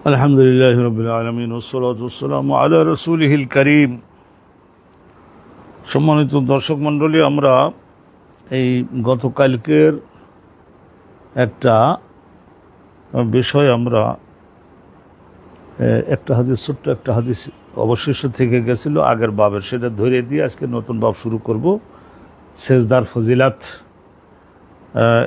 আলহামদুলিল্লাহ রাব্বিল আলামিন ওয়াসসালাতু ওয়াসসালামু আলা রাসূলিহিল কারীম। সম্মানিত দর্শক মণ্ডলী, আমরা এই গতকালকের একটা বিষয় আমরা একটা হাদিস, ছোট্ট একটা হাদিস অবশেষে থেকে গেছিল আগের বাবের, সেটা ধরে দিয়ে আজকে নতুন বাব শুরু করব। সেজদার ফজিলাত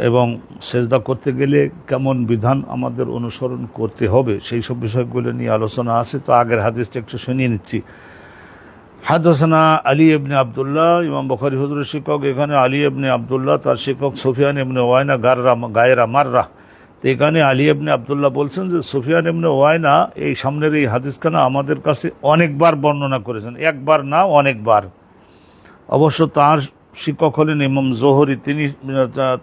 এবং সেজদা করতে গেলে কেমন বিধান আমাদের অনুসরণ করতে হবে সেই সব বিষয়গুলো নিয়ে আলোচনা আছে। তো আগের হাদিসটা একটু শুনিয়ে নিচ্ছি। হাদাসানা আলী ইবনে আবদুল্লাহ, ইমাম বুখারী হুজুরের শিক্ষক এখানে আলী ইবনে আবদুল্লাহ, তার শিক্ষক সুফিয়ান ইবনে ওয়াইনা গায়রা মাররা। তো এখানে আলী ইবনে আবদুল্লাহ বলছেন যে সুফিয়ান ইবনে ওয়াইনা এই সামনের এই হাদিসখানা আমাদের কাছে অনেকবার বর্ণনা করেছেন, একবার না অনেকবার। অবশ্য তার শিক্ষক হলেন ইমাম জোহরি, তিনি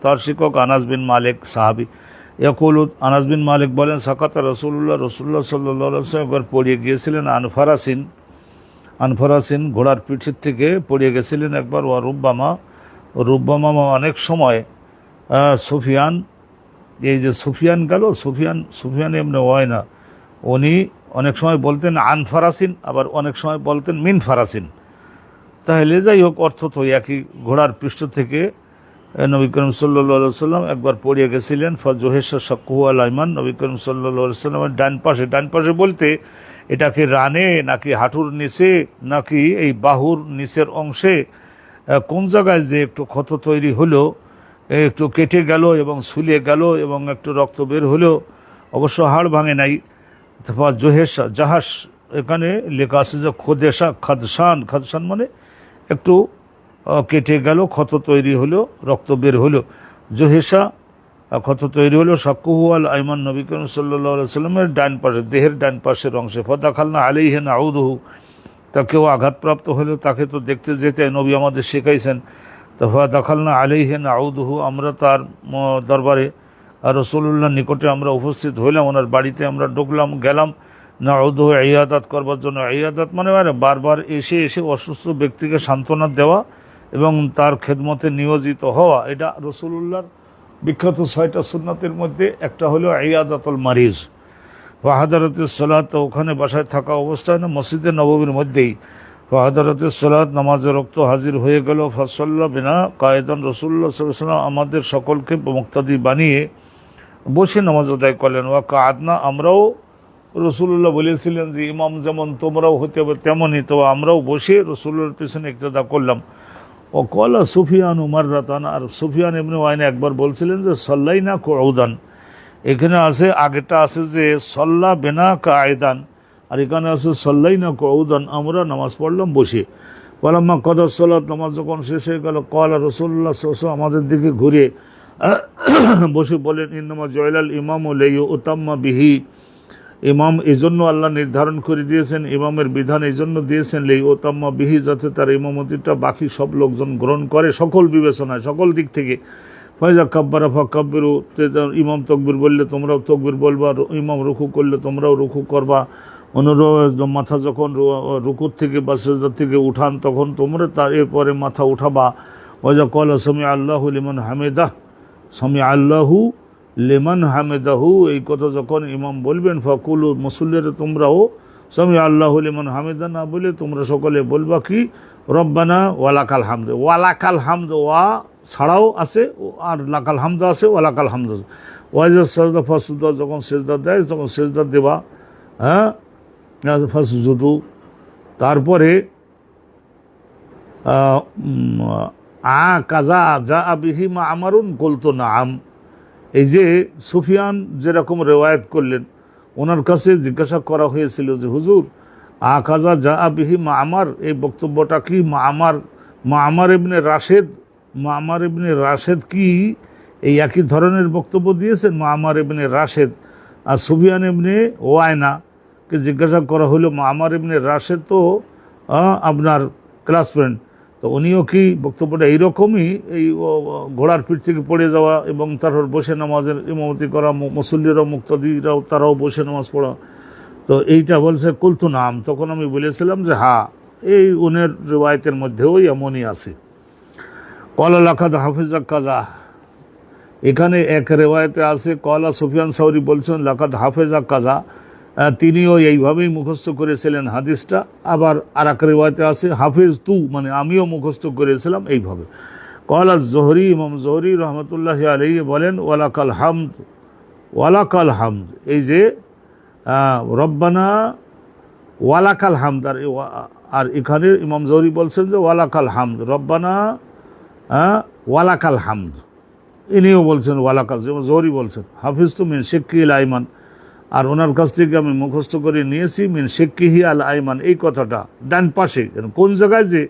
তার শিক্ষক আনাস বিন মালিক সাহাবী। ইয়াকুল, আনাস বিন মালিক বলেন সাকাতা রসুল্লাহ সাল্লাল্লাহু আলাইহি ওয়াসাল্লাম একবার পড়িয়ে গিয়েছিলেন আনফারাসিন ঘোড়ার পিঠের থেকে পড়িয়ে গেছিলেন একবার। ওয়া রুব্বামা অনেক সময় সুফিয়ান, এই যে সুফিয়ান গেল, সুফিয়ান এমনি ওয়াইনা, উনি অনেক সময় বলতেন আনফারাসিন, আবার অনেক সময় বলতেন মিন ফারাসিন। তাহলে যাই হোক, অর্থ তো একই। ঘোড়ার পৃষ্ঠ থেকে নবী করিম সাল্লাল্লাহু আলাইহি ওয়াসাল্লাম একবার পড়িয়ে গেছিলেন। ফাজুহেশা শাক্কুহু আল আইমান, নবী করিম সাল্লাল্লাহু আলাইহি ওয়াসাল্লামের ডান পাশে বলতে এটাকে রানে নাকি হাঁটুর নিচে নাকি এই বাহুর নিচের অংশে কোন জায়গায় যে একটু ক্ষত তৈরি হলো, একটু কেটে গেল এবং সুলে গেল এবং একটু রক্ত বের হলো, অবশ্য হাড় ভাঙে নাই। জোহেশা জাহাস, এখানে লেখা আছে যে খোদেশা খাদসান মানে একটু কেটে গেল, ক্ষত তৈরি হলো, রক্ত বের হলো। জোহেশা ক্ষত তৈরি হলো। শাক্কুহু আল আইমান, নবী করিম সাল্লাল্লাহু আলাইহি ওয়াসাল্লামের ডান পাশে, দেহের ডান পাশের অংশে। ফাদাখালনা আলাইহি নাউদুহু, তা কেউ আঘাতপ্রাপ্ত হলেও তাকে তো দেখতে যেতে নবী আমাদের শেখাইছেন। তো ফাদাখালনা আলাইহি নাউদুহু, আমরা তার দরবারে আর রাসূলুল্লাহর নিকটে আমরা উপস্থিত হইলাম, ওনার বাড়িতে আমরা গেলাম নাউদুহু ইয়াদাত করবার জন্য। ইয়াদাত মানে বারবার এসে অসুস্থ ব্যক্তিকে সান্ত্বনা দেওয়া এবং তার খেদমতে নিয়োজিত হওয়া। এটা রাসূলুল্লাহর বিখ্যাত 6টা সুন্নাতের মধ্যে একটা হলো ইয়াদাতুল মারিজ। ফাহাদারাতুস সালাত, ওখানে বাসায় থাকা অবস্থায় না, মসজিদে নববীর মধ্যেই। ফাহাদারাতুস সালাত, নামাজের রক্ত হাজির হয়ে গেল। ফাসাল্লা বিনা কায়েদান, রাসূলুল্লাহ সাল্লাল্লাহু আলাইহি ওয়াসাল্লাম আমাদের সকলকে মুক্তাদি বানিয়ে বসে নামাজ আদায় করলেন। ওয়া কাদনা, আমরাও, রাসূলুল্লাহ বলেছিলেন যে ইমাম যেমন তোমরাও হতে হবে তেমনই, তো আমরাও বসে রাসূলুল্লাহর পিছনে ইক্তেদা করলাম। ও কলা সুফিয়ান মাররাতান, আর সুফিয়ান ইবনে ওয়াইনা একবার বলছিলেন যে সাল্লাইনা কুউদান। এখানে আছে, আগেটা আছে যে সাল্লা বিনা কায়দান, আর এখানে আছে সাল্লাইনা কুউদান, আমরা নামাজ পড়লাম বসে। ওয়ালাম্মা কদা সালাত, নামাজ যখন শেষ হয়ে গেল, কলা রাসূলুল্লাহ সাল্লাল্লাহু আলাইহি ওয়াসাল্লাম আমাদের দিকে ঘুরে বসে বলেন ইন্নামা জয়লাল ইমামু লিইউতাম্মা বিহি, ইমাম এই জন্য আল্লাহ নির্ধারণ করে দিয়েছেন, ইমামের বিধান এই জন্য দিয়েছেন লিইউতাম্মা বিহি, যাতে তার ইমামতিটা বাকি সব লোকজন গ্রহণ করে, সকল বিবেচনায়, সকল দিক থেকে। ফাইজা কাব্বারা ফাকাব্বিরু, ইমাম তকবির বললে তোমরাও তকবির বলবা, ইমাম রুকু করলে তোমরাও রুকু করবা। মাথা যখন রুকুর থেকে বা সিজদা থেকে উঠান তখন তোমরা তার এরপরে মাথা উঠাবা। ওয়াজা ক্বালা সামি আল্লাহু লিমান হামিদাহ, সামি আল্লাহু লিমান হামিদাহু, এই কথা যখন ইমাম বলবেন, ফাকুলু, মুসল্লিরা তোমরাও সামি আল্লাহু লিমান হামিদা না বলে তোমরা সকলে বলবা কি রব্বানা ওয়ালাকাল হামদ। ওয়ালাকাল হামদ, ওয়া ছাড়াও আছে আর লাকাল হামদ আছে, ওয়ালাকাল হামদ আছে। ওয়াজা সাজদা ফাসজুদা, যখন সেজদা দেয় তখন সেজদা দেবা, হ্যাঁ, ফাসজুদু। তারপরে কাজা যা বিহি মা আমারুন কুলতু নাআম, এই যে সুফিয়ান যেরকম রেওয়ায়েত করলেন, ওনার কাছে জিজ্ঞাসা করা হয়েছিল যে হুজুর কাজা যা বিহি মা আমার, এই বক্তব্যটা কি মা'মার ইবনে রাশেদ কি এই একই ধরনের বক্তব্য দিয়েছেন? মা'মার ইবনে রাশেদ আর সুফিয়ান ইবনে ওয়াইনাকে জিজ্ঞাসা করা হলো, মা'মার ইবনে রাশেদ তো আপনার ক্লাস ফ্রেন্ড, তো উনিও কি বক্তব্যটা এইরকমই, এই ঘোড়ার পিঠ থেকে পড়ে যাওয়া এবং তারপর বসে নামাজের ইমামতি করা, মুসল্লিরাও মুক্তাদিরাও তারাও বসে নামাজ পড়া? তো এইটা বলছে কুলতু নাম, তখন আমি বলেছিলাম যে হ্যাঁ, এই উনের রিওয়ায়াতের মধ্যেও এমনই আছে। ক্বালা লাকাদ হাফিজা কাজা, এখানে এক রেওয়ায়তে আছে কলা সুফিয়ান সাউরি বলছেন লাকাদ হাফেজা কাজা, তিনিও এইভাবেই মুখস্থ করেছিলেন হাদিসটা। আবার আর এক রেওয়ায়তে আছে হাফেজ তু, মানে আমিও মুখস্থ করেছিলাম এইভাবে। কলা জোহরি, ইমাম জোহরি রহমতুল্লাহ আলাইহি বলেন ওয়ালাকাল হামদ, ওয়ালাকাল হামদ, এই যে রব্বানা ওয়ালাকাল হামদ, আর এখানে ইমাম জোহরি বলছেন যে ওয়ালাকাল হামদ, রব্বানা ওয়ালাকাল হামদ, ইনিও বলছেন ওয়ালাকাল, যেমন জোহরি বলছেন হাফিজ তু মিন শিক্কিল আইমান, আর ওনার কাছ থেকে আমি মুখস্থ করে নিয়েছি মিন শিক্কিহি আল আইমান, এই কথাটা ডান পাশে, কোন জায়গায় যে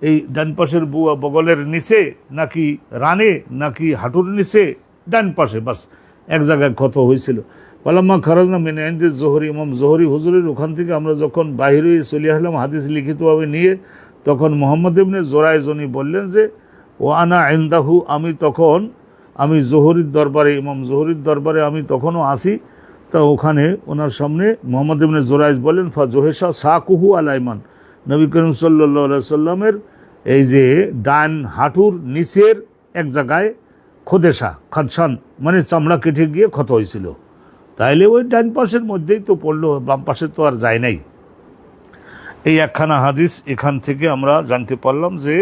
এই ডান পাশের বগলের নিচে নাকি রানে নাকি হাঁটুর নিচে, ডান পাশে, বাস এক জায়গায় ক্ষত হয়েছিল। পালাম্মা খারাজনা মিন ইনদি জোহরি, ইমাম জোহরি হুজুরের ওখান থেকে আমরা যখন বাহিরে চলে আসলাম হাদিস লিখিতভাবে নিয়ে, তখন মোহাম্মদ ইবনে জোরাইজনি বললেন যে ও আনা ইনদাহু, আমি জোহরির দরবারে, ইমাম জোহরির দরবারে আমি তখনও আসি। তা ওখানে ওনার সামনে মোহাম্মদ ইবনে জোরাইজ বলেন ফা জোহেশা সাকুহু আল আইমান, নবী করিম সাল্লাল্লাহু আলাইহি সাল্লামের এই যে ডান হাঁটুর নিচের এক জায়গায় খোদেশা, খাদসান মানে চামড়া কেটে গিয়ে ক্ষত হয়েছিল, তাইলে ওই ডান পাশের মধ্যেই তো পড়লো, বাম পাশে তো আর যায় নাই। এই একখানা হাদিস এখান থেকে আমরা জানতে পারলাম যে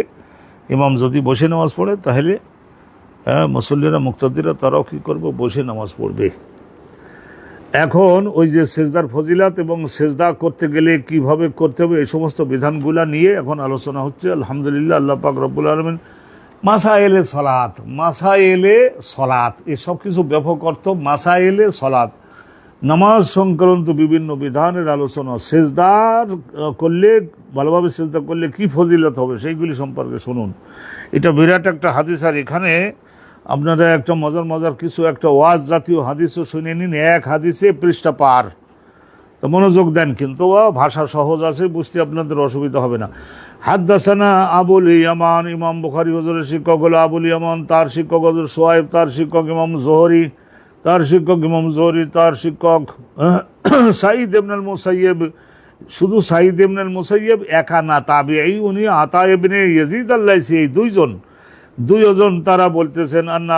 ইমাম যদি বসে নামাজ পড়ে তাহলে মুসল্লিরা মুক্তাদিরা তারাও কী করবে, বসে নামাজ পড়বে। এখন ওই যে সেজদার ফজিলাত এবং সেজদা করতে গেলে কিভাবে করতে হবে এই সমস্ত বিধানগুলা নিয়ে এখন আলোচনা হচ্ছে। আলহামদুলিল্লাহ, আল্লাহ পাক রব্বুল আলামিন মাসায়েলে সলাত এসব কিছু ব্যাপক অর্থ, মাসায়েলে সলাত নামাজ সংক্রান্ত বিভিন্ন বিধানের আলোচনা, সেজদার করলে ভালোভাবে সেজদা করলে কি ফজিলত হবে সেইগুলি সম্পর্কে শুনুন। এটা বিরাট একটা হাদিস, আর এখানে আপনারা একটা মজার কিছু একটা ওয়াজ জাতীয় হাদিসও শুনে নিন, এক হাদিসে পৃষ্ঠা পার, তো মনোযোগ দেন, কিন্তু ভাষা সহজ আছে, বুঝতে আপনাদের অসুবিধা হবে না। হাদ্দাসানা আবুল ইয়ামান, ইমাম বুখারী হুজুরের শিক্ষক হলো আবুল ইয়ামান, তার শিক্ষক হুজুর সোহাইব, তার শিক্ষক ইমাম জোহরি, তার শিক্ষক সাঈদ ইবনুল মুসাইয়্যিব। শুধু সাঈদ ইবনুল মুসাইয়্যিব একা না, তাবিঈ উনি আতা ইবনে ইয়াজিদ আল-লাইসি, এই দুইজন তারা বলতেছেন আন্না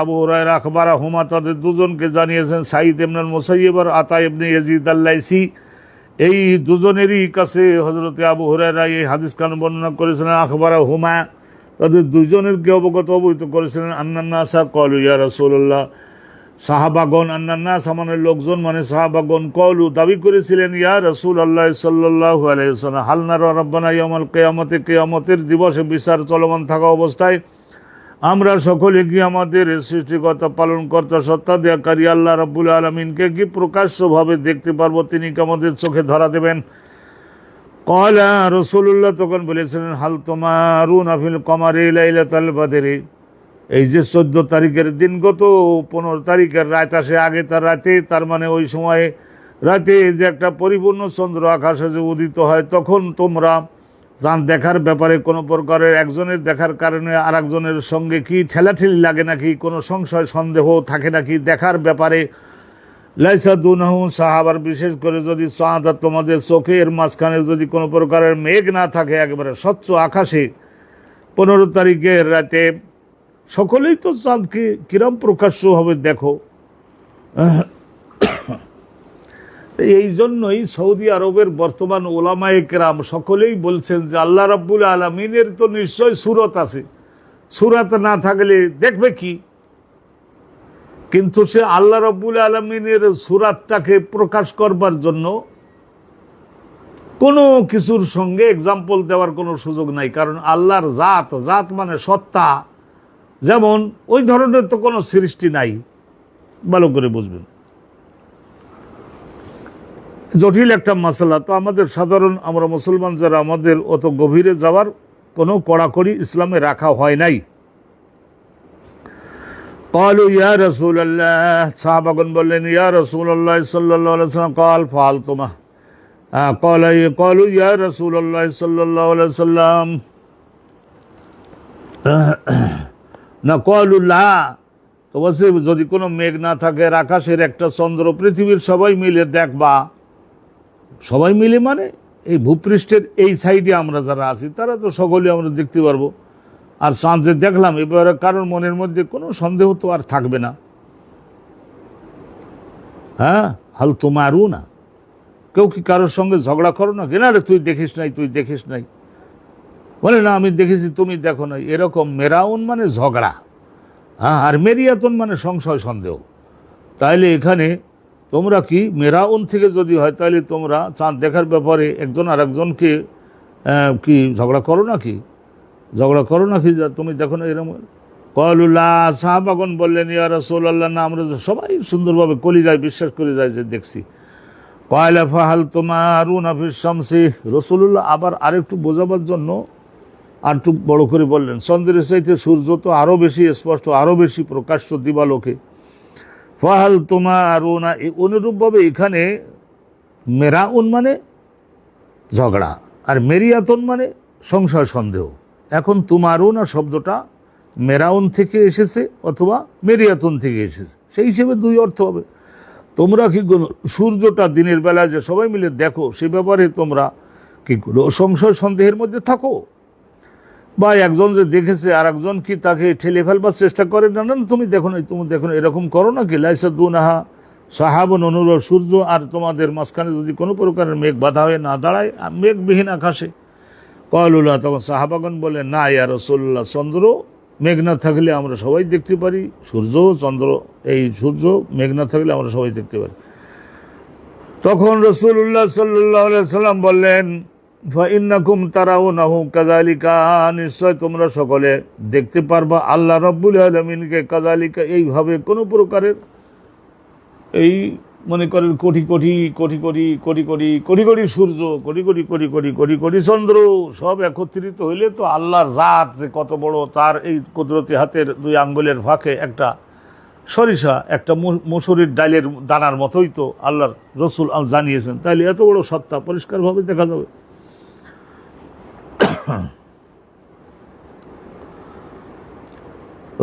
আবু হুরায়রা আখবারাহুমা, তাদের দুজনকে জানিয়েছেন সাঈদ ইবনুল মুসাইয়্যিব আর আতা ইবনে ইয়াজিদ আল-লাইসি, এই দুজনেরই কাছে হযরতে আবু হুরায়রা এই হাদিস কান বর্ণনা করেছিলেন। আখবারাহুমা, তাদের দুইজনেরকে অবহিত করেছিলেন আন্নান্নাসা ক্বালু ইয়া রাসূলুল্লাহ, সাহাবাগণ, আন্নান্নাস আমাদের লোকজন মানে সাহাবাগণ, ক্বালু দাবি করেছিলেন ইয়া রাসূলুল্লাহ সাল্লাল্লাহু আলাইহি ওয়াসাল্লাম, হাল নারা রাব্বানা ইয়াউমাল কিয়ামতে, কিয়ামতের দিবসে বিচার চলমান থাকা অবস্থায় আমরা সকলে কি আমাদের সৃষ্টিকর্তা পালনকর্তা সত্তাধিকারী আল্লাহ রাব্বুল আলামিনকে কি প্রকাশ্যভাবে দেখতে পারবো, তিনি কি আমাদের চোখে ধরা দেবেন? ক্বালা রাসূলুল্লাহ তখন বলেছিলেন হাল তুমারুনা ফিল কমারি লাইলাতাল বদরি, এই যে 14 তারিখের দিন গত 15 তারিখের রাত আসে, আগে তার রাতে, তার মানে ওই সময় রাতে যে একটা পরিপূর্ণ চন্দ্র আকাশে যে উদিত হয়, তখন তোমরা চাঁদ দেখার ব্যাপারে কোনো প্রকারের একজনের দেখার কারণে আর একজনের সঙ্গে কি ঠেলাঠেলি লাগে নাকি, কোনো সংশয় সন্দেহ থাকে নাকি দেখার ব্যাপারে? লাইসা দুনাহু, সাহাবার বিশেষ করে যদি চাঁদ আর তোমাদের চোখের মাঝখানে যদি কোনো প্রকারের মেঘ না থাকে, একেবারে স্বচ্ছ আকাশে 15 তারিখের রাতে সকলেই তো চাঁদকে কিরম প্রকাশ্যভাবে দেখো। এই জন্যই সৌদি আরবের বর্তমান ওলামায়ে কেরাম সকলেই বলছেন যে আল্লাহ রাব্বুল আলামিনের তো নিশ্চয় সূরত আছে, সূরত না থাকলে দেখবে কি? কিন্তু সে আল্লাহ রাব্বুল আলামিনের সূরতটাকে প্রকাশ করবার জন্য কোনো কিছুর সঙ্গে এক্সাম্পল দেওয়ার কোনো সুযোগ নাই, কারণ আল্লাহর জাত মানে সত্তা, যেমন ওই ধরনের তো কোনো সৃষ্টি নাই। ভালো করে বুঝবেন, জটিল একটা মাসালা। তো আমাদের সাধারণ আমরা মুসলমান যারা, আমাদের অত গভীরে যাওয়ার কোনো কড়াকড়ি ইসলামে রাখা হয় নাই। ক্বালু ইয়া রাসূলুল্লাহ, সাহাবাগণ বললেন ইয়া রাসূলুল্লাহ সাল্লাল্লাহু আলাইহি ওয়াসাল্লাম, ক্বাল ফাআলতুমা, ক্বালু ইয়া রাসূলুল্লাহ সাল্লাল্লাহু আলাইহি ওয়াসাল্লাম, না ক্বালু লা, তো বলছে যদি কোনো মেঘ না থাকে, আকাশের একটা চন্দ্র পৃথিবীর সবাই মিলে দেখবা, সবাই মিলে মানে এই ভূপৃষ্ঠের এই সাইডে আমরা যারা আছি তারা তো সকলে আমরা দেখতে পারবো, আর চাঁদ যে দেখলাম, এবারে কারোর মনের মধ্যে কোনো সন্দেহ তো আর থাকবে না। হ্যাঁ, হাল তোমারও না, কেউ কি কারোর সঙ্গে ঝগড়া করো না, কেনা রে তুই দেখিস নাই, তুই দেখিস নাই, বলে না আমি দেখেছি তুমি দেখো নাই, এরকম মেরাউন মানে ঝগড়া। হ্যাঁ, আর মেরিয়াতন মানে সংশয় সন্দেহ। তাইলে এখানে তোমরা কি মেরাউন থেকে যদি হয়, তাহলে তোমরা চাঁদ দেখার ব্যাপারে একজন আর একজনকে কি ঝগড়া করো নাকি, ঝগড়া করো নাকি তুমি দেখো না এরকম। কলুল্লাহ, সাহাবাগণ বললেন ইয়া রাসূলুল্লাহ, না আমরা সবাই সুন্দরভাবে কলিজায় বিশ্বাস করে যায় যে দেখছি। কয়লা ফাহাল তুমারুনা ফিস শামসি, রাসূলুল্লাহ আবার আরেকটু বোঝাবার জন্য আর একটু বড় করে বললেন, চন্দ্রের চাইতে সূর্য তো আরও বেশি স্পষ্ট, আরও বেশি প্রকাশ্য দিবালোকে। ফাহাল তুমারুনা, অনুরূপভাবে এখানে মেরাউন মানে ঝগড়া, আর মেরিয়াতন মানে সংশয় সন্দেহ। এখন তুমারুনা শব্দটা মেরাউন থেকে এসেছে অথবা মেরিয়াতন থেকে এসেছে, সেই হিসেবে দুই অর্থ হবে। তোমরা কি সূর্যটা দিনের বেলা যে সবাই মিলে দেখো, সে ব্যাপারে তোমরা কি সংশয় সন্দেহের মধ্যে থাকো, বা একজন যে দেখেছে আর একজন কি তাকে ঠেলে ফেলবার চেষ্টা করে, না না তুমি দেখো না, তুমি দেখো না, এরকম করো নাকি। লাইসা দুনাহা সাহাবন, অনুরূপ সূর্য আর তোমাদের মাঝখানে যদি কোনো প্রকারের মেঘ বাধা হয়ে না দাঁড়ায়, মেঘবিহীন আকাশে। কলুল্লাহ, তখন সাহাবাগণ বলে না ইয়া রাসূলুল্লাহ, চন্দ্র মেঘ না থাকলে আমরা সবাই দেখতে পারি, সূর্য চন্দ্র, এই সূর্য মেঘ না থাকলে আমরা সবাই দেখতে পারি। তখন রাসূলুল্লাহ সাল্লাল্লাহু আলাইহি সাল্লাম বললেন, ফাইন্নাকুম তারাউনাহু কাযালিকা, নিশ্চয় তোমরা সকলে দেখতে পারবা আল্লাহ রাব্বুল আলামিনকে কাযালিকা, এইভাবে কোনো প্রকারের এই মনে করেন কোটি কোটি কোটি কোটি কোটি কোটি কোটি কোটি সূর্য, কোটি কোটি কোটি কোটি কোটি কোটি চন্দ্র সব একত্রিত হইলে তো আল্লাহর জাত যে কত বড়, তার এই কুদরতি হাতের দুই আঙ্গুলের ফাঁকে একটা সরিষা, একটা মসুরির ডালের দানার মতোই তো আল্লাহর রসুল জানিয়েছেন, তাইলে এত বড় সত্তা পরিষ্কারভাবে দেখা যাবে।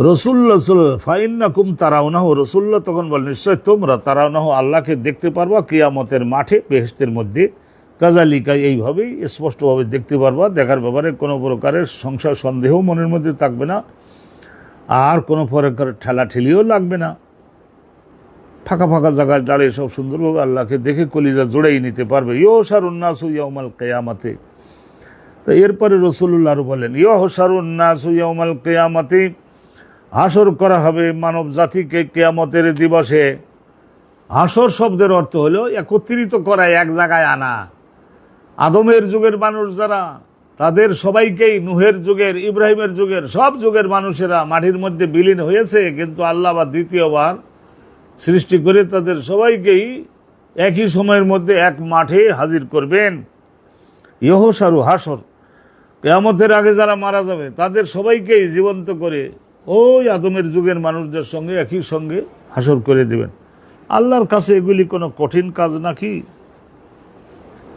রসুল্লাহ ফাইন্নাকুম তারাউনাহু, রসুল্লাহ তখন বলেন নিশ্চয় তোমরা তারাউনাহু আল্লাহকে দেখতে পারবা কিয়ামতের মাঠে বেহেশতের মধ্যে, কাযালিকা এইভাবেই স্পষ্টভাবে দেখতে পারবা, দেখার ব্যাপারে কোনো প্রকারের সংশয় সন্দেহ মনের মধ্যে থাকবে না, আর কোনো প্রকারের ঠেলাঠেলিও লাগবে না। ফাঁকা ফাঁকা জায়গায় দাঁড়িয়ে সব সুন্দরভাবে আল্লাহকে দেখে কলিজা জোড়াই নিতে পারবে। ইউহশারুন নাসু ইয়াউমাল কিয়ামাতি, তো এরপরে রাসূলুল্লাহ আরো বলেন ইউহশারুন নাসু ইয়াউমাল কিয়ামাতি, হাসর করা হবে মানব জাতিকে কিয়ামতের দিবসে। হাসর শব্দের অর্থ হলো একত্রিত করা, এক জায়গায় আনা। আদমের যুগের মানুষ যারা, তাদের সবাইকেই, নুহের যুগের, ইব্রাহিমের যুগের, সব যুগের মানুষেরা মাটির মধ্যে বিলীন হয়েছে, কিন্তু আল্লাহ আবার দ্বিতীয়বার সৃষ্টি করে তাদের সবাইকেই একই সময়ের মধ্যে এক মাঠে হাজির করবেন। ইহসারু হাসর, কিয়ামতের আগে যারা মারা যাবে তাদের সবাইকেই জীবন্ত করে ওই আদমের যুগের মানুষদের সঙ্গে একই সঙ্গে হাসর করে দেবেন। আল্লাহর কাছে এগুলি কোনো কঠিন কাজ নাকি?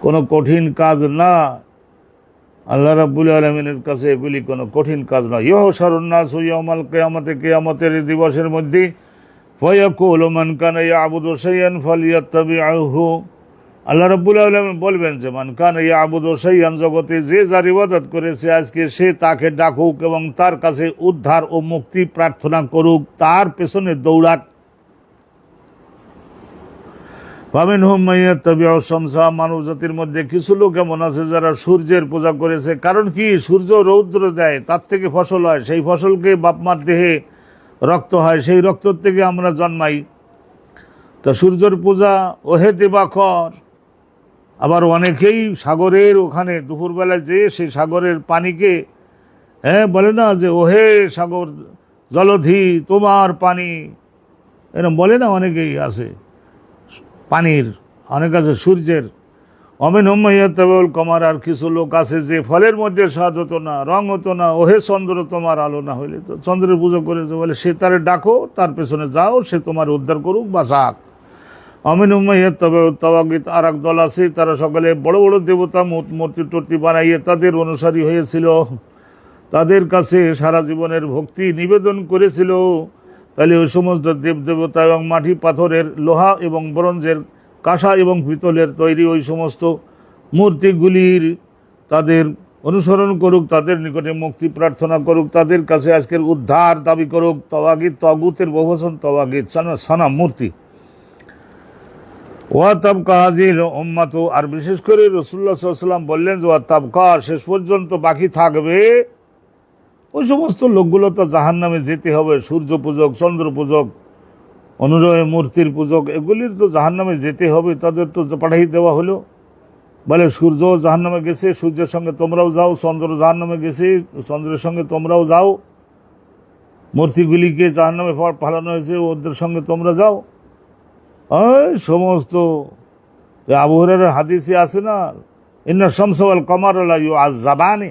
কোনো কঠিন কাজ না। আল্লাহ রাব্বুল আলামিনের কাছে এগুলি কোনো কঠিন কাজ নয়। ইহশারুন নাসু ইয়াউমাল কিয়ামাতি, কিয়ামতের দিবসের মধ্যে ফায়াকুলু মান কানা ইয়াবুদু শাইয়ান ফালিয়াত্তাবিউহু, আল্লাহ রাব্বুল আলামিন বলবেন যে মান কানা ইয়াবুদু শাইয়ান, জগতে যে যার ইবাদত করেছে আজকে সে তাকে ডাকুক এবং তার কাছে উদ্ধার ও মুক্তি প্রার্থনা করুক, তার পেছনে দৌড়াক। ফামিনহুম মান ইয়াত্তাবিউ শামসা, মানব জাতির মধ্যে কিছু লোক এমন আছে যারা সূর্যের পূজা করেছে। কারণ কি? সূর্য রৌদ্র দেয়, তার থেকে ফসল হয়, সেই ফসলকে বাপমার দেহে রক্ত হয়, সেই রক্ত থেকে আমরা জন্মাই। তা সূর্যের পূজা ওহে দিবাকর। আবার অনেকেই সাগরের ওখানে দুপুরবেলায় যেয়ে সেই সাগরের পানিকে বলে না যে ওহে সাগর জলধি তোমার পানি, এরকম বলে না, অনেকেই আছে পানির, অনেক আছে সূর্যের। অমিনহুম মান ইয়াত্তাবিউল কমার, আর কিছু লোক আছে যে ফলের মধ্যে স্বাদ হতো না, রং হতো না, ওহে চন্দ্র তোমার আলো না হইলে, তো চন্দ্রের পুজো করেছে বলে সে তারে ডাকো, তার পেছনে যাও, সে তোমার উদ্ধার করুক বা যাক। অমিনহুম মান ইয়াত্তাবিউত তাওয়াগিত, আর এক দল আছে তারা সকলে বড় বড় দেবতা মূর্তি টর্তি বানাইয়ে তাদের অনুসারী হয়েছিল, তাদের কাছে সারা জীবনের ভক্তি নিবেদন করেছিল। তাহলে ওই সমস্ত দেবদেবতা এবং মাটি পাথরের, লোহা এবং ব্রোঞ্জের, কাঁসা এবং পিতলের তৈরি ওই সমস্ত মূর্তিগুলির তাদের অনুসরণ করুক, তাদের নিকটে মুক্তি প্রার্থনা করুক, তাদের কাছে আজকের উদ্ধার দাবি করুক। তাওয়াগিদ, তাগুতের বহুবচন তাওয়াগিদ, সনাম, মূর্তি। ওয়া তাবকা হাযিহিল উম্মাতু, আর বিশেষ করে রাসূলুল্লাহ সাল্লাল্লাহু আলাইহি ওয়াসাল্লাম বললেন যে ওয়া তাবকা, শেষ পর্যন্ত বাকি থাকবে ওই সমস্ত লোকগুলো তো জাহান্নামে যেতে হবে। সূর্য পূজক, চন্দ্র পূজক, অনুরয় মূর্তির পূজক, এগুলির তো জাহান্নামে যেতে হবে। তাদের তো পাঠাই দেওয়া হলো, বলে সূর্য জাহান্নামে গেছে, সূর্যের সঙ্গে তোমরাও যাও। চন্দ্র জাহান্নামে গেছে, চন্দ্রের সঙ্গে তোমরাও যাও। মূর্তিগুলিকে জাহান্নামে ফালানো হয়েছে, ওদের সঙ্গে তোমরা যাও। ওই সমস্ত আবু হুরায়রার হাদিসে আছে না, ইন্না শামসা ওয়াল কমারা লা ইউআযাবানি,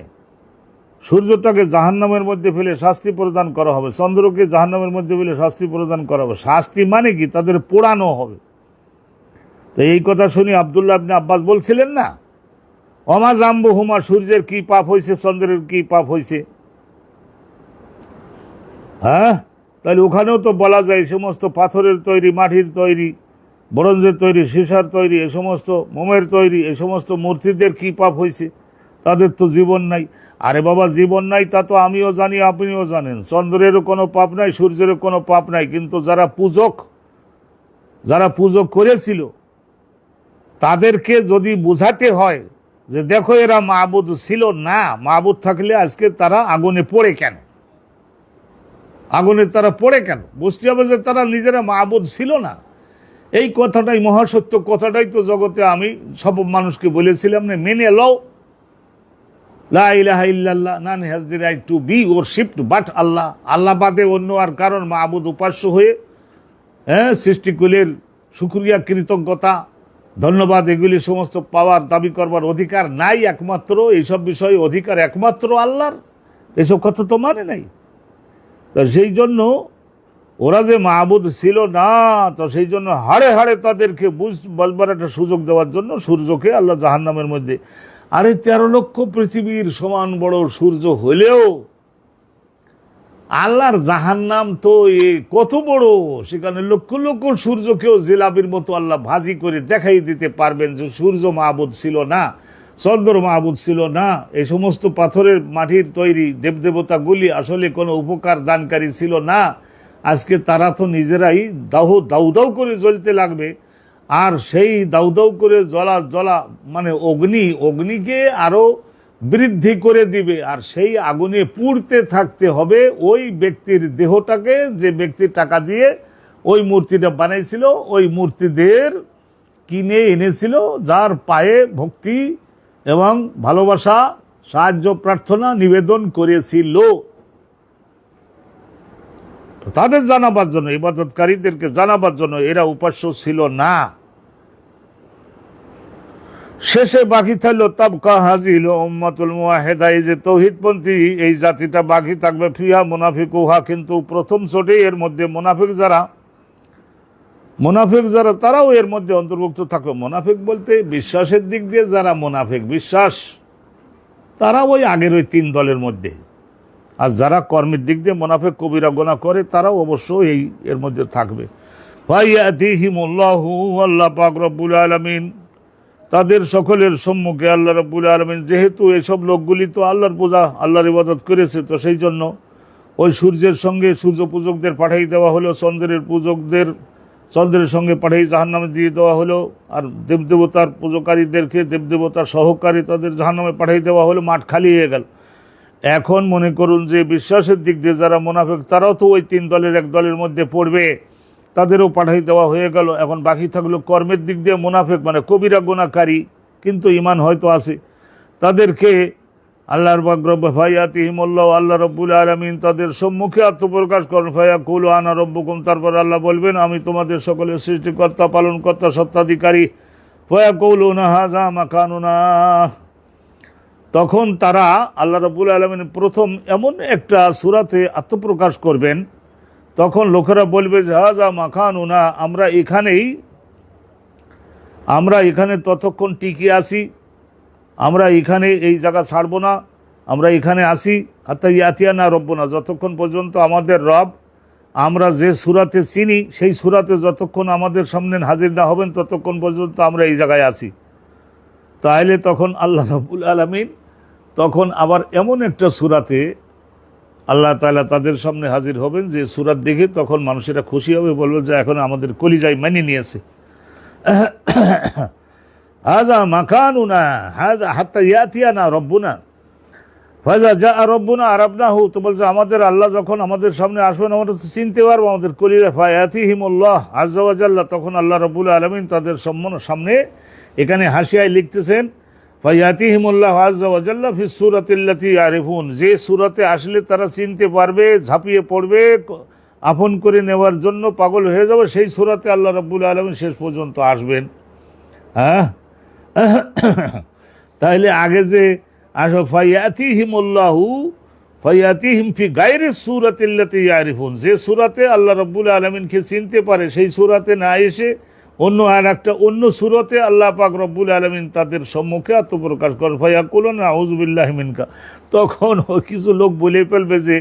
সূর্যটাকে জাহান্নামের মধ্যে ফেলে শাস্তি প্রদান করা হবে, চন্দ্রকে জাহান্নামের মধ্যে ফেলে শাস্তি প্রদান করা হবে। শাস্তি মানে কি? তাদের পোড়ানো হবে। তো এই কথা শুনি আব্দুল্লাহ ইবনে আব্বাস বলছিলেন না, ওমা জাম্বুহুমা, সূর্যের কি পাপ হয়েছে, চন্দ্রের কি পাপ হয়েছে। হ্যাঁ, তাহলে ওখানেও তো বলা যায় এই সমস্ত পাথরের তৈরি, মাটির তৈরি, ব্রোঞ্জের তৈরি, সীসার তৈরি, এই সমস্ত মোমের তৈরি, এই সমস্ত মূর্তিদের কি পাপ হয়েছে। তাদের তো জীবন নাই। আরে বাবা, জীবন নাই তা তো আমিও জানি, আপনিও জানেন। চন্দ্রেরও কোনো পাপ নাই, সূর্যেরও কোনো পাপ নাই, কিন্তু যারা পূজক করেছিল তাদেরকে যদি বুঝাতে হয় যে দেখো এরা মাবুদ ছিল না, মাবুদ থাকলে আজকে তারা আগুনে পড়ে কেন, আগুনে তারা পড়ে কেন, বুঝতে হবে যে তারা নিজেরা মাবুদ ছিল না। এই কথাটাই মহাসত্য, কথাটাই তো জগতে আমি সব মানুষকে বলেছিলাম না, মেনে লও লা ইলাহা ইল্লাল্লাহ, none has the right to be worshipped but আল্লাহ। আল্লাহ বাদে অন্য আর কারণ মাবুদ উপাস্য হয়ে সৃষ্টিকুলের শুকরিয়া, কৃতজ্ঞতা, ধন্যবাদ, এগুলি সমস্ত পাওয়ার দাবি করবার অধিকার নাই। একমাত্র এইসব বিষয়ে অধিকার একমাত্র আল্লাহর। এসব কথা তো মানে নাই। তো সেই জন্য ওরা যে মাবুদ ছিল না, তো সেই জন্য হাড়ে হাড়ে তাদেরকে বলবার একটা সুযোগ দেওয়ার জন্য সূর্যকে আল্লাহ জাহান্নামের মধ্যে, আরে 13 লক্ষ পৃথিবীর সমান বড় সূর্য হলেও আল্লাহর জাহান্নাম তো কত বড়, সেখানে লক্ষ লক্ষ সূর্যকেও জিলাপির মতো আল্লাহ ভাজি করে দেখাই দিতে পারবেন যে সূর্য মাবুদ ছিল না, চন্দ্র মাবুদ ছিল না। এই সমস্ত পাথরের, মাটির তৈরি দেবদেবতাগুলি আসলে কোনো উপকার দানকারী ছিল না। আজকে তারা তো নিজেরাই দাউ দাউ করে জ্বলতে লাগবে। আর সেই দাউ দাউ করে জ্বলা মানে অগ্নিকে আরো বৃদ্ধি করে দিবে। আর সেই আগুনে পুড়তে থাকতে হবে ওই ব্যক্তির দেহটাকে, যে ব্যক্তি টাকা দিয়ে ওই মূর্তিটা বানাইছিল, ওই মূর্তিদের কিনে এনেছিল, যার পায়ে ভক্তি এবং ভালোবাসা, সাহায্য প্রার্থনা নিবেদন করেছিল। তাদের জানাবার জন্য, ইবাদতকারীদেরকে জানাবার জন্য এরা উপাস্য ছিল না। শেষে বাকি থাকলো তাবকা হাযিহিল উম্মাতুল মুওয়াহিদা, এই যে তৌহিদপন্থী এই জাতিটা বাকি থাকবে। ফিহা মুনাফিকুহা, কিন্তু প্রথম ছোটে এর মধ্যে মুনাফিক যারা তারাও এর মধ্যে অন্তর্ভুক্ত থাকবে। মুনাফিক বলতে বিশ্বাসের দিক দিয়ে যারা মুনাফিক, বিশ্বাস, তারা ওই আগের ওই 3 দলের মধ্যে। আর যারা কর্মের দিক দিয়ে মুনাফিক, কবিরা গুনাহ করে, তারাও অবশ্যই এর মধ্যে থাকবে। ফায়াতিহিমুল্লাহু, আল্লাহ পাক রব্বুল আলামিন তাদের সকলের সম্মুখে, আল্লাহ রাব্বুল আলামিন যেহেতু এইসব লোকগুলি তো আল্লাহর পূজা, আল্লাহর ইবাদত করেছে, তো সেই জন্য ওই সূর্যের সঙ্গে সূর্য পূজকদের পাঠাই দেওয়া হলো, চন্দ্রের সঙ্গে পাঠাই জাহান্নামে দিয়ে দেওয়া হলো। আর দেবদেবতার পূজকারীদেরকে, দেবদেবতার সহকারী, তাদের জাহান্নামে পাঠাই দেওয়া হলো। মাঠ খালি হয়ে গেল। এখন মনে করুন যে বিশ্বাসের দিক দিয়ে যারা মুনাফিক, তারাও তো ওই 3 দলের এক দলের মধ্যে পড়বে, তাদেরও পাঠাই দেওয়া হয়ে গেল। এখন বাকি থাকলো কর্মের দিক দিয়ে মুনাফিক, মানে কবিরা গুনাহকারী, কিন্তু ঈমান হয়তো আছে। তাদেরকে আল্লাহর রব্ব ফায়াতিহিমুল্লাহ, আল্লাহ রাব্বুল আলামিন তাদের সম্মুখে আত্মপ্রকাশ করেন। ফায়াকুলু আনা রাব্বুকুম, তারপর আল্লাহ বলবেন আমি তোমাদের সকলের সৃষ্টিকর্তা, পালনকর্তা, সত্তাধিকারী। ফায়াকুলুনা হাযা মাকানুনা, তখন তারা আল্লাহ রাব্বুল আলামিন প্রথম এমন একটা সূরাতে আত্মপ্রকাশ করবেন, তখন লোকেরা বলবে যে হাযা মাকানুনা, আমরা এখানে ততক্ষণ টিকে আসি, আমরা এখানে এই জায়গা ছাড়বো না, আমরা এখানে আসি হাত্তা ইয়াতিয়ানা রব্বুনা, যতক্ষণ পর্যন্ত আমাদের রব, আমরা যে সূরাতে চিনি সেই সূরাতে যতক্ষণ আমাদের সামনে হাজির না হবেন ততক্ষণ পর্যন্ত আমরা এই জায়গায় আসি। তাহলে তখন আল্লাহ রাব্বুল আলামিন তখন আবার এমন একটা সূরাতে আল্লাহ তাআলা তাদের সামনে হাজির হবেন যে সূরা দেখে তখন মানুষেরা খুশি হবে, বলবে যে এখন আমাদের কলিজায় মেনে নিয়েছে। হাযা মাকানুনা হাযা হাত্তা ইয়াতিয়ানা রব্বুনা ফাজা জা রব্বুনা আরাবনাহু, তো বলছে আমাদের আল্লাহ যখন আমাদের সামনে আসবেন আমরা তো চিনতে পারবো আমাদের কলিজা। ফায়াতিহিমুল্লাহ আযজা ওয়া জাল্লা, তখন আল্লাহ রাব্বুল আলামিন তাদের সামনে, এখানে হাসিয়ায় লিখতেছেন ফায়াতিহিমুল্লাহ আযজা ওয়া জাল্লা ফি সূরাতিল্লাতী ইয়ারিফুন, যে সূরাতে আসলে তারা চিনতে পারবে, ঝাঁপিয়ে পড়বে, আপন করে নেওয়ার জন্য পাগল হয়ে যাবে, সেই সূরাতে আল্লাহ রাব্বুল আলামিন শেষ পর্যন্ত আসবেন। হ্যাঁ, তাহলে আগে যে আসো ফায়াতিহিমুল্লাহু ফায়াতিহিম ফি গায়রি সূরাতিল্লাতী ইয়ারিফুন, যে সূরাতে আল্লাহ রাব্বুল আলামিনকে চিনতে পারে সেই সূরাতে না এসে অন্য আর একটা অন্য সূরাতে আল্লাহ পাক রব্বুল আলামিন তাদের সম্মুখে আত্মপ্রকাশ করেন। ফায়াকুলুনা আউযু বিল্লাহি মিনকা, তখন কিছু লোক বলে ফেলবে যে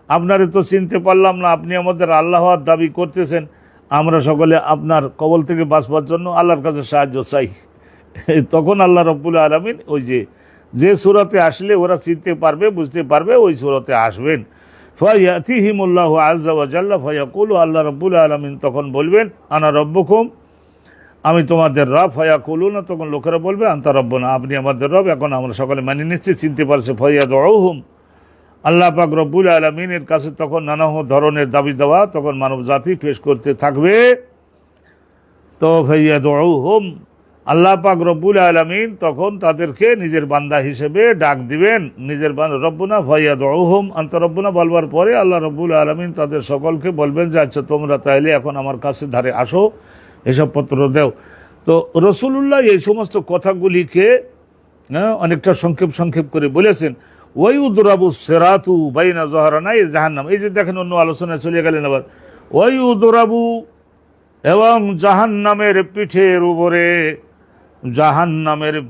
আপনারে তো চিনতে পারলাম না, আপনি আমাদের আল্লাহ হওয়ার দাবি করতেছেন, আমরা সকলে আপনার কবল থেকে বাঁচবার জন্য আল্লাহর কাছে সাহায্য চাই। তখন আল্লাহ রাব্বুল আলামিন ওই যে সূরাতে আসলে ওরা চিনতে পারবে, বুঝতে পারবে, ওই সূরাতে আসবেন। ফায়াতিহিমুল্লাহু আযজা ওয়া জাল্লা ফায়াকুলু, আল্লাহ রাব্বুল আলামিন তখন বলবেন আনা রব্বুকুম, আমি তোমাদের রব। ফায়াকুলুনা, তখন লোকেরা বলবে আনতা রব্বুনা, আপনি আমাদের রব। এখন আমরা সকলে মেনে নিচ্ছি, চিনতে পারছে। ফায়াদউহুম, আল্লাহ পাক রব্বুল আলামিনের কাছে তখন নানা ধরনের দাবি দেওয়া তখন মানব জাতি পেশ করতে থাকবে। তো ফায়াদউহুম, আল্লাহ পাক রব্বুল আলামিন তখন তাদেরকে নিজের বান্দা হিসেবে ডাক দিবেন, নিজের বান্দা রব্বুনা ফায়াদউহুম আনতা রব্বুনা বলবার পরে আল্লাহ রব্বুল আলামিন তাদের সকলকে বলবেন যে আচ্ছা তোমরা তাইলে এখন আমার কাছে ধারে আসো, এসব পত্র দেও। তো রাসূলুল্লাহ এই সমস্ত কথাগুলিকে অনেকটা সংক্ষেপ করে বলেছেন। ওয়ায়ুদরাবু সিরাতু বাইনা যহরানাই জাহান্নাম, এই যে দেখেন অন্য আলোচনায় চলে গেলেন আবার। ওয়ায়ুদরাবু, এবং জাহান্নামের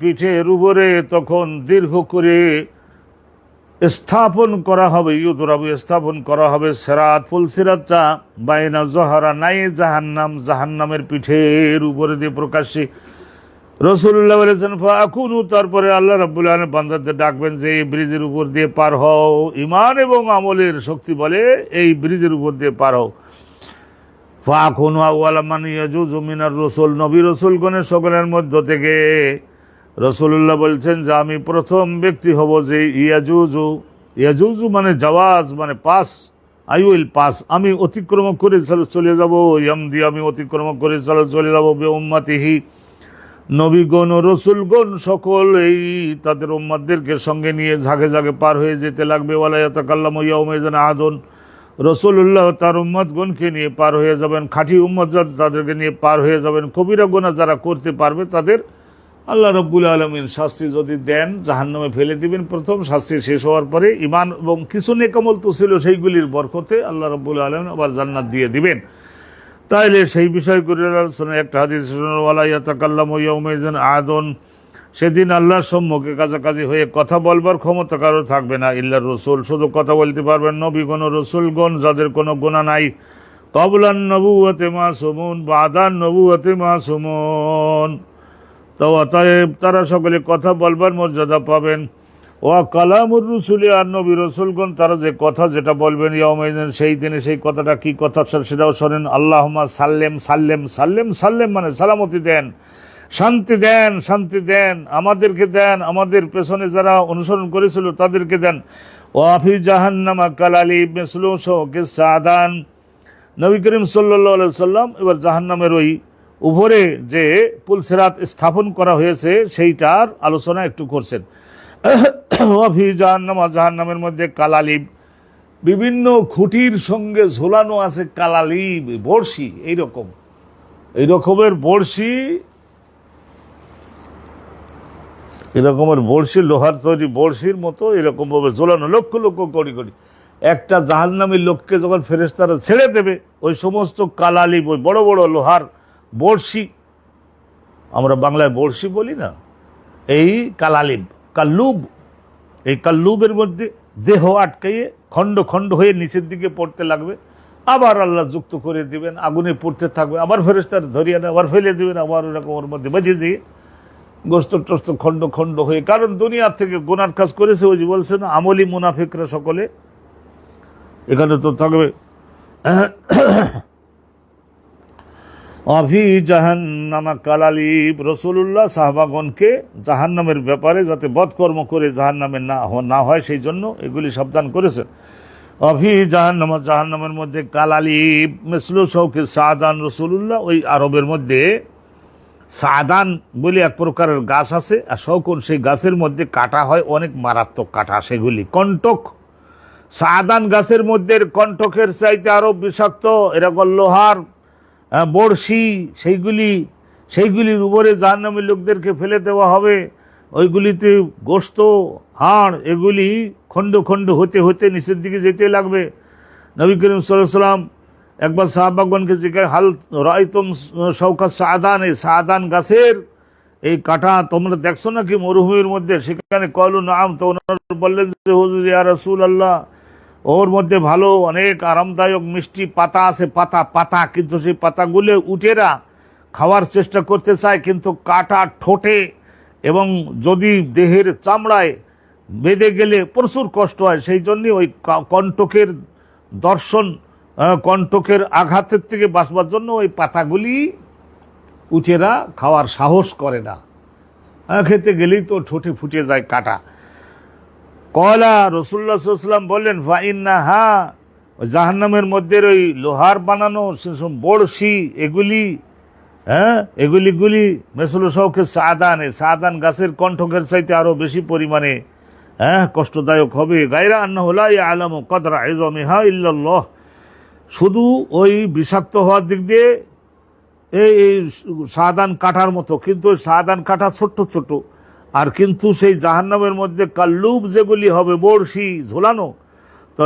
পিঠের উপরে তখন দীর্ঘ করে স্থাপন করা হবে, ইউদরাবু স্থাপন করা হবে সিরাত, ফুলসিরাতটা বাইনা যহরানাই জাহান্নাম, জাহান্নামের পিঠের উপরে দিয়ে প্রকাশ্যে। রাসূলুল্লাহ বলেছেন ফাকুনু, তারপরে আল্লাহ রাব্বুল আলামিন বান্দাদের ডাকবেন যে এই ব্রিজের উপর দিয়ে পার হও, ঈমান এবং আমলের শক্তি বলে এই ব্রিজের উপর দিয়ে পার হও। ফাকুনু আউয়ালা মান ইয়াজুজু মিনার রাসূল, নবী রাসূলগণের সকলের মধ্য থেকে রাসূলুল্লাহ বলছেন যে আমি প্রথম ব্যক্তি হব যে ইয়াজুজু মানে জাওয়াজ মানে পাস, আই উইল পাস, আমি অতিক্রম করে চলে যাব, ইয়ামদি আমি অতিক্রম করে চলে যাব, বে উম্মতিহি, নবীগণ ও রসুলগণ সকল এই তাদের উম্মতদেরকে সঙ্গে নিয়ে ঝাঁকে ঝাঁকে পার হয়ে যেতে লাগবে। ওয়ালা ইয়াতাকাল্লামু ইয়াউমা ইযিন আহাদুন, রসুল্লাহ তার উম্মতগণকে নিয়ে পার হয়ে যাবেন, খাঁটি উম্মত তাদেরকে নিয়ে পার হয়ে যাবেন। কবিরা গুনাহ যারা করতে পারবে তাদের আল্লাহ রাব্বুল আলামিন শাস্তি যদি দেন জাহান্নামে ফেলে দিবেন। প্রথম শাস্তি শেষ হওয়ার পরে ঈমান এবং কিছু নেকামল তো ছিল সেইগুলির বরকতে আল্লাহ রাব্বুল আলামিন আবার জান্নাত দিয়ে দিবেন। তাইলে সেই বিষয় করে আলোচনা একটা হাদিস, ওয়ালা ইয়াতাকাল্লামু ইয়াউমা ইযিন আহাদুন, সেদিন আল্লাহর সম্মুখে কাছাকাছি হয়ে কথা বলবার ক্ষমতা কারো থাকবে না, ইল্লা রসুল, শুধু কথা বলতে পারবেন নবীগণ ও রসুলগণ যাদের কোনো গুনাহ নাই। ক্বাবলান নবুওয়াতি মাসুমুন বাদান নবুওয়াতি মাসুমুন, তো অতএব তারা সকলে কথা বলবার মর্যাদা পাবেন। ওয়া কালামুর রসুলি, আর নবী রসুলগণ তারা যে কথা যেটা বলবেন ইয়াউমা ইযিন সেই দিনে, সেই কথাটা কি কথা সেটাও শোনেন। আল্লাহুম্মা সাল্লেম সাল্লেম সাল্লেম সাল্লেম মানে সালামতি দেন, শান্তি দেন, আমাদেরকে দেন, আমাদের পেছনে যারা অনুসরণ করেছিল তাদেরকে দেন। ওয়াফি জাহান্নামা কালালি মিসলু শাওকি সাদান, নবী করিম সাল্লাল্লাহু আলাইহি সাল্লাম এবার জাহান্নামের ওই উপরে যে পুলসিরাত স্থাপন করা হয়েছে সেইটার আলোচনা একটু করছেন। ওয়াফি জাহান্নামা, জাহান্নামের মধ্যে কালালিব, বিভিন্ন খুঁটির সঙ্গে ঝোলানো আছে কালালিব, বড়শি, এই রকমের বড়শি, এরকমের বড়শি, লোহার তৈরি বড়শির মতো এরকম ভাবে ঝোলানো, লক্ষ লক্ষ কোটি কোটি। একটা জাহান্নামী লোককে যখন ফেরেশতারা ছেড়ে দেবে ওই সমস্ত কালালিব, ওই বড় বড় লোহার বড়শি, আমরা বাংলায় বড়শি বলি না, এই কালালিব কাল্লুব, এই কাল্লুবের মধ্যে দেহ আটকাইয়ে খণ্ড খণ্ড হয়ে নিচের দিকে পড়তে লাগবে, আবার আল্লাহ যুক্ত করে দিবেন, আগুনে পড়তে থাকবে, আবার ফেরেশতারা ধরিয়ে আবার ফেলে দিবেন, আবার ওরকম ওর মধ্যে বেজে যেয়ে গোস্ত টোস্ত খণ্ড খণ্ড হয়ে, কারণ দুনিয়া থেকে গুনার কাজ করেছে। ওই যে বলছে না, আমলি মুনাফিকরা সকলে এখানে তো থাকবে। অভি জাহান্নামা কালালিব, রসুল্লাহ সাহাবাগণকে জাহান্নামের ব্যাপারে যাতে বদকর্ম করে জাহান্নামে না হয় সেই জন্য এগুলি সাবধান করেছেন। অভি জাহান্নামা, জাহান্নামের মধ্যে কালালিব মিসলু শৌকে সাদান, রসুল্লাহ ওই আরবের মধ্যে সাদান বলে এক প্রকারের গাছ আছে, আর শৌকন সেই গাছের মধ্যে কাটা হয়, অনেক মারাত্মক কাটা, সেগুলি কণ্টক। সাদান গাছের মধ্যে কণ্টকের চাইতে আরো বিষাক্ত, এরকম লোহার বড়শি, সেইগুলির উপরে জাহান্নামী লোকদেরকে ফেলে দেওয়া হবে। ওইগুলিতে গোস্ত, হাড় এগুলি খণ্ড খণ্ড হতে হতে নিচের দিকে যেতে লাগবে। নবী করিম সাল্লাল্লাহু আলাইহি ওয়াসাল্লাম একবার সাহাবাগণকে জিজ্ঞাসা, হাল রাআইতুম শাওকা সাদান, এই সাদান গাছের এই কাটা তোমরা দেখছো নাকি মরুভূমির মধ্যে? সেখানে কলু নাম, তো ওনারা বললেন যে হুজুর ইয়া রাসূলুল্লাহ, ওর মধ্যে ভালো অনেক আরামদায়ক মিষ্টি পাতা আছে, পাতা, কিন্তু সেই পাতাগুলো উটেরা খাওয়ার চেষ্টা করতে চায়, কিন্তু কাটা ঠোঁটে এবং যদি দেহের চামড়ায় বেঁধে গেলে প্রচুর কষ্ট হয়। সেই জন্য ওই কণ্টকের দর্শন, কণ্টকের আঘাতের থেকে বাঁচবার জন্য ওই পাতাগুলি উটেরা খাওয়ার সাহস করে না, খেতে গেলেই তো ঠোঁটে ফুটে যায় কাটা। কলা রাসূলুল্লাহ সাল্লাল্লাহু আলাইহি ওয়াসাল্লাম বললেন, ফাইন্নাহা, জাহান্নামের মধ্যে ওই লোহার বানানো সেসব বড়শি এগুলি মেসলু শৌকে সাদান গাছের কণ্ঠকের চাইতে আরো বেশি পরিমাণে কষ্টদায়ক হবে। গায়রা আন্নাহু লা ইয়ালামু কদরা ইযমিহা ইল্লাল্লাহ, শুধু ওই বিষাক্ত হওয়ার দিক দিয়ে এই সাদান কাঠার মতো, কিন্তু ওই সাদান কাঠা ছোট্ট ছোট, আর কিন্তু সেই জাহান্নামের মধ্যে কাল্লুব যেগুলি হবে, বড়শি ঝোলানো, তো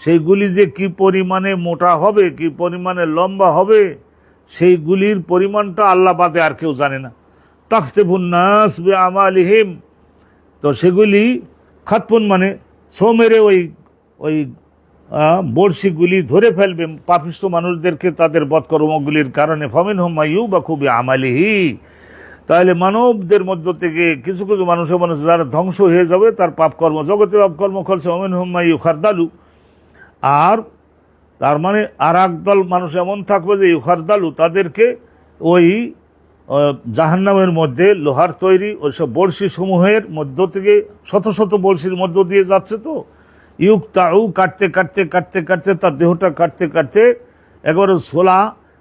সেইগুলি যে কি পরিমাণে মোটা হবে, কি পরিমাণে লম্বা হবে, সেইগুলির পরিমাণটা আল্লাহ বাদে আর কেউ জানে না। তাখতিবুন নাস বিআমালিহিম, তো সেগুলি খাতপুন মানে ছো মেরে ওই বড়শিগুলি ধরে ফেলবে পাপিষ্ঠ মানুষদেরকে তাদের বদকর্মগুলির কারণে। ফামিনহুম মাইয়ুবাকু বিআমালিহি, তাহলে মানবদের মধ্য থেকে কিছু কিছু মানুষ যারা ধ্বংস হয়ে যাবে তার পাপকর্ম, জগতে পাপকর্ম করছে। ফামিনহুম মাইয়ুখারদালু, আর তার মানে আর একদল মানুষ এমন থাকবে যে ইউখারদালু, তাদেরকে ওই জাহান্নামের মধ্যে লোহার তৈরি ওইসব বড়শি সমূহের মধ্য থেকে, শত শত বড়শির মধ্য দিয়ে যাচ্ছে, তো ইউকতাউ কাটতে কাটতে কাটতে কাটতে তার দেহটা কাটতে কাটতে একেবারে ছোলা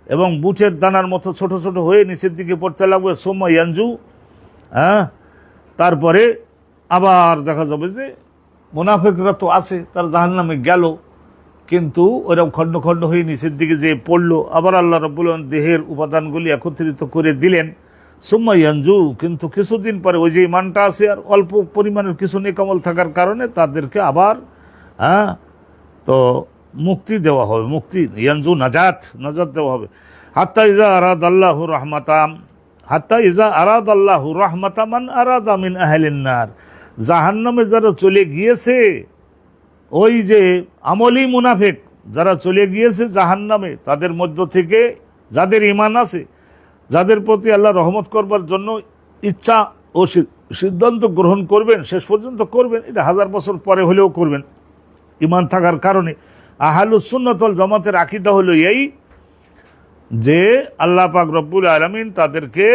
এবং বুটের দানার মতো ছোট ছোট হয়ে নিচের দিকে পড়তে লাগবে। সোম্মা ইয়ানজু, তারপরে আবার দেখা যাবে যে মুনাফিকরা তো আছে, তার জাহান্নামে গেল, কিন্তু ওরকম খণ্ড খণ্ড হয়ে নিচের দিকে যে পড়লো, আবার আল্লাহ রাব্বুল আলামিন দেহের উপাদানগুলি একত্রিত করে দিলেন। সুম্মা ইয়ানজু, কিন্তু কিছুদিন পরে ওই যে ইমানটা আছে আর অল্প পরিমাণের কিছু নেকামল থাকার কারণে তাদেরকে আবার তো মুক্তি দেওয়া হবে, মুক্তি ইয়ানজু নাজাত দেওয়া হবে। হাত্তা ইজা আরাদাল্লাহু রাহমাতা মান আরাদা মিন আহলিন নার, জাহান্নামে যারা চলে গিয়েছে, ওই যে আমলি মুনাফিক যারা চলে গিয়েছে জাহান্নামে, তাদের মধ্য থেকে যাদের ঈমান আছে, যাদের প্রতি আল্লাহ রহমত করবার জন্য ইচ্ছা ও সিদ্ধান্ত গ্রহণ করবেন, শেষ পর্যন্ত করবেন, এটা 1000 বছর পরে হলেও করবেন ঈমান থাকার কারণে। আহলুস সুন্নাত ওয়াল জামাতের আকীদা হলো এই যে আল্লাহ পাক রব্বুল আলামিন তাদেরকে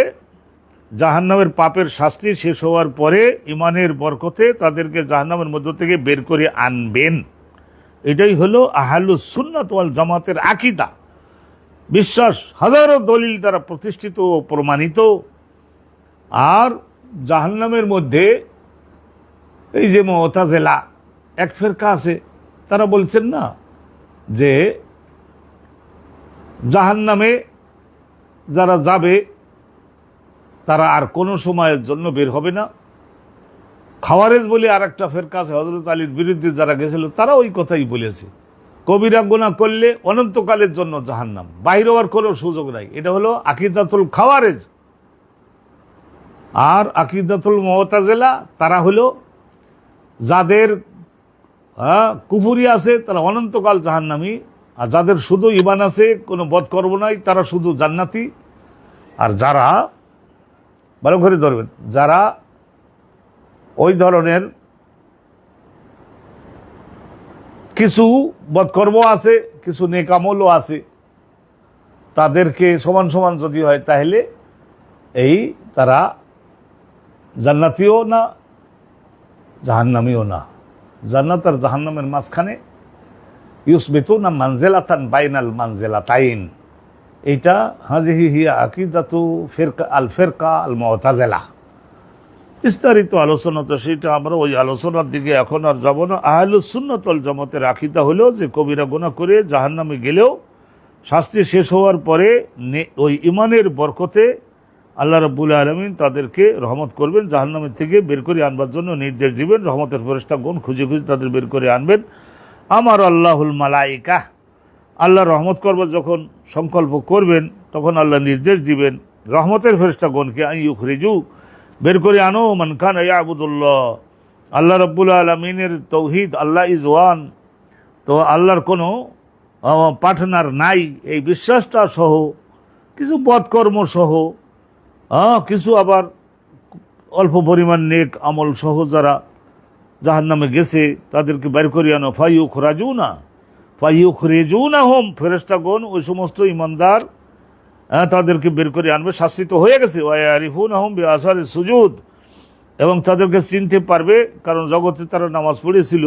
জাহান্নামের পাপের শাস্তি শেষ হওয়ার পরে ঈমানের বরকতে তাদেরকে জাহান্নামের মধ্য থেকে বের করে আনবেন। এটাই হলো আহলুস সুন্নাত ওয়াল জামাতের আকীদা, বিশ্বাস, হাজারো দলিল দ্বারা প্রতিষ্ঠিত ও প্রমাণিত। আর জাহান্নামের মধ্যে এই যে মুতাজিলা এক ফিরকা আছে, তারা বলছেন না যে জাহান্নামে যারা যাবে তারা আর কোনো সময়ের জন্য বের হবে না। খাওয়ারেজ বলে আর একটা ফেরকা আছে, হযরত আলীর বিরুদ্ধে যারা গেছিল তারা ওই কথাই বলেছে, কবিরা গুনাহ করলে অনন্তকালের জন্য জাহান্নাম, বাইরে হওয়ার কোনো সুযোগ নাই। এটা হলো আকীদাতুল খাওয়ারেজ। আর আকীদাতুল মুতাজিলা তারা হলো যাদের কুফরি আছে তারা অনন্তকাল জাহান্নামী, আর যাদের শুধু ঈমান আছে কোনো বদকর্ম নাই তারা শুধু জান্নাতি। আর যারা ভালো করে ধরবেন, যারা ওই ধরনের কিছু বদকর্ম আছে, কিছু নেকামলও আছে, তাদেরকে সমান সমান যদি হয় তাহলে এই তারা জান্নাতিও না জাহান্নামীও না। জান্নাত আর জাহান্নামের মাঝখানে ইউসবিতুনা মানজিলাতান বাইনাল মানজিলাতাইন, এইটা হাজিহি হিয়া আকিদাতু ফিরকা আল ফিরকা আল মুতাজিলা। বিস্তারিত আলোচনা তো সেটা আমরা ওই আলোচনার দিকে এখন আর যাব না। আহলুস সুন্নাত ওয়াল জামাতের আকীদা হলো যে কবিরা গুনাহ করে জাহান্নামে গেলেও শাস্তি শেষ হওয়ার পরে ওই ইমানের বরকতে আল্লাহ রাব্বুল আলামিন তাদেরকে রহমত করবেন, জাহান্নামের থেকে বের করে আনবার জন্য নির্দেশ দিবেন, রহমতের ফেরেশতাগণ খুঁজে খুঁজে তাদের বের করে আনবেন। আমার আল্লাহুল মালাইকা, আল্লাহ রহমত করবার যখন সংকল্প করবেন তখন আল্লাহ নির্দেশ দিবেন রহমতের ফেরেশতাগণকে আইয়ুখরিজু, বের করে আনো মান কানা ইয়াবুদুল্লাহ, আল্লাহ রাব্বুল আলামিনের তৌহিদ, আল্লাহ ইজ ওয়ান, তো আল্লাহর কোনো পার্টনার নাই, এই বিশ্বাসটা সহ কিছু বদকর্ম সহ কিছু আবার অল্প পরিমাণ নেক আমল সহ যারা জাহান্নামে গেছে তাদেরকে বের করে আনো। ফাইয়ুখরিজুনা হোম, ফেরেশতাগণ ওই সমস্ত ইমানদার তাদেরকে বের করে আনবে, শাসিত হয়ে গেছে। ওয়ায়ারিফুনাহুম বিআসারিস সুজুদ, এবং তাদেরকে চিনতে পারবে কারণ জগতে তারা নামাজ পড়েছিল।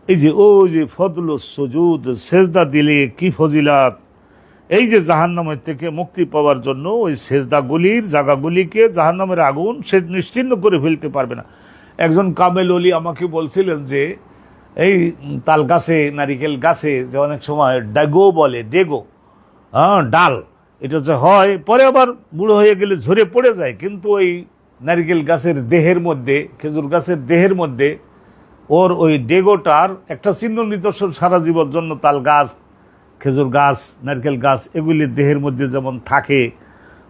এই যে ওই যে ফদলুস সুজুদ, সেজদা দিলে কি ফজিলাত, এই যে জাহান্নামের থেকে মুক্তি পাওয়ার জন্য ওই সেজদাগুলির জায়গাগুলিকে জাহান্নামের আগুন সে নিশ্চিহ্ন করে ফেলতে পারবে না। একজন কামেল ওলি আমাকে বলছিলেন যে এই তাল গাছে, নারিকেল গাছে যে অনেক সময় ডেগো বলে, ডেগো ডাল, এটা যে হয় পরে আবার বুড়ো হয়ে গেলে ঝরে পড়ে যায়, কিন্তু ওই নারিকেল গাছের দেহের মধ্যে, খেজুর গাছের দেহের মধ্যে ওর ওই ডেগোটার একটা চিহ্ন নিদর্শন সারা জীবন জন্য তাল গাছ, খেজুর গাছ, নারকেল গাছ এগুলির দেহের মধ্যে যেমন থাকে,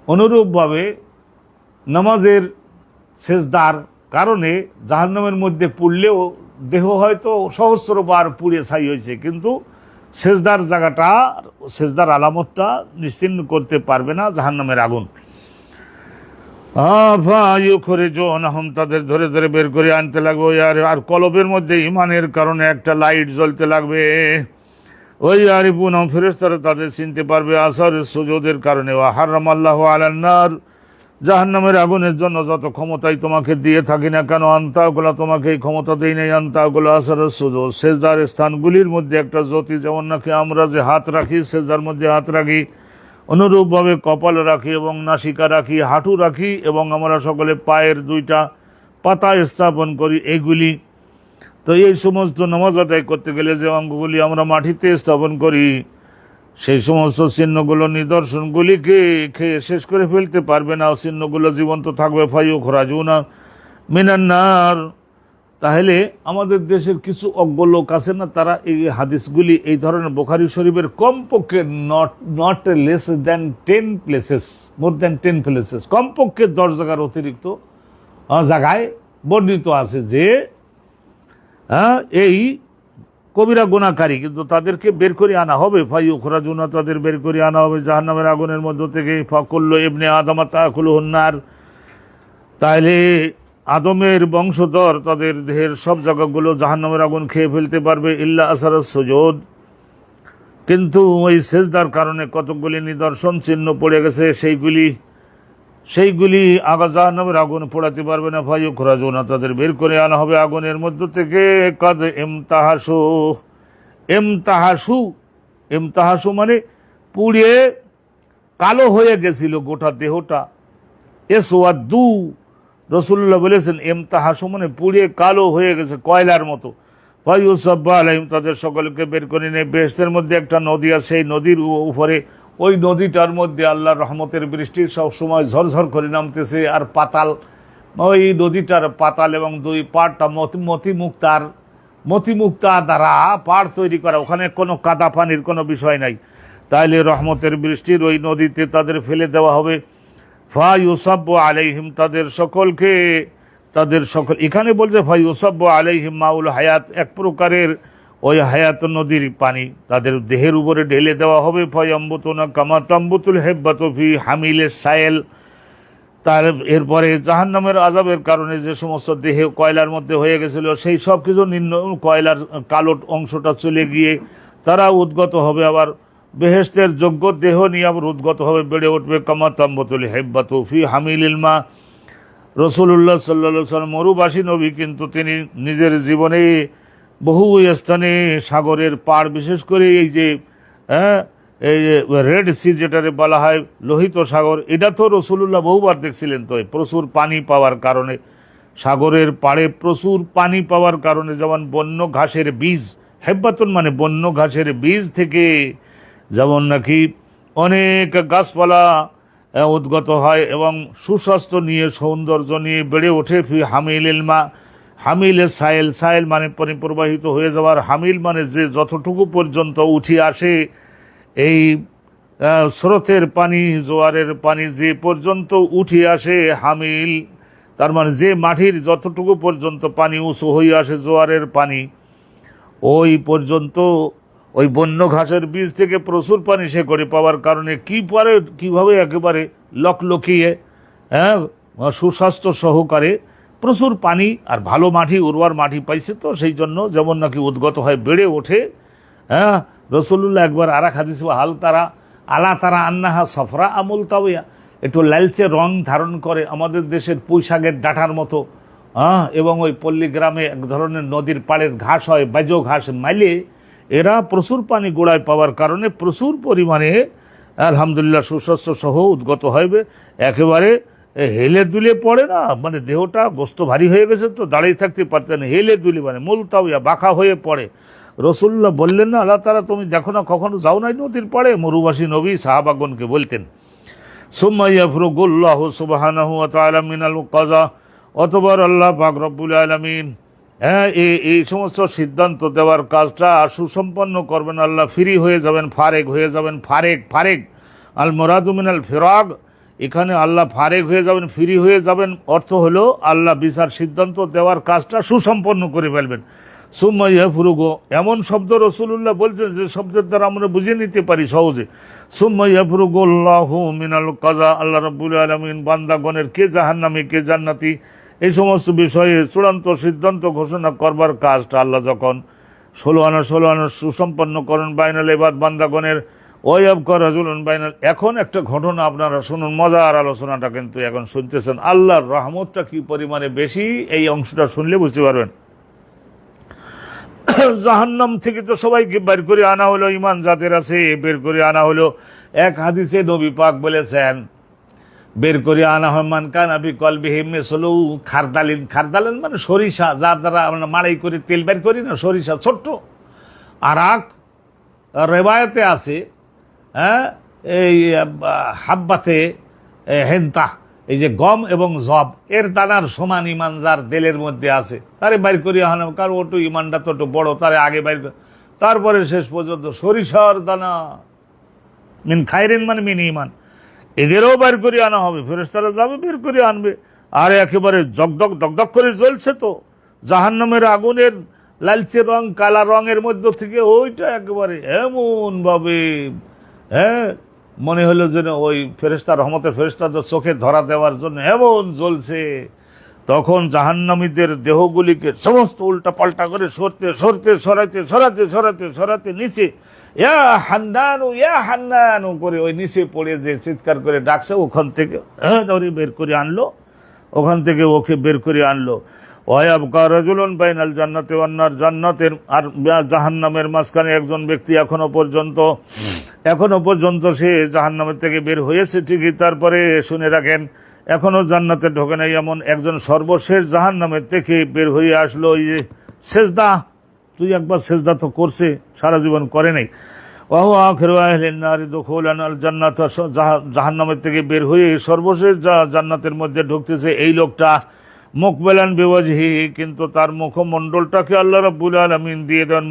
অনুরূপভাবে নামাজের সেজদার কারণে জাহান্নামের মধ্যে পড়লেও দেহ হয়তো সহস্রবার পুড়ে ছাই হয়েছে, কিন্তু সেজদার জায়গাটা, সেজদার আলামতটা নিশ্চিহ্ন করতে পারবে না জাহান্নামের আগুন। তাদের ধরে ধরে বের করে আনতে লাগবে, আর কলবের মধ্যে ইমানের কারণে একটা লাইট জ্বলতে লাগবে। ওই আরিফুন ফেরেশতারা তাদের চিনতে পারবে আসারের সুজুদের কারণে। ওয়া হারামাল্লাহু আলান নার, জাহান্নামের আগুনের জন্য যত ক্ষমতাই তোমাকে দিয়ে থাকি না কেন, আনতাগুলো তোমাকে এই ক্ষমতা দেই নাই, আনতাগুলো আসারের সুজুদ, সেজদার স্থানগুলির মধ্যে একটা জ্যোতি, যেমন নাকি আমরা যে হাত রাখি সেজদার মধ্যে হাত রাখি, অনুরূপভাবে কপাল রাখি এবং নাসিকা রাখি, হাঁটু রাখি, এবং আমরা সকলে পায়ের দুইটা পাতা স্থাপন করি এইগুলি। তো এই সমস্ত নামাজ আদায় করতে গেলে যে অঙ্গগুলি আমরা মাটিতে স্থাপন করি, সেই সমস্ত চিহ্নগুলো, নিদর্শনগুলিকে খেয়ে শেষ করে ফেলতে পারবে না, চিহ্নগুলো জীবন্ত থাকবে। ফাইয়ুখরাজুনা মিনান নার, তাহলে আমাদের দেশের কিছু অজ্ঞ লোক আছে না, তারা এই হাদিসগুলি, এই ধরনের বুখারী শরীফের কমপক্ষে not less than 10 places, more than 10 places, কমপক্ষে 10 জায়গার অতিরিক্ত জায়গায় বর্ণিত আছে যে এই কবিরা গুনাহকারী, কিন্তু তাদেরকে বের করে আনা হবে। ফাইয়ুখরাজুনা, তাদের বের করে আনা হবে জাহান্নামের আগুনের মধ্য থেকে। ফাকুল্লু ইবনে আদম তাকুলুহুন নার, তাহলে আদমের বংশধর তাদের দেহের সব জায়গাগুলো জাহান্নামের আগুন খেয়ে ফেলতে পারবে, ইল্লা আসারাস সুজুদ, কিন্তু ওই সেজদার কারণে কতগুলি নিদর্শন চিহ্ন পড়ে গেছে, সেইগুলি আগা জাহান্নামের আগুন পোড়াতে পারবে না। ফাইয়ুখরাজুনা, তাদের বের করে আনা হবে আগুনের মধ্য থেকে। কাদ ইমতাহাসু, ইমতাহাসু মানে পুড়িয়ে কালো হয়ে গেছিল গোটা দেহটা। এসওয়াদু, রাসূলুল্লাহ বলেছেন ইমতাহাসু মানে পুড়িয়ে কালো হয়ে গেছে কয়লার মতো। ফাইয়ুসাব্বু আলাইহিম, তাদের সকলকে বের করে নিয়ে বেহেশতের মধ্যে একটা নদী আছে, সেই নদীর উপরে, ওই নদীটার মধ্যে আল্লাহর রহমতের বৃষ্টি সবসময় ঝরঝর করে নামতেছে। আর পাতাল, ওই নদীটার পাতাল এবং দুই পাড়টা মতিমুক্তা দ্বারা পাড় তৈরি করা, ওখানে কোনো কাদা পানির কোনো বিষয় নাই। তাইলে রহমতের বৃষ্টির ওই নদীতে তাদের ফেলে দেওয়া হবে। ফাইয়ুসাব্বু আলাইহিম, তাদের সকল, এখানে বলছে ফাইয়ুসাব্বু আলাইহিম মাউল হায়াত, এক প্রকারের ওই হায়াত নদীর পানি তাদের দেহের উপরে ঢেলে দেওয়া হবে। ফায়াম্বুতুনা কামা তাম্বুতুল হিব্বাতু ফি হামিলিস সাইল, তার এরপরে জাহান্নামের আযাবের কারণে যে সমস্ত দেহে কয়লার মধ্যে হয়ে গেছিল সেই সব কিছু নিম্ন কয়লার কালো অংশটা চলে গিয়ে তারা উদ্গত হবে, আবার বেহেশতের যোগ্য দেহ নিয়ে আবার উদ্গত হবে, বেড়ে উঠবে। কামা তাম্বতুল হেব্বাতু ফি হামিলিল মা। রাসূলুল্লাহ সাল্লাল্লাহু আলাইহি ওয়াসাল্লাম মরুবাসী নবী, কিন্তু তিনি নিজের জীবনে বহু স্থানে সাগরের পাড়, বিশেষ করে এই যে এই যে রেড সি যেটারে বলা হয় লোহিত সাগর, এটা তো রাসূলুল্লাহ বহুবার দেখছিলেন। তো প্রচুর পানি পাওয়ার কারণে, সাগরের পাড়ে প্রচুর পানি পাওয়ার কারণে, যেমন বন্য ঘাসের বীজ, হেব্বাতুন মানে বন্য ঘাসের বীজ থেকে যেমন নাকি অনেক গাছপালা উদ্গত হয় এবং সুস্বাস্থ্য নিয়ে, সৌন্দর্য নিয়ে বেড়ে ওঠে। ফি হামিলিল মা, হামিলে সাইল, সাইল মানে পানি প্রবাহিত হয়ে যাওয়ার, হামিল মানে যে যতটুকু পর্যন্ত উঠে আসে এই স্রোতের পানি, জোয়ারের পানি যে পর্যন্ত উঠে আসে, হামিল তার মানে যে মাটির যতটুকু পর্যন্ত পানি উঁচু হয়ে আসে জোয়ারের পানি, ওই পর্যন্ত ওই বন্য ঘাসের বীজ থেকে প্রচুর পানি সে করে পাওয়ার কারণে কিভাবে একেবারে লকলকিয়ে সুস্বাস্থ্য সহকারে প্রচুর পানি আর ভালো মাটি, উর্বর মাটি পাইছে, তো সেই জন্য যেমন নাকি উদ্গত হয়, বেড়ে ওঠে। রাসূলুল্লাহ একবার আরাক হাদিস হাল তারা আলা তারা আন্নাহা সফরা আমুল তাওয়া, একটু লালচে রং ধারণ করে আমাদের দেশের পুঁইশাকের ডাঁটার মতো, এবং ওই পল্লী গ্রামে এক ধরনের নদীর পাড়ের ঘাস হয়, বাজো ঘাস মাইলে, এরা প্রচুর পানি গোড়ায় পাওয়ার কারণে প্রচুর পরিমাণে আলহামদুলিল্লাহ সুস্বাস্থ্য সহ উদ্গত হবে। একেবারে হেলে দুলে পড়ে না, মানে দেহটা গোস্ত ভারী হয়ে গেছে তো দাঁড়িয়ে থাকতে পারতেন, হেলে দুলে মানে মুলতাওয়া বাঁকা হয়ে পড়ে। রাসূলুল্লাহ বললেন না, আল্লাহ তাআলা তুমি দেখো না, কখনো যাও নাই নদীর পাড়ে? মরুবাসী নবী সাহাবাগণকে বলতেন। সুম্মা ইয়াফরুগুল্লাহু সুবহানাহু ওয়া তাআলা মিনাল কাযা, অতঃপর আল্লাহ পাক রব্বুল আলামিন এই সমস্ত সিদ্ধান্ত দেওয়ার কাজটা সুসম্পন্ন করবেন। আল্লাহ ফ্রি হয়ে যাবেন, ফারেক হয়ে যাবেন। ফারেক আল মুরাদু মিনাল ফিরাগ, এখানে আল্লাহ ফারেক হয়ে যাবেন, ফ্রি হয়ে যাবেন, অর্থ হলো আল্লাহ বিচার সিদ্ধান্ত দেওয়ার কাজটা সুসম্পন্ন করে ফেলবেন। সুম্মা ইয়াফরুগু, এমন শব্দ রাসূলুল্লাহ বলছেন যে শব্দের দ্বারা আমরা বুঝে নিতে পারি সহজে। সুম্মা ইয়াফরুগুল্লাহু মিনাল কাযা, আল্লাহ রাব্বুল আলামিন বান্দাগণের কে জাহান্নামী কে জান্নাতি এই সমস্ত বিষয়ে চূড়ান্ত সিদ্ধান্ত ঘোষণা করবার কাজটা আল্লাহ যখন 16 আনা সুসম্পন্ন করেন বাইনাল ইবাদ বান্দাগণের, ওয়াইয়াবকা রাজুলুন বাইনাল। এখন একটা ঘটনা আপনারা শুনুন, মজার আলোচনাটা কিন্তু এখন শুনতেছেন, আল্লাহর রহমতটা কি পরিমাণে বেশি এই অংশটা শুনলে বুঝতে পারবেন। জাহান্নাম থেকে তো সবাইকে বের করে আনা হলো, ইমান যাদের আছে বের করে আনা হলো। এক হাদিসে নবী পাক বলেছেন, বের করে আনা হয় মান কানা ফি কলবিহি মিসলু খারদালিন, খারদালিন মানে সরিষা, যার দ্বারা আমরা মাড়াই করে তেল বের করি না, সরিষা ছোট্ট। আর রেবায়তে আছে এই হাব্বাতে হেন্তা, এই যে গম এবং জব এর দানার সমান ইমান যার দেলের মধ্যে আছে, তারে বাইর করি আনা, কারণ ওটু ইমানটা তো একটু বড়, তারে আগে বাইর, তারপরে শেষ পর্যন্ত সরিষার দানা মিন খায়রিন মানে মিন ইমান, এদেরও বের করে আনা হবে। ফেরেশতারা যাবে বের করে আনবে, আর একেবারে দগদগ করে জ্বলছে তো জাহান্নামের আগুনের লালচে রং কালা রঙের মধ্য থেকে ওইটা একেবারে এমন ভাবে মনে হলো যেন ওই ফেরেশতা, রহমতের ফেরেশতাদের চোখে ধরা দেওয়ার জন্য এমন জ্বলছে। তখন জাহান্নামীদের দেহগুলিকে সমস্ত উল্টা পাল্টা করে সরাতে নিচে ইয়া হান্নানু করে ওই নিচে পড়ে যে চিৎকার করে ডাকছে, ওখান থেকে বের করে আনলো, ওখান থেকে ওকে বের করে আনলো। ওয়ায়াবকা রাজুলুন বাইনাল জান্নাতি ওয়ান নার, জান্নাতের আর জাহান্নামের মাঝখানে একজন ব্যক্তি এখনো পর্যন্ত সে জাহান্নামের থেকে বের হয়েছে ঠিকই, তারপরে শুনে রাখেন এখনো জান্নাতে ঢোকে নাই এমন একজন সর্বশেষ জাহান্নামের থেকে বের হয়ে আসলো। ওই যে সেজদা, তুই একবার সেজদা তো করছে, সারা জীবন করে নাই। ওয়াহু আখিরু আহলিন নারি দুখুলান আল জান্নাত, জাহান্নামের থেকে বের হয়ে সর্বশেষ জান্নাতের মধ্যে ঢুকতেছে এই লোকটা। মুকবেলান বিওয়াজহি, কিন্তু তার মুখমণ্ডলটাকে আল্লাহ রাব্বুল আলামিন দিয়ে দেন,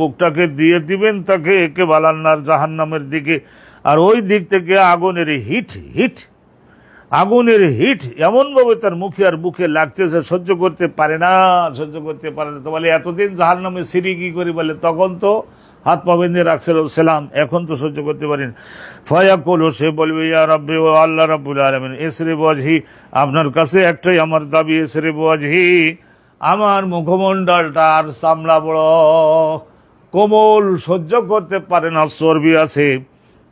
বুকটাকে দিয়ে দিবেন তাকে কেবালান্নার জাহান্নামের দিকে। আর ওই দিক থেকে আগুনের হিট এমনভাবে তার মুখে আর বুকে লাগতেছে, সহ্য করতে পারে না। তো বলে এতদিন জাহান্নামে সিঁড়ি কি করি, বলে তখন তো হাত পা বেঁধে রাখছিল সেলাম, এখন তো সহ্য করতে পারিনি। ফায়াকুলু, সে বলবে ইয়া রাব্বি, ও আল্লাহ রাব্বুল আলামিন, ইসরিফ ওয়াজহি, আপনার কাছে একটাই আমার দাবি, ইসরিফ ওয়াজহি, আমার মুখমণ্ডলটা আর চামড়া বড় কোমল, সহ্য করতে পারে না, চর্বি আছে।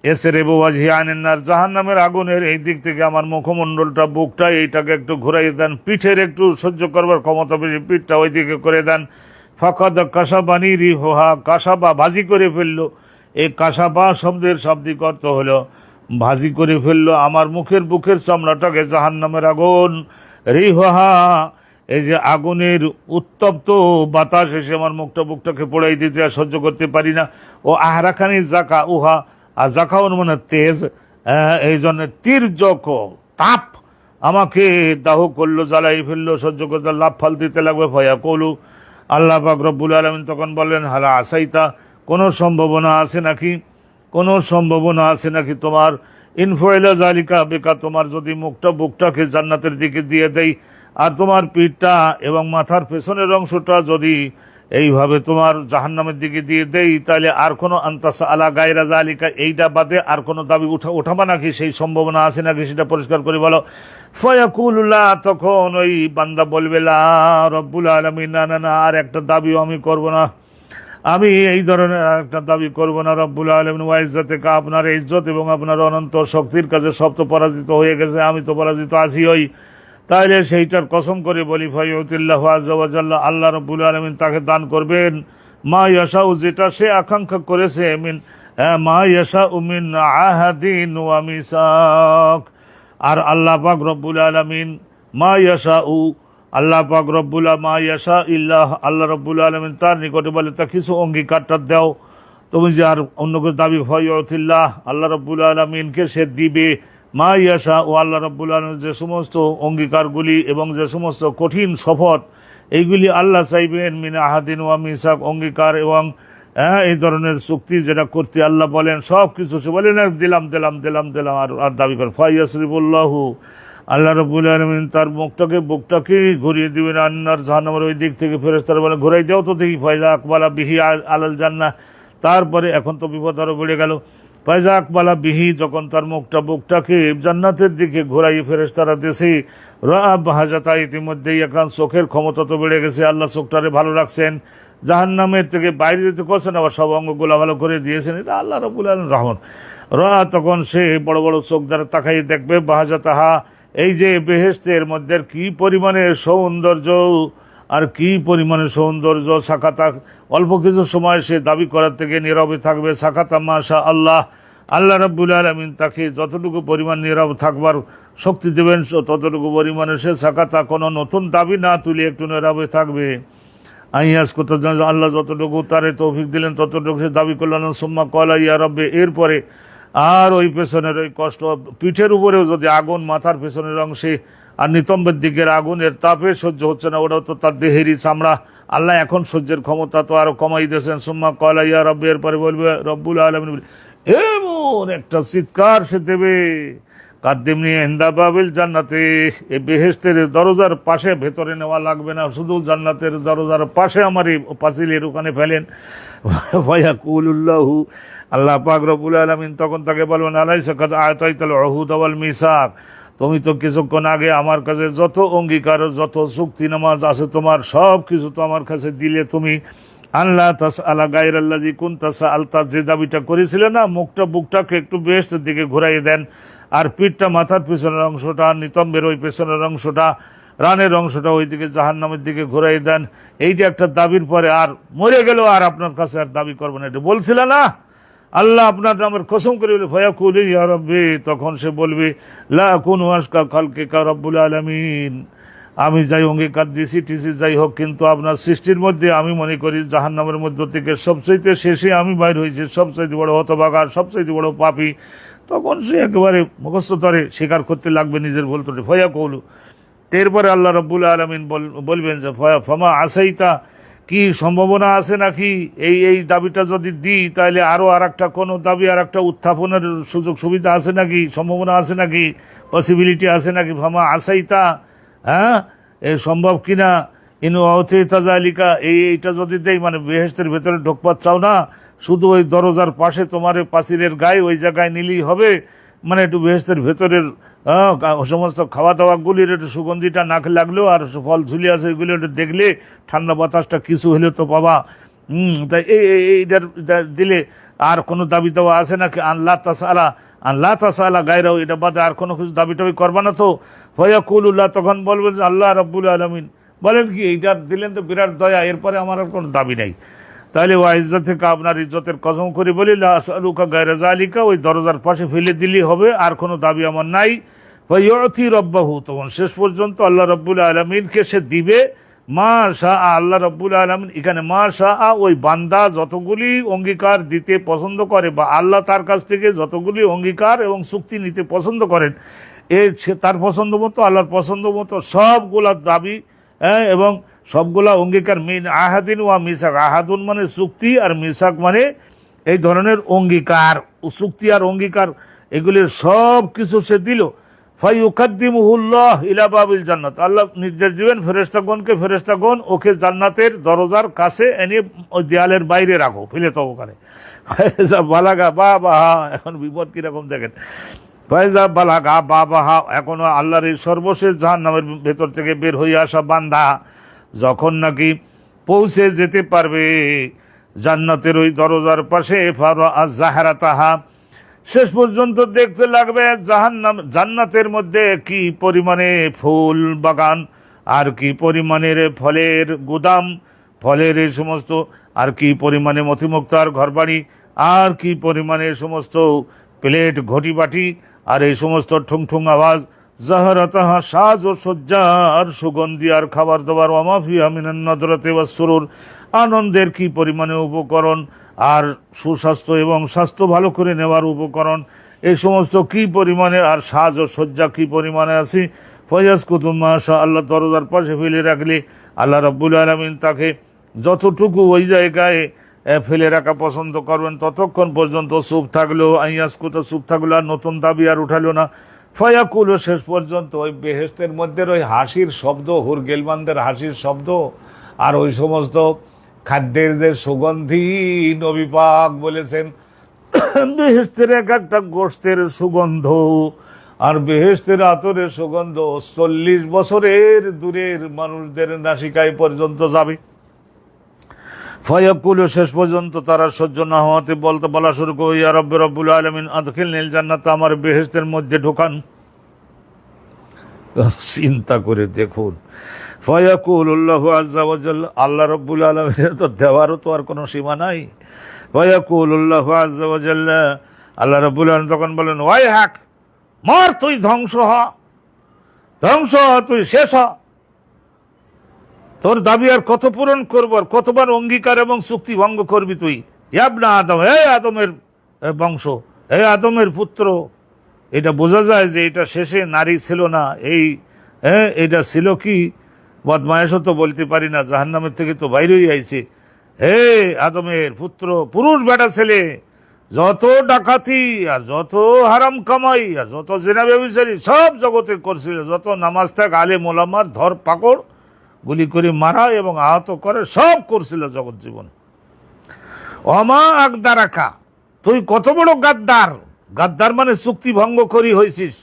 ইসরিফ ওয়াজহি আনিন নার, জাহান্নামের আগুনের এই দিক থেকে আমার মুখমণ্ডলটা, বুকটা, এইটাকে একটু ঘুরাই দেন। পিঠের একটু সহ্য করবার ক্ষমতা বেশি, পিঠটা ওই দিকে করে দেন। ফাকাদ কাশাবানি রিহা, কাশাবা ভাজি করে ফেললো। এই কাশাবা শব্দের শাব্দিক অর্থ হলো ভাজি করে ফেললো আমার বুকের চামড়াটাকে জাহান্নামের আগুন। রিহা, এই যে আগুনের উত্তপ্ত বাতাস এসে আমার বুকটাকে পোড়াই দিতে, আর সহ্য করতে পারি না। ও আহরাখানি জাকা উহা, আর জাকাউন মানে তেজ, এই জন্য তীর্যক তাপ আমাকে দাহ করলো, জ্বালাই ফেললো, সহ্য করতে লাভ ফাল দিতে লাগবে। ভয়া কলু, আল্লাহ পাক রব্বুল আলামিন তখন বললেন, হালা আসাইতা, কোনো সম্ভাবনা আছে নাকি, কোনো সম্ভাবনা আছে নাকি তোমার, ইনফয়লা জালিকা বেকা, তোমার যদি বুকটাকে জান্নাতের দিকে দিয়ে দেই, আর তোমার পিঠটা এবং মাথার পেছনের অংশটা যদি এইভাবে তোমার জাহান্নামের দিকে দিয়ে দেই, তাহলে আর কোনো আন্তাসা আলা গায়রা জালিকা, এইটা বাদে আর কোনো দাবি উঠাবা নাকি, সেই সম্ভাবনা আছে নাকি, সেটা পরিষ্কার করে বলো। ফায়াকুলুল্লাহ, তখন ওই বান্দা বলবে, লা রব্বুল আলামিন, না না না, আর একটা দাবিও আমি করব না, আমি এই ধরনের একটা দাবি করব না। রব্বুল আলামিন ওয়া ইজ্জাতিকা, আপনার ইজ্জত এবং আপনার অনন্ত শক্তির কাছে সব তো পরাজিত হয়ে গেছে, আমি তো পরাজিত আছি। ওই তাইলে সেইটার কসম করে বলি, ফায়ুতিল্লাহু আযজা ওয়া জাল্লা, আল্লাহ রাব্বুল আলামিন তাকে দান করবেন মা ইয়াশাউ, যেটা সে আকাঙ্ক্ষা করেছে, মিন মা ইয়াশাউ মিন আহাদিন ওয়া মিসাক। আর আল্লাহ পাক রব্বুল আলামিন মা ইয়াশাউ, আল্লাহ পাক রব্বুল মা ইয়াশা ইল্লাহ, আল্লাহ রব্বুল আলামিন তার নিকটে বলে, তা কিছু অঙ্গীকারটা দাও তুমি, যে আর অন্য কিছু দাবি, ফায়ুতিল্লাহ, আল্লাহ রব্বুল আলামিনকে সে দিবে মা ইয়াশা, ও আল্লাহ রাব্বুল আলামিন যে সমস্ত অঙ্গীকারগুলি এবং যে সমস্ত কঠিন শপথ, এইগুলি আল্লাহ চাইবেন, মিন আহাদিন ওয়া মিসাক, অঙ্গীকার এবং এই ধরনের চুক্তি যেটা করতে আল্লাহ বলেন, সব কিছু সে বলে না, দিলাম দিলাম দিলাম দিলাম, আর দাবি করেন। ফায়াসরিফুল্লাহু, আল্লাহ রাব্বুল আলামিন তার বুকটাকে ঘুরিয়ে দিবেন, আন্নার জাহান্নামের ওই দিক থেকে ফেরেশতারা বলে, ঘুরাই দাও তো দেখি। ফায়জা আকবালা বিহি আলাল জান্নাহ, তারপরে এখন তো বিপদ আরো বেড়ে গেল। ফায়জা আকবালা বিহি, যখন তার বুকটাকে জান্নাতের দিকে ঘোরাই ফেরেশতারা দেশে, রাব হাজাতা, ইতিমধ্যেই এখন চোখের ক্ষমতা তো বেড়ে গেছে, আল্লাহ চোখটারে ভালো রাখছেন, জাহান্নামের থেকে বাইরে যেতে করছেন, আবার সব অঙ্গগুলো ভালো করে দিয়েছেন, এটা আল্লাহ রাব্বুল আলামিন রহমত। তখন সে বড় বড় চোখ দ্বারা তাকাই দেখবে, বাহাজাতাহা, এই যে বেহেশতের মধ্যে কি পরিমাণে সৌন্দর্য, আর কি পরিমাণে সৌন্দর্য। সাকাতা, অল্প কিছু সময় সে দাবি করার থেকে নীরবে থাকবে। সাকাতা মাশা আল্লাহ, আল্লাহ রাব্বুল আলামিন তাকে যতটুকু পরিমাণ নীরব থাকবার শক্তি দেবেন, ততটুকু পরিমাণে সে সাকাতা, কোনো নতুন দাবি না তুলে একটু নীরবে থাকবে। আইয়াস কত, আল্লাহ যতটুকু তারে তৌফিক দিলেন ততটুকু সে দাবি করলেন। সুম্মা কলা ইয়া রব্বে, এরপরে আর ওই পেছনের ওই কষ্ট, পিঠের উপরেও যদি আগুন, মাথার পেছনের অংশে আর নিতম্বের দিকের আগুনের তাপে সহ্য হচ্ছে না, ওটাও তো তার দেহেরই চামড়া, আল্লাহ এখন সহ্যের ক্ষমতা তো আরো কমাই দিয়েছেন। সুম্মা কলা ইয়া রব্বে, এরপরে বলবে রব্বুল আলামিন, এমন একটা চিৎকার সে দেবে, কাদ্দিমনি ইনদা বাবিল জান্নাতে, এই বেহেশতের দরজার পাশে, ভেতরে নেওয়া লাগবে না, শুধু জান্নাতের দরজার পাশে আমার এই পাঁচিলের ওখানে ফেলেন। ফায়াকুলুল্লাহু, আল্লাহ পাক রব্বুল আলামিন তখন তাকে বলবেন, আলাইসা কাদ আতাইতাল উহুদ ওয়াল মিসাক, তুমি তো কিছুক্ষণ আগে আমার কাছে যত অঙ্গীকার, যত চুক্তি নামাজ আছে তোমার, সব কিছু তো আমার কাছে দিলে তুমি। আল্লাহ তাসআলা গায়রাল্লাযী কুনতা সাআলতা, যে দাবিটা করেছিলে না, বুকটাকে একটু বেহেশতের দিকে ঘুরাইয়ে দেন, আর পিঠটা, মাথার পিছনের অংশটা, নিতম্বের ওই পেছনের অংশটা, রানের অংশটা ওইদিকে জাহান্নামের দিকে ঘুরাই দেন। এইটা একটা দাবির পরে আর মরে গেল, আর আপনার কাছে আর দাবি করবে না, এটা বলছিল না, আল্লাহ আপনার নামের কসম করে বলে, ফায়াকুল ইয়া রাব্বি, তখন সে বলবে, লা আকুনু আশকা খালকিকা রব্বুল আলামিন, আমি যাই অঙ্গীকার দিয়েছি টিসি যাই হোক, কিন্তু আপনার সৃষ্টির মধ্যে আমি মনে করি জাহান্নামের মধ্য থেকে সবচাইতে শেষে আমি বাইর হয়েছি, সবচাইতে বড় হতভাগা, সবচাইতে বড় পাপী। তখন সে একেবারে মুখস্থরে স্বীকার করতে লাগবে নিজের ভুল ত্রুটি। ফয়া কৌলু, এরপরে আল্লাহ রাব্বুল আলামিন বলবেন যে, ফামা আসাইতা, কি সম্ভাবনা আছে নাকি এই দাবিটা যদি দিই, তাহলে আরো আর একটা কোনো দাবি, আর একটা উত্থাপনের সুযোগ সুবিধা আছে নাকি, সম্ভাবনা আছে নাকি, পসিবিলিটি আছে নাকি। ফামা আসাইতা, হ্যাঁ, এ সম্ভব কিনা, ইনু অথিতা জালিকা, এইটা যদি দেই, মানে বেহেশতের ভেতরে ঢোকপাত চাও না, শুধু ওই দরজার পাশে তোমার পাঁচিলের গায়ে ওই জায়গায় নিলেই হবে, মানে একটু বেহেশতের ভেতরের সমস্ত খাওয়া দাওয়াগুলির একটু সুগন্ধিটা নাকে লাগলেও, আর ফল ঝুলি আছে ওইগুলো একটু দেখলে ঠান্ডা বাতাসটা কিছু হলেও তো পাবা। তাই এইটার দিলে আর কোনো দাবি দেওয়া আছে নাকি? আল্লাহ তাসালা গায়রাও, এটা বাদে আর কোনো কিছু দাবি টাবি করবা না তো? ফয়াকুলুল্লাহ, তখন বলবেন আল্লাহ রাব্বুল আলামিন বলেন কি এইটা দিলেন তো বিরাট দয়া, এরপরে আমার আর কোনো দাবি নাই। তাহলে ওয়া ইজ্জত থেকে আপনার ইজ্জতের কসম করে বলি লা আসআলুকা গায়রা যালিকা, ওই দরজার পাশে ফেলে দিলেই হবে, আর কোনো দাবি আমার নাই। ফায়ুতি রব্বাহু, তখন শেষ পর্যন্ত আল্লাহ রাব্বুল আলামিনকে সে দিবে মা শাহ। আল্লাহ রাব্বুল আলামিন এখানে মা শাহ, ওই বান্দা যতগুলি অঙ্গীকার দিতে পছন্দ করে বা আল্লাহ তার কাছ থেকে যতগুলি অঙ্গীকার এবং চুক্তি নিতে পছন্দ করেন, সে তার পছন্দ মতো, আল্লাহর পছন্দ মতো সবগুলা দাবি এবং সবগুলা অঙ্গীকার, মিন আহাদিন ওয়া মিসাক, আহাদুন মানে চুক্তি আর মিসাক মানে এই ধরনের অঙ্গীকার, চুক্তি আর অঙ্গীকার, এগুলির সব কিছু সে দিল। ফায়ুকাদ্দিমুহুল্লাহ ইলা বাবিল জান্নাত, আল্লাহ নির্দেশ দিবেন ফেরেশতাগণকে, ফেরেশতাগণ ওকে জান্নাতের দরজার কাছে এনে ওই দেয়ালের বাইরে রাখো, ফেলে তো ওখানে। বালাগা বাবাহা, এখন বিপদ কিরকম দেখেন। ফায়জা বালাগা বাবাহা, এখনো আল্লাহর এই সর্বশেষ জাহান্নামের ভেতর থেকে বের হয়ে আসা বান্দা যখন নাকি পৌঁছে যেতে পারবে জান্নাতের ওই দরজার পাশে, ফারা জাহরাতাহা, শেষ পর্যন্ত দেখতে লাগবে জান্নাতের মধ্যে কি পরিমাণে ফুল বাগান, আর কি পরিমাণের ফলের গুদাম, ফলের এই সমস্ত, আর কি পরিমাণে মতিমুক্তার ঘরবাড়ি, আর কি পরিমাণে সমস্ত প্লেট ঘটি বাটি, আর এই সমস্ত ঠুং ঠুং আওয়াজ, জাহরাতাহা, সাজ ও সজ্জার সুগন্ধি আর খাবার দাবার, ওয়া মা ফিহা মিনান নাদরাতি ওয়াস সুরুর, আনন্দের কি পরিমাণে উপকরণ, আর সুস্বাস্থ্য এবং স্বাস্থ্য ভালো করে নেওয়ার উপকরণ, এই সমস্ত কি পরিমাণে, আর সাজ ও সজ্জা কি পরিমাণে আছে। ফয়াজকুতু মা শাআ, আল্লাহ দরজার পাশে ফেলে রাখলে আল্লাহ রাব্বুল আলামিন তাকে যতটুকু ওই জায়গায় ফেলে রাখা পছন্দ করবেন ততক্ষণ পর্যন্ত চুপ থাকলো। আইয়াসকুত, চুপ থাকলো, আর নতুন দাবি আর উঠালো না। ফয়াকুল, শেষ পর্যন্ত ওই বেহেশতের মধ্যে ওই হাসির শব্দ, হুর গেলমানদের হাসির শব্দ, আর ওই সমস্ত খাদ্যের যে সুগন্ধি, নবী পাক বলেছেন বেহেশতের এক একটা গোশতের সুগন্ধ আর বেহেশতের আতরের সুগন্ধ 40 বছরের দূরের মানুষদের নাসিকায় পর্যন্ত যাবে। ফয়াকুল, শেষ পর্যন্ত তারা সহ্য না হওয়াতে বলা শুরু করবে, ইয়া রব্বি রব্বুল আলামিন আদখিলনিল জান্নাত, আমার বেহেশতের মধ্যে ঢোকান। চিন্তা করে দেখুন, ফয়াকুলুল্লাহু আযজা ওয়া জাল্লা, আল্লাহ রাব্বুল আলামিনের তো দেওয়ারও তো আর কোনো সীমা নাই। ফয়াকুলুল্লাহু আযজা ওয়া জাল্লা, আল্লাহ রাব্বুল আলামিন তখন বলেন, ওয়াই হাক, মর, তুই ধ্বংস হ, ধ্বংস হ, তুই শেষ হ, তোর দাবি আর কত পূরণ করবো, আর কতবার অঙ্গীকার এবং চুক্তি ভঙ্গ করবি তুই। ইয়াবনা আদম, হে আদমের বংশ, হে আদমের পুত্র। এটা বোঝা যায় যে এটা শেষে নারী ছিল না, এটা ছিল কি বদমায়েশও তো বলতে পারি না, জাহান্নামের থেকে তো বাইরেই আইছে। হে আদমের পুত্র, পুরুষ বেটা ছেলে, যত ডাকাতি আর যত হারাম কামাই আর যত জেনা ব্যভিচারী সব জগতে করছিল, যত নামাজ থাক আলেম ওলামার ধর পাকড় গুলি করে মারা এবং আহত করে সব করছিল জগৎ জীবন। অমা আকদারাকা, তুই কত বড় গাদ্দার, গাদ্দার মানে চুক্তি ভঙ্গ করি হয়েছিস।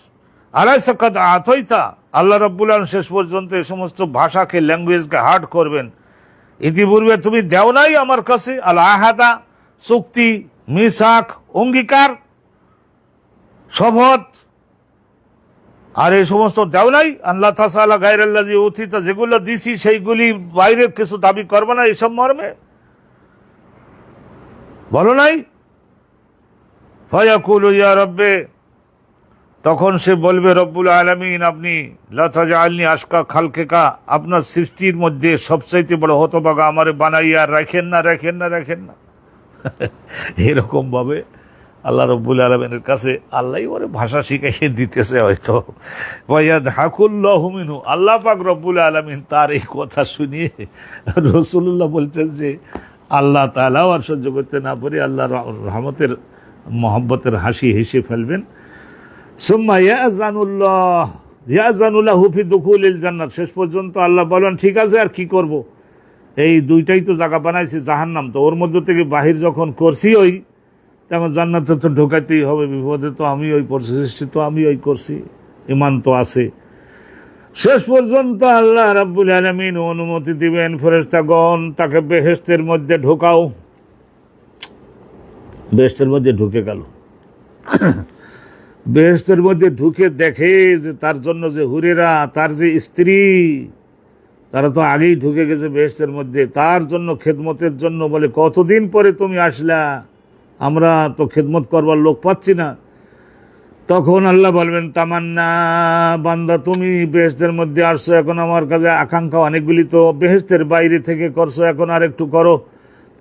আলাইসা কাদ আতাইতা, আল্লাহ রাব্বুল আলামিন শেষ পর্যন্ত এই সমস্ত ভাষাকে, ল্যাঙ্গুয়েজকে হার্ড করবেন। ইতিপূর্বে তুমি দেও নাই আমার কাছে আল আহাদা, চুক্তি, মিসাক, অঙ্গীকার, শপথ, আর এই সমস্ত দেও নাই। আল্লাহ তাআলা গায়রাল্লাযী উতিতা, যেগুলো দিছি সেইগুলি বাইরের কিছু দাবি করবে না, এইসব মর্মে বলো নাই। ফায়াকুলু ইয়া রব্বে, তখন সে বলবে রব্বুল আলামিন আপনি, লা তাজআলনি আশকা খালকিকা, আপনার সৃষ্টির মধ্যে সবচাইতে বড় হতভাগা আমারে বানাইয়া রাখেন না, রাখেন না, রাখেন না। এরকম ভাবে আল্লাহ রব্বুল আলামিনের কাছে আল্লাহই ওরে ভাষা শিখাইয়ে দিতেছে হয়তো। ওয়ায়াদহাকুল্লাহু মিনহু, আল্লাহ পাক রব্বুল আলামিন তার এই কথা শুনিয়ে রাসূলুল্লাহ বলছেন যে আল্লাহ তাআলাও আর সহ্য করতে না পারে আল্লাহর রহমতের মহব্বতের হাসি হেসে ফেলবেন। সুম্মা ইয়াজানু লাহু ফি দুখুলিল জান্নাত, শেষ পর্যন্ত আল্লাহ বলেন ঠিক আছে আর কি করব, এই দুইটাই তো জায়গা বানাইছি জাহান্নাম, তো ওর মধ্যে থেকে বাহির যখন করছি ওই, তেমন জান্নাতে তো ঢোকাইতেই হবে, বিপদে তো আমি ওই পড়ছি, সৃষ্টি তো আমি ওই করছি, ইমান তো আছে। শেষ পর্যন্ত আল্লাহ রাব্বুল আলামিন অনুমতি দিবেন, ফেরেশতাগণ তাকে বেহেশতের মধ্যে ঢোকাও। বেহেশতের মধ্যে ঢুকে গেল। বেহেশতের মধ্যে ঢুকে দেখে যে তার জন্য যে হুরেরা, তার যে স্ত্রী, তারা তো আগেই ঢুকে গেছে বেহেশতের মধ্যে, তার জন্য খেদমতের জন্য বলে, কতদিন পরে তুমি আসলা, আমরা তো খেদমত করবার লোক পাচ্ছি না। তখন আল্লাহ বলবেন, তামান্না বান্দা, তুমি বেহেশতের মধ্যে আসছো, এখন আমার কাছে আকাঙ্ক্ষা অনেকগুলি তো বেহেশতের বাইরে থেকে করছো, এখন আর একটু করো।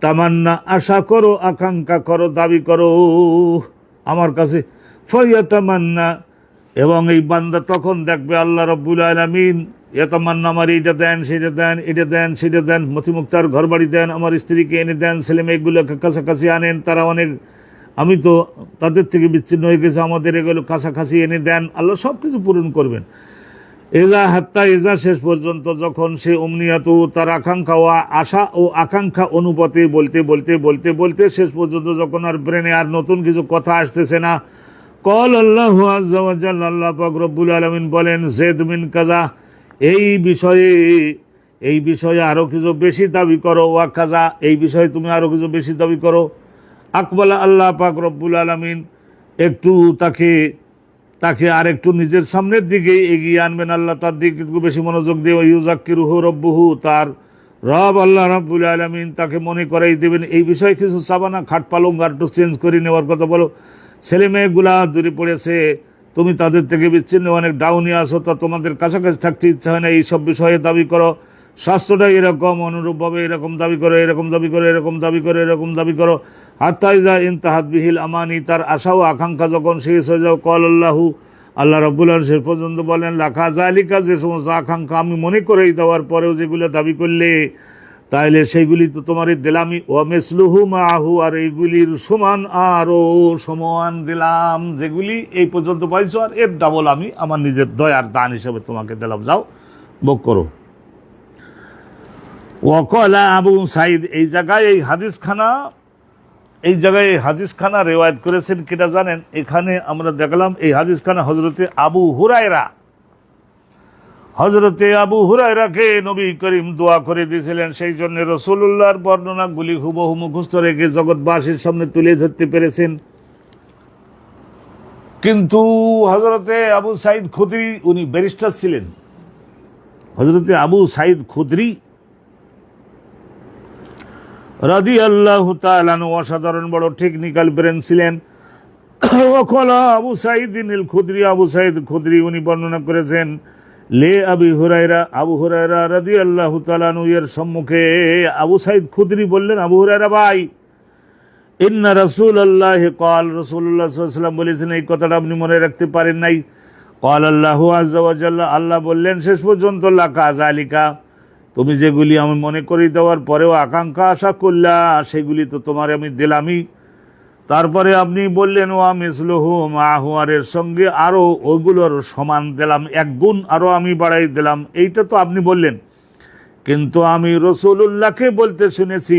তামান্না, আশা করো, আকাঙ্ক্ষা করো, দাবি করো আমার কাছে। ফায়াতামান্না, এবং এই বান্দা তখন দেখবে আল্লাহ রাব্বুল আলামিন ইয়াতামান্না, আমার এইটা দেন, সেটা দেন, এটা দেন, সেটা দেন, মতিমুক্তার ঘর বাড়ি দেন, আমার স্ত্রীকে এনে দেন, ছেলে মেয়েগুলোকে কাছাকাছি আনেন, তারা অনেক, আমি তো তাদের থেকে বিচ্ছিন্ন হয়ে গেছে, আমাদের এগুলো কাছাকাছি এনে দেন। আল্লাহ সব কিছু পূরণ করবেন। এজা হাত্তা এজা, শেষ পর্যন্ত যখন সে অমনিয়াত, তার আকাঙ্ক্ষা ও আশা ও আকাঙ্ক্ষা অনুপাতে বলতে বলতে বলতে বলতে শেষ পর্যন্ত যখন আর ব্রেনে আর নতুন কিছু কথা আসতেছে না, কল আল্লাহু আযজা ওয়া জাল্লা, আল্লাহ পাক রব্বুল আলামিন বলেন, জিদ মিন কাযা, এই বিষয়ে আরো কিছু বেশি দাবি করো, ওয়া কাযা, এই বিষয়ে তুমি আরো কিছু বেশি দাবি করো। আকবালা, আল্লাহ পাক রব্বুল আলামিন একটু তাকে আর একটু নিজের সামনের দিকে এগিয়ে আনবেন, আল্লাহ তার দিকে একটু বেশি মনোযোগ দিয়ে, ইউযাক্কিরুহু রব্বুহু, তার রব আল্লাহ রাব্বুল আলামিন তাকে মনে করাই দেবেন এই বিষয়ে কিছু চাবানা, খাট পালং আর একটু চেঞ্জ করে নেওয়ার কথা বলো। ছেলে মেয়েগুলা দূরে পড়েছে, তুমি তাদের থেকে বিচ্ছিন্ন অনেক ডাউনে আসো, তা তোমাদের কাছাকাছি থাকতে ইচ্ছা হয় না, এইসব বিষয়ে দাবি করো। স্বাস্থ্যটা এরকম, অনুরূপভাবে এরকম দাবি করো, এরকম দাবি করো, এরকম দাবি করো, এরকম দাবি করো। হাত্তা ইযা ইনতাহাত বিহিল আমানি, তার আশা ও আকাঙ্ক্ষা যখন শেষ হয়ে যাও, কল আল্লাহু, আল্লাহ রাব্বুল আলামিন শেষ পর্যন্ত বলেন, লাখা যালিকা, যে সমস্ত আকাঙ্ক্ষা আমি মনে করেই দেওয়ার পরেও যেগুলো দাবি করলে, তাইলে সেইগুলি তো তোমারই দিলামই, ওয়া মিসলুহু মাহু, আর এইগুলির সমান আরো সমান দিলাম, যেগুলি এই পর্যন্ত পাইছো আর এর ডাবল আমি আমার নিজের দয়ার দান হিসেবে তোমাকে দিলাম, যাও ভোগ করো। ওয়াকালা আবু সাইদ, এই জায়গায় এই হাদিসখানা রেওয়ায়েত করেছেন কিনা জানেন? এখানে আমরা দেখলাম এই হাদিসখানা হযরতে আবু হুরায়রাকে নবী করিম দোয়া করে দিয়েছিলেন, সেই জন্য রাসূলুল্লাহর বর্ণনাগুলি হুবহু মুখস্থ রেখে জগৎবাসীর সামনে তুলে ধরতে পেরেছেন। কিন্তু হযরতে আবু সাঈদ খুদরি, উনি ব্যারিস্টার ছিলেন। হযরতে আবু সাঈদ খুদরি রাদিয়াল্লাহু তাআলা আনহু অসাধারণ বড় টেকনিক্যাল ব্রেন ছিলেন। ওয়াকালা আবু সাঈদ খুদরি উনি বর্ণনা করেছেন, লে আবু হুরায়রা রাদিয়াল্লাহু তাআলা আনহু এর সম্মুখে আবু সাঈদ খুদরি বললেন, আবু হুরায়রা ভাই, ইন্না রাসূলুল্লাহি ক্বাল, রাসূলুল্লাহ সাল্লাল্লাহু আলাইহি ওয়াসাল্লাম বলেছেন, এই কথাটা আপনি মনে রাখতে পারেন নাই। ক্বাল আল্লাহু আযজা ওয়া জাল্লা, আল্লাহ বললেন শেষ পর্যন্ত, লাকা যালিকা, তুমি যেগুলি আমি মনে করে দেওয়ার পরেও আকাঙ্ক্ষা আশা করলা, সেগুলি তো তোমার আমি দিলামই। তারপরে আপনি বললেন, ওয়া মিসলুহু মাহু, আর এর সঙ্গে আরো ওইগুলোর সমান দিলাম, এক গুণ আরো আমি বাড়াই দিলাম। এইটা তো আপনি বললেন, কিন্তু আমি রাসূলুল্লাহকে বলতে শুনেছি,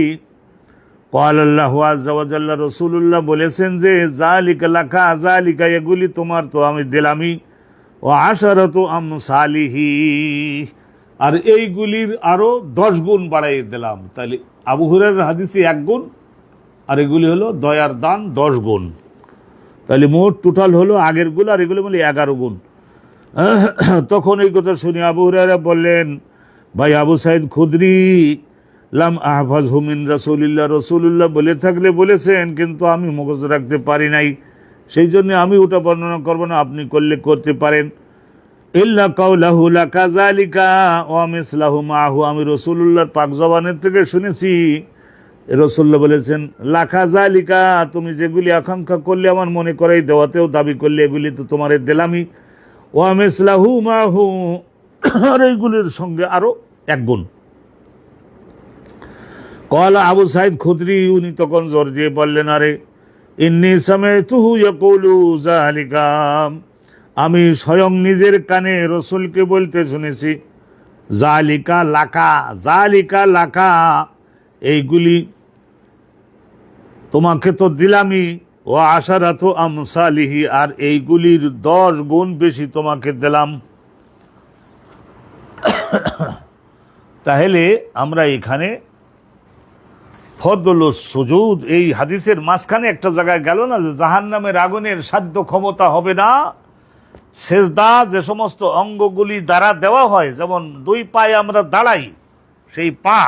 ক্বাল আল্লাহু আযজা ওয়া জাল্লা, রাসূলুল্লাহ বলেছেন যে, যালিকা লাকা, যালিকা এগুলি তোমার তো আমি দিলামই, ওয়া আশারাতু আমসালিহি, আর এইগুলির আরো 10 গুণ বাড়াই দিলাম। তাহলে আবু হুরায়রার হাদিসে 1 গুণ, আর এগুলি হলো দয়ার দান 10 গুণ, তাহলে মোট টোটাল হলো আগের গুলো আর এগুলো বলে 11 গুণ। তখন এই কথা শুনে আবু হুরায়রা বললেন, ভাই আবু সাঈদ খুদরি, লাম আহফাজহু মিন রাসূলিল্লাহ, রাসূলুল্লাহ বলে থাকলে বলেছেন, কিন্তু আমি মুখস্থ রাখতে পারি নাই, সেই জন্য আমি ওটা বর্ণনা করব না, আপনি করলে করতে পারেন। ইল্লা কাউলাহু লাকা যালিকা ওয়া মিসলাহু মাহু, আমি রাসূলুল্লাহর পাক জবানের থেকে শুনেছি, রাসূলুল্লাহ বলেছেন, লাকা যালিকা, তুমি যেগুলি আকাঙ্ক্ষা করলে আমার মনে করাই দেওয়াতেও দাবি করলে, এগুলি তো তোমার দিলামই, ওয়া মিসলাহু মাহু, আর এইগুলির সঙ্গে আরো 1 গুণ। ক্বালা আবু সাঈদ খুদরি, উনি তখন জোর দিয়ে বললেন, আরে ইন্নী সামি'তুহু ইয়াকুলু যালিকা, আমি স্বয়ং নিজের কানে রসুলকে বলতে শুনেছি, জালিকা লাকা, জালিকা লাকা, এইগুলি তোমাকে তো দিলামই, ও আশারাত আমসালিহি, আর এইগুলির 10 গুণ বেশি তোমাকে দিলাম। তাহলে আমরা এখানে ফদল সুজুদ, এই হাদিসের মাঝখানে একটা জায়গায় গেল না যে জাহান্নামের আগুনের সাধ্য ক্ষমতা হবে না সেজদা, যে সমস্ত অঙ্গগুলি দ্বারা দেওয়া হয়, যেমন 2 পায়ে আমরা দাঁড়াই, সেই পা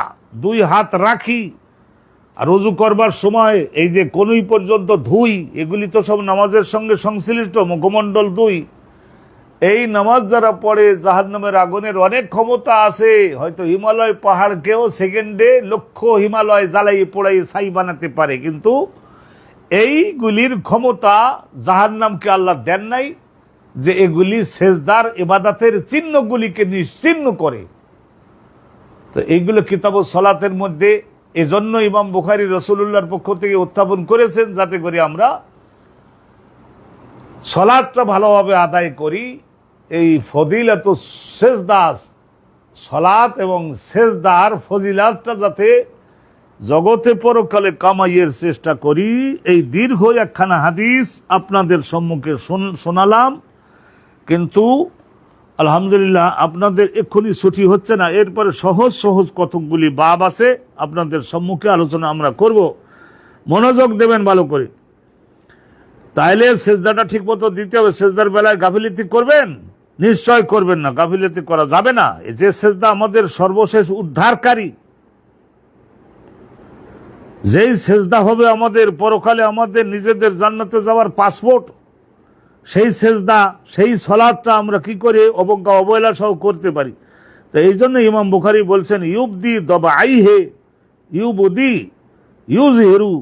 2 হাত রাখি, আর রুজু করবার সময় এই যে কনুই পর্যন্ত ধুই, এগুলি তো সব নামাজের সঙ্গে সংশ্লিষ্ট, মুখমণ্ডল 2, এই নামাজ যারা পড়ে জাহান্নামের আগুনের অনেক ক্ষমতা আছে। হয়তো হিমালয় পাহাড়কেও সেকেন্ডে লক্ষ হিমালয় জ্বালাই পোড়াই ছাই বানাতে পারে, কিন্তু এইগুলির ক্ষমতা জাহান্নামকে আল্লাহ দেন নাই, যে এগুলি সেজদার ইবাদতের চিহ্নগুলিকে নিশ্চিহ্ন করে। তো এইগুলো কিতাবুস সালাতের মধ্যে, এজন্য ইমাম বুখারী রাসূলুল্লাহর পক্ষ থেকে উত্থাপন করেছেন, যাতে করে আমরা সালাতটা ভালোভাবে আদায় করি। এই ফজিলাত সেজদা, সালাত এবং সেজদার ফজিলাতটা যাতে জগতে পরকালে কামাইয়ের চেষ্টা করি, এই দীর্ঘ একখানা হাদিস আপনাদের সম্মুখে শোনালাম। কিন্তু আলহামদুলিল্লাহ আপনাদের এক্ষুনি ছুটি হচ্ছে না, এরপরে সহজ সহজ কতকগুলি বাব আছে, আপনাদের সম্মুখে আলোচনা আমরা করব, মনোযোগ দেবেন ভালো করে। তাইলে সেজদাটা ঠিক মতো দিতে হবে। সেজদার বেলায় গাফিলতি করবেন? নিশ্চয় করবেন না, গাফিলতি করা যাবে না। যে সেজদা আমাদের সর্বশেষ উদ্ধারকারী, যেই সেজদা হবে আমাদের পরকালে আমাদের নিজেদের জান্নাতে যাওয়ার পাসপোর্ট, সেই সেজদা, সেই সালাতটা আমরা কি করে অবজ্ঞা অবহেলা সহ করতে পারি? তো এই জন্য ইমাম বুখারী বলছেন ইউবদি দবাইহে, ইউবদি ইউজহিরু,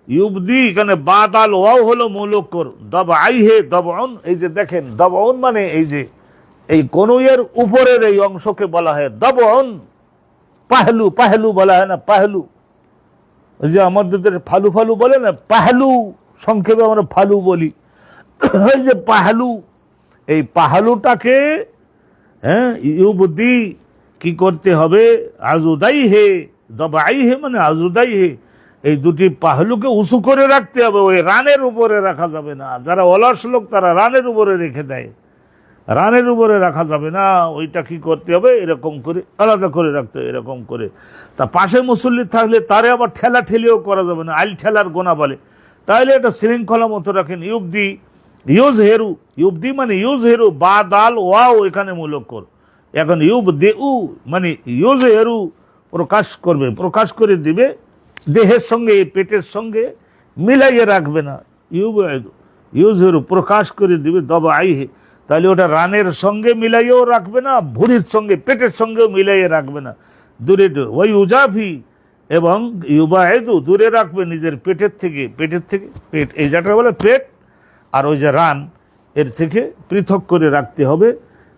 ইউবদি এখানে বাদাল ওয়াও হলো মূলকর, দবাইহে দবউন, এই যে দেখেন দবউন মানে এই যে এই কনুইয়ের উপরের এই অংশকে বলা হয় দবউন। পাহলু, পাহলু বলা হয় না, পাহলু, ওই যে আমাদের ফালু ফালু বলে না, পাহলু, সংক্ষেপে আমরা ফালু বলি, ওই যে পাহলু, এই পাহলুটাকে ইউবদি কি করতে হবে? আজুদাই হে, দবাই হে মানে আজুদাই হে, এই দুটি পাহলুকে উঁচু করে রাখতে হবে, ওই রানের উপরে রাখা যাবে না। যারা অলস লোক তারা রানের উপরে রেখে দেয়, রানের উপরে রাখা যাবে না, ওইটা কি করতে হবে? এরকম করে আলাদা করে রাখতে হবে, এরকম করে। তা পাশে মুসল্লি থাকলে তারে আবার ঠেলা ঠেলিও করা যাবে না, আইল ঠেলার গোনা বলে। তাহলে এটা শৃঙ্খলা মতো রাখেন। ইউবদি ইউজ হেরু, ইউবদি মানে ইউজ হেরু, বা দাল ওয়াও এখানে মূলক কর। এখন ইউবদি উ মানে ইউজ হেরু, প্রকাশ করবে, প্রকাশ করে দিবে, দেহের সঙ্গে পেটের সঙ্গে মিলাইয়ে রাখবে না। ইউজ হেরু প্রকাশ করে দিবে, দবা আইহে, তাহলে ওটা রানের সঙ্গে মিলাইয়েও রাখবে না, ভুঁড়ির সঙ্গে পেটের সঙ্গেও মিলাইয়ে রাখবে না, দূরে ওই উজাফি, এবং ইউবায়েদু দূরে রাখবে নিজের পেটের থেকে, পেটের থেকে পেট, এই যেটা বলে পেট, আর ওই যে রান, এর থেকে পৃথক করে রাখতে হবে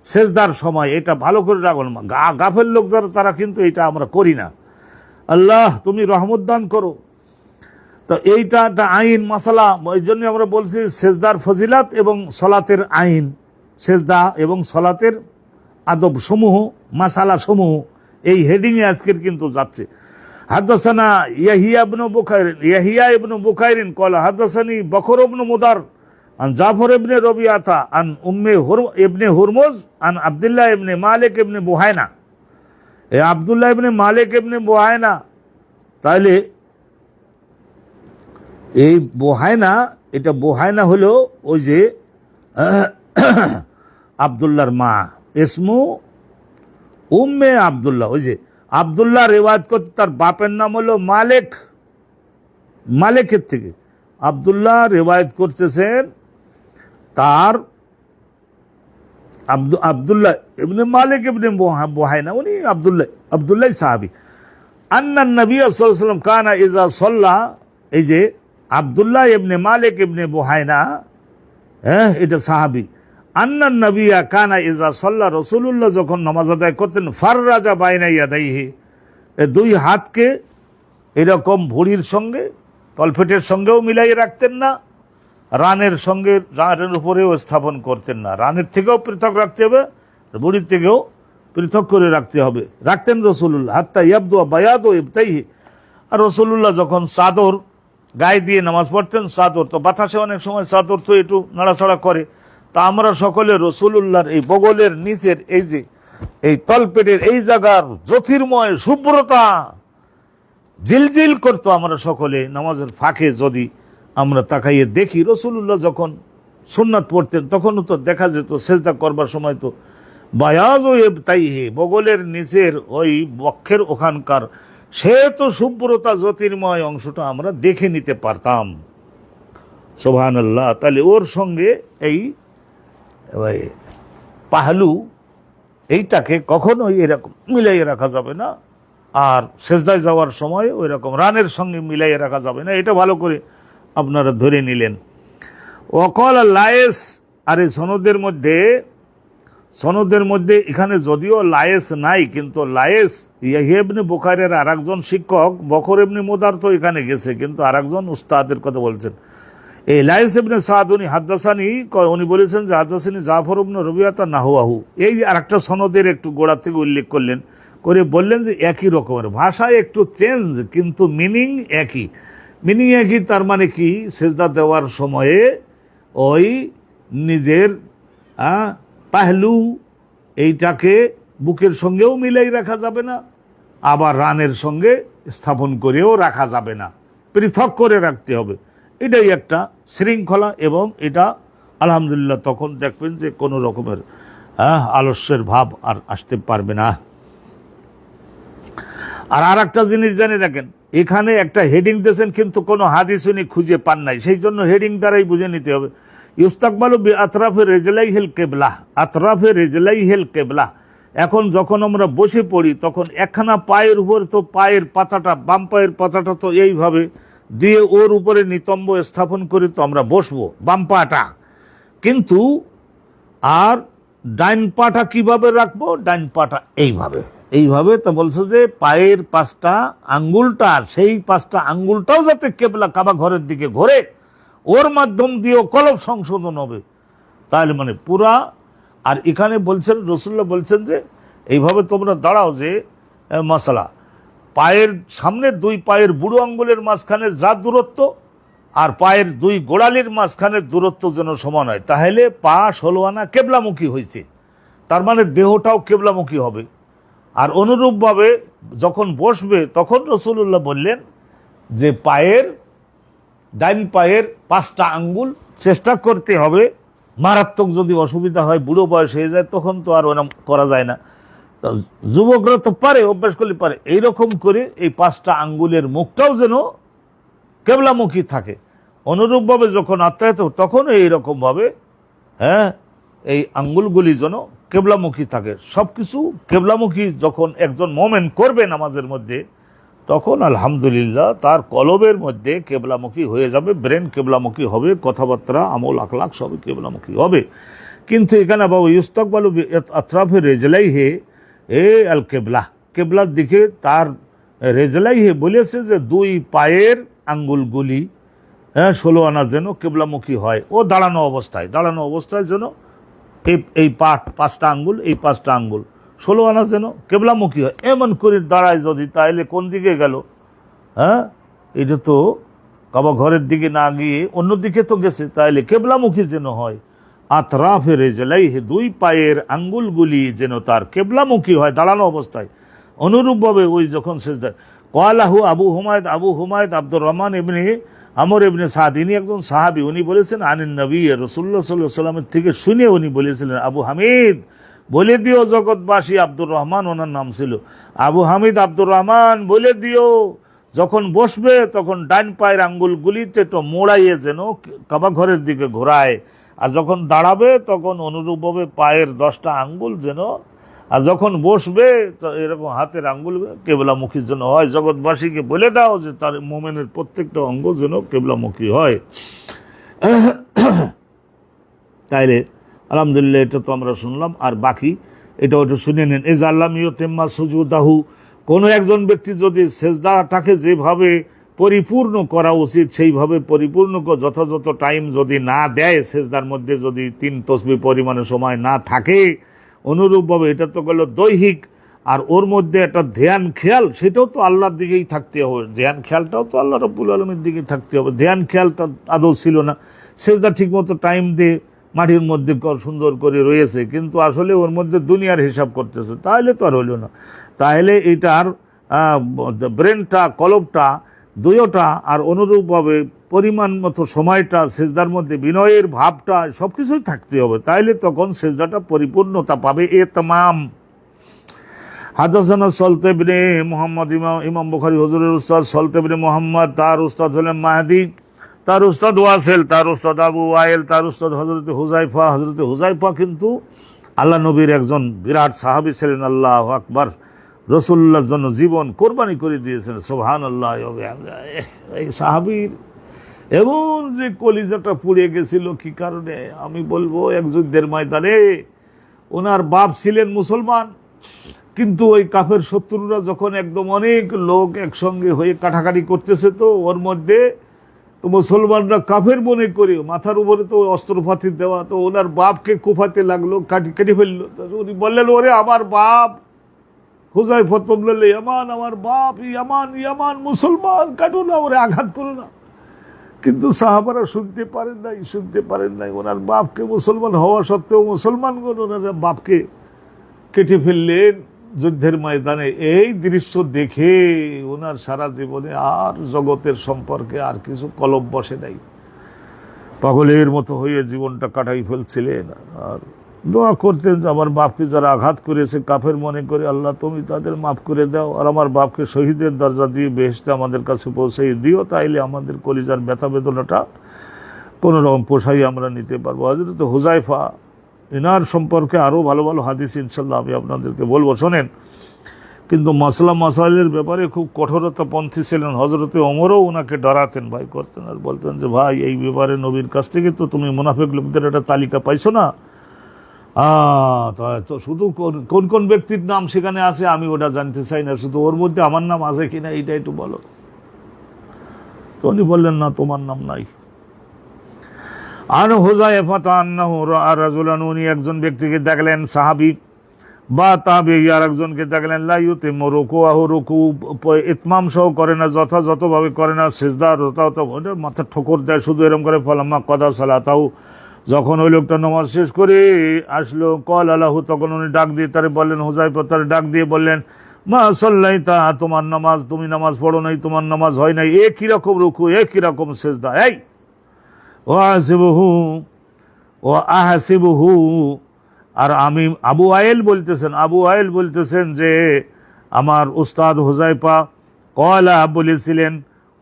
সেজদার সময়। এটা ভালো করে রাখবেন। গাফেল লোক যারা, তারা কিন্তু এটা আমরা করি না। আল্লাহ তুমি রহমত দান করো। তো এইটা একটা আইন মাসালা, ওই জন্য আমরা বলছি সেজদার ফজিলাত এবং সলাতের আইন, সেজদা এবং সলাতের আদব সমূহ, মাসালা সমূহ, এই হেডিংয়ে আজকের কিন্তু যাচ্ছে। হাদাসানা ইয়াহিয়া ইবনে বুকাইরিন ক্বালা হাদাসানি বকর ইবনে মুদার আন জাফর ইবনে রবিয়াতা আন উম্মে ইবনে হুরমুজ আন আব্দুল্লাহ ইবনে মালিক ইবনে বুহাইনা। এই আব্দুল্লাহ ইবনে মালিক ইবনে বুহাইনা, তাহলে এই বুহাইনা, এটা বুহাইনা হলো ওই যে আব্দুল্লাহর মা, ইসমু উম্মে আব্দুল্লাহ। ওই যে আব্দুল্লাহ রেওয়ায়ত করতে, তার বাপের নাম হলো মালিক, মালিকের থেকে আব্দুল্লাহ রেওয়ায়ত করতেছেন, তার আব্দুল্লাহ ইবনে মালিক ইবনে বুহাইনা, উনি আব্দুল্লাহ সাহাবী। আন্নান নবী সাল্লাল্লাহু আলাইহি ওয়াসাল্লাম কানা ইজা সাল্লা, এই যে আব্দুল্লাহ ইবনে মালিক ইবনে বুহাইনা, এটা সাহাবী। আন্নান নবিয়া কানা ইজা সাল্লা, রাসূলুল্লাহ যখন নামাজ আদায় করতেন, ফাররাজা বাইনা ইয়াদাইহি, দুই হাতকে এরকম ভুঁড়ির সঙ্গে তলপেটের সঙ্গেও মিলাই রাখতেন না, রানের সঙ্গে, রানের উপরেও স্থাপন করতেন না, রানের থেকেও পৃথক রাখতে হবে, ভুঁড়ির থেকেও পৃথক করে রাখতে হবে। রাখতেন রসুল্লাহ হাত্তা ইয়াবদু বায়াদ ও ইবতাইহি। আর রসুল্লাহ যখন চাদর গায়ে দিয়ে নামাজ পড়তেন, চাদর তো বাতাসে অনেক সময় চাদর তো একটু নাড়াচাড়া করে, তা আমরা সকলে রসুল্লাহর এই বগলের নিচের এই যে এই তলপেটের এই জায়গার জ্যোতির্ময় শুভ্রতা জিলজিল করতো, আমরা সকলে নামাজের ফাঁকে যদি আমরা তাকাইয়ে দেখি, রসুল্লাহ যখন সুন্নাত পড়তেন তখনও তো দেখা যেত সেজদা করবার সময় তো বায়াজ ও ইবতাইহি, বগলের নিচের ওই বক্ষের ওখানকার সে তো শুভ্রতা জ্যোতির্ময় অংশটা আমরা দেখে নিতে পারতাম। সুবহানাল্লাহ। তাহলে ওর সঙ্গে এই পাহলু এইটাকে কখনোই এরকম মিলাইয়ে রাখা যাবে না, আর সেজদায় যাওয়ার সময় ওই রকম রানের সঙ্গে মিলাইয়ে রাখা যাবে না। এটা ভালো করে আপনারা ধরে নিলেন। ওয়াকাল লায়েস, আর এই সনদের মধ্যে এখানে যদিও লায়েস নাই, কিন্তু লায়েস ইয়াহইয়া ইবনে বুখারীর আর একজন শিক্ষক বকর ইবনে মুদার তো এখানে গেছে, কিন্তু আর একজন উস্তাদের কথা বলছেন। এই লায়েস ইবনে সাদ উনি হাদ্দাসানি, উনি বলেছেন যে হাদ্দাসানি জাফর ইবনে রবিয়াতা নাহওয়াহু। এই আর একটা সনদের একটু গোড়া থেকে উল্লেখ করলেন, করে বললেন যে একই রকমের ভাষায় একটু চেঞ্জ, কিন্তু মিনিং একই। মিনিং একই তার মানে কি, সেজদা দেওয়ার সময়ে ওই নিজের পাহলু এইটাকে বুকের সঙ্গেও মিলাই রাখা যাবে না, আবার রানের সঙ্গে স্থাপন করেও রাখা যাবে না, পৃথক করে রাখতে হবে। এটাই একটা শৃঙ্খলা, এবং এটা আলহামদুলিল্লাহ তখন দেখবেন যে কোনো রকমের আলস্যের ভাব আর আসতে পারবে না। আর একটা জিনিস জানি রাখেন, এখানে একটা হেডিং দিয়েছেন কিন্তু কোনো হাদিস উনি খুঁজে পান নাই, সেই জন্য হেডিং দ্বারাই বুঝে নিতে হবে। ইউস্তাকবালু বি আতরাফে রিজলাইহিল কিবলা, আতরাফে রিজলাইহিল কিবলা। এখন যখন আমরা বসে পড়ি তখন একখানা পায়ের উপর তো পায়ের পাতাটা, বাম পায়ের পাতাটা তো এইভাবে দিয়ে ওর উপরে নিতম্ব স্থাপন করে তো আমরা বসবো, বাম পাটা। কিন্তু আর ডাইন পাটা কিভাবে রাখবো? ডাইন পাটা এইভাবে তো বলছে যে পায়ের পাঁচটা আঙ্গুলটা, সেই পাঁচটা আঙ্গুলটাও যাতে কেবলা কাবা ঘরের দিকে ঘোরে, ওর মাধ্যম দিয়েও কলব সংশোধন হবে। তাহলে মানে পুরা। আর এখানে বলছেন, রসুল্লাহ বলছেন যে এইভাবে তোমরা দাঁড়াও, যে মাসালা পায়ের সামনে দুই পায়ের বুড়ো আঙ্গুলের মাঝখানের যা দূরত্ব আর পায়ের দুই গোড়ালির মাঝখানের দূরত্ব যেন সমান হয়, তাহলে পা 16 আনা কেবলামুখী হয়েছে, তার মানে দেহটাও কেবলামুখী হবে। আর অনুরূপভাবে যখন বসবে তখন রসুল্লাহ বললেন যে ডাইন পায়ের 5টা আঙ্গুল চেষ্টা করতে হবে, মারাত্মক যদি অসুবিধা হয়, বুড়ো বয়স হয়ে যায়, তখন তো আর ওরকম করা যায় না, যুবকরা তো পারে, অভ্যাস করলে পারে। এইরকম করে এই 5টা আঙ্গুলের মুখটাও যেন কেবলামুখী থাকে। অনুরূপভাবে যখন আত্মায়িত তখন এইরকম ভাবে এই আঙ্গুলগুলি যেন কেবলামুখী থাকে। সবকিছু কেবলামুখী যখন একজন মোমেন্ট করবে নামাজের মধ্যে, তখন আলহামদুলিল্লাহ তার কলবের মধ্যে কেবলামুখী হয়ে যাবে, ব্রেন কেবলামুখী হবে, কথাবার্তা আমল আখলাক সবই কেবলামুখী হবে। কিন্তু এখানে বাবু ইউস্তাকবালু আতরাফে রিজলাইহি আল কেবলা, কেবলার দিকে তার রিজলাইহি বলেছে যে দুই পায়ের আঙ্গুলগুলি 16 আনা যেন কেবলামুখী হয়। ও দাঁড়ানো অবস্থায় যেন এই 5টা আঙ্গুল, এই 5টা আঙ্গুল 16 আনা যেন কেবলামুখী হয়। এমন করে দাঁড়ায় যদি, তাহলে কোন দিকে গেল? এটা তো কাবা ঘরের দিকে না গিয়ে অন্যদিকে তো গেছে, তাহলে কেবলামুখী যেন হয়। আতরাফে রিজলাইহি, দুই পায়ের আঙ্গুলগুলি যেন তার কেবলামুখী হয় দাঁড়ানো অবস্থায়। অনুরূপভাবে ওই যখন সেজদা ক্বালাহু আবু হুমায়দ আব্দুর রহমান ইবনে আমর ইবনে সাদ, ইনি একজন সাহাবী, উনি বলেছেন আনিন নবী রাসূলুল্লাহ সাল্লাল্লাহু আলাইহি ওয়াসাল্লামের থেকে শুনে উনি বলেছিলেন, আবু হামিদ বলে দিও জগৎবাসী, আব্দুর রহমান ওনার নাম ছিল, আবু হামিদ আব্দুর রহমান বলে দিও, যখন বসবে তখন ডান পায়ের আঙ্গুলগুলিতে তো মোড়াইয়ে যেন কাবা ঘরের দিকে ঘোরায়, আর যখন দাঁড়াবে তখন অনুরূপভাবে পায়ের 10টা আঙ্গুল যেন, আর যখন বসবে তো এরকম হাতের আঙ্গুল কেবলামুখীর জন্য হয়। জগৎবাসীকে বলে দাও যে তার মোমেনের প্রত্যেকটা অঙ্গ যেন কেবলামুখী হয়। তাইলে আলহামদুলিল্লাহ এটা তো আমরা শুনলাম, আর বাকি এটা ওটা শুনে নেন। এজ আল্লাহ ইয়তেম্মা সুজুদাহু, কোনো একজন ব্যক্তি যদি সেজদাটাকে যেভাবে পরিপূর্ণ করা উচিত সেইভাবে পরিপূর্ণ যথাযথ টাইম যদি না দেয়, সেজদার মধ্যে যদি 3 তসবিহ পরিমাণে সময় না থাকে, অনুরূপভাবে এটা তো গেল দৈহিক, আর ওর মধ্যে একটা ধ্যান খেয়াল, সেটাও তো আল্লাহর দিকেই থাকতে হবে। ধ্যান খেয়ালটাও তো আল্লাহ রাব্বুল আলামিনের দিকে থাকতে হবে। ধ্যান খেয়ালটা আদৌ ছিল না। সেজদা ঠিক মতো টাইম দিয়ে মাটির মধ্যে সুন্দর করে রয়েছে, কিন্তু আসলে ওর মধ্যে দুনিয়ার হিসাব করতেছে, তাহলে তো আর হইল না। তাহলে এটার ব্রেনটা, কলবটা, দুইটা, আর অনুরূপভাবে পরিমাণ মতো সময়টা, সেজদার মধ্যে বিনয়ের ভাবটা, সব কিছুই থাকতে হবে, তাইলে তখন সেজদাটা পরিপূর্ণতা পাবে। তামাম হাদাসানা সলতে ইবনে মুহাম্মদ, ইমাম বুখারী হুজুরের উস্তাদ সলতে ইবনে মুহাম্মদ, তার উস্তাদ হলেন মাহদি, তার উস্তাদ ওয়াসিল, তার উস্তাদ আবু ওয়াইল, তার উস্তাদ হযরত হুযায়ফা। হযরত হুযায়ফা কিন্তু আল্লাহ নবীর একজন বিরাট সাহাবী ছিলেন। আল্লাহু আকবার। রাসূলুল্লাহর জন্য জীবন কোরবানি করে দিয়েছেন। সুবহানাল্লাহ। এই সাহাবীর এমন যে কলিজাটা পুড়ে গেছিল, কি কারণে আমি বলবো, এক যুদ্ধের ময়দানে ওনার বাপ ছিলেন মুসলমান, কিন্তু ওই কাফের শত্রুরা যখন একদম অনেক লোক একসঙ্গে হয়ে কাটাকাটি করতেছে, তো ওর মধ্যে তো মুসলমানরা কাফের মনে করে মাথার উপরে তো অস্ত্রপাতি দেওয়া, তো ওনার বাপকে কুফাতে লাগলো, কেটে ফেললো। উনি বললেন, ওরে আমার বাপ হুযায়ফা ইবনুল ইয়ামান, আমার বাপ ইয়ামান, ইয়ামান মুসলমান, কাটো না, ওরে আঘাত করো না। কিন্তু সাহাবারা শুনতে পারেন নাই। ওনার বাপকে, মুসলমান হওয়া সত্ত্বেও মুসলমানগণ ওনার বাপকে কেটে ফেললেন যুদ্ধের ময়দানে। এই দৃশ্য দেখে ওনার সারা জীবনে আর জগতের সম্পর্কে আর কিছু কলব বসে নাই, পাগলের মতো হয়ে জীবনটা কাটাই ফেলছিলেন। আর দোয়া করতেন যে আমার বাপকে যারা আঘাত করেছে কাফের মনে করে, আল্লাহ তুমি তাদের মাফ করে দাও, আর আমার বাপকে শহীদের দরজা দিয়ে বেহেশতে আমাদের কাছে পৌঁছে দিও, তাইলে আমাদের কলিজার ব্যথা বেদনাটা কোনো রকম পোষাই আমরা নিতে পারবো। হযরত হুযায়ফা, এনার সম্পর্কে আরও ভালো ভালো হাদিস ইনশাল্লাহ আমি আপনাদেরকে বলবো, শোনেন। কিন্তু মাসাইলের ব্যাপারে খুব কঠোরতাপন্থী ছিলেন। হযরতে ওমরও ওনাকে ডরাতেন, ভয় করতেন, আর বলতেন যে ভাই এই ব্যাপারে নবীর কাছ থেকে তো তুমি মুনাফিক লোকদের একটা তালিকা পাইছো না? তো শুধু কোন কোন ব্যক্তির নাম সেখানে আছে আমি ওটা জানতে চাই না, শুধু ওর মধ্যে আমার নাম আছে কিনা এইটা একটু বলো। তো উনি বললেন, না, তোমার নাম নাই। আর হুযায়ফা আন্নাহু রাআ রাজুলান, উনি একজন ব্যক্তিকে দেখলেন, সাহাবী বা তাবেঈ, আর একজনকে দেখলেন, লা ইউতিমু রুকুআহু, রুকু ইতমাম সহ করে না, যথাযথভাবে করে না, সিজদা যথাযথ মাথা ঠোকর দেয়, শুধু এরকম করে। ফালাম্মা কাদা সালাতাহু, যখন ওই লোকটা নামাজ শেষ করে আসলো, ক্বালা লাহু, তখন উনি ডাক দিয়ে তারে বললেন, হুযায়ফা তারে ডাক দিয়ে বললেন, মা সাল্লাইতা, তোমার নামাজ, তুমি নামাজ পড়ো নাই, তোমার নামাজ হয় নাই, একই রকম রুকু, একই রকম সিজদা। এই ও আহসিবুহু, আর আমি আবু ওয়াইল বলতেছেন যে আমার উস্তাদ হুযায়ফা ক্বালা বলেছিলেন,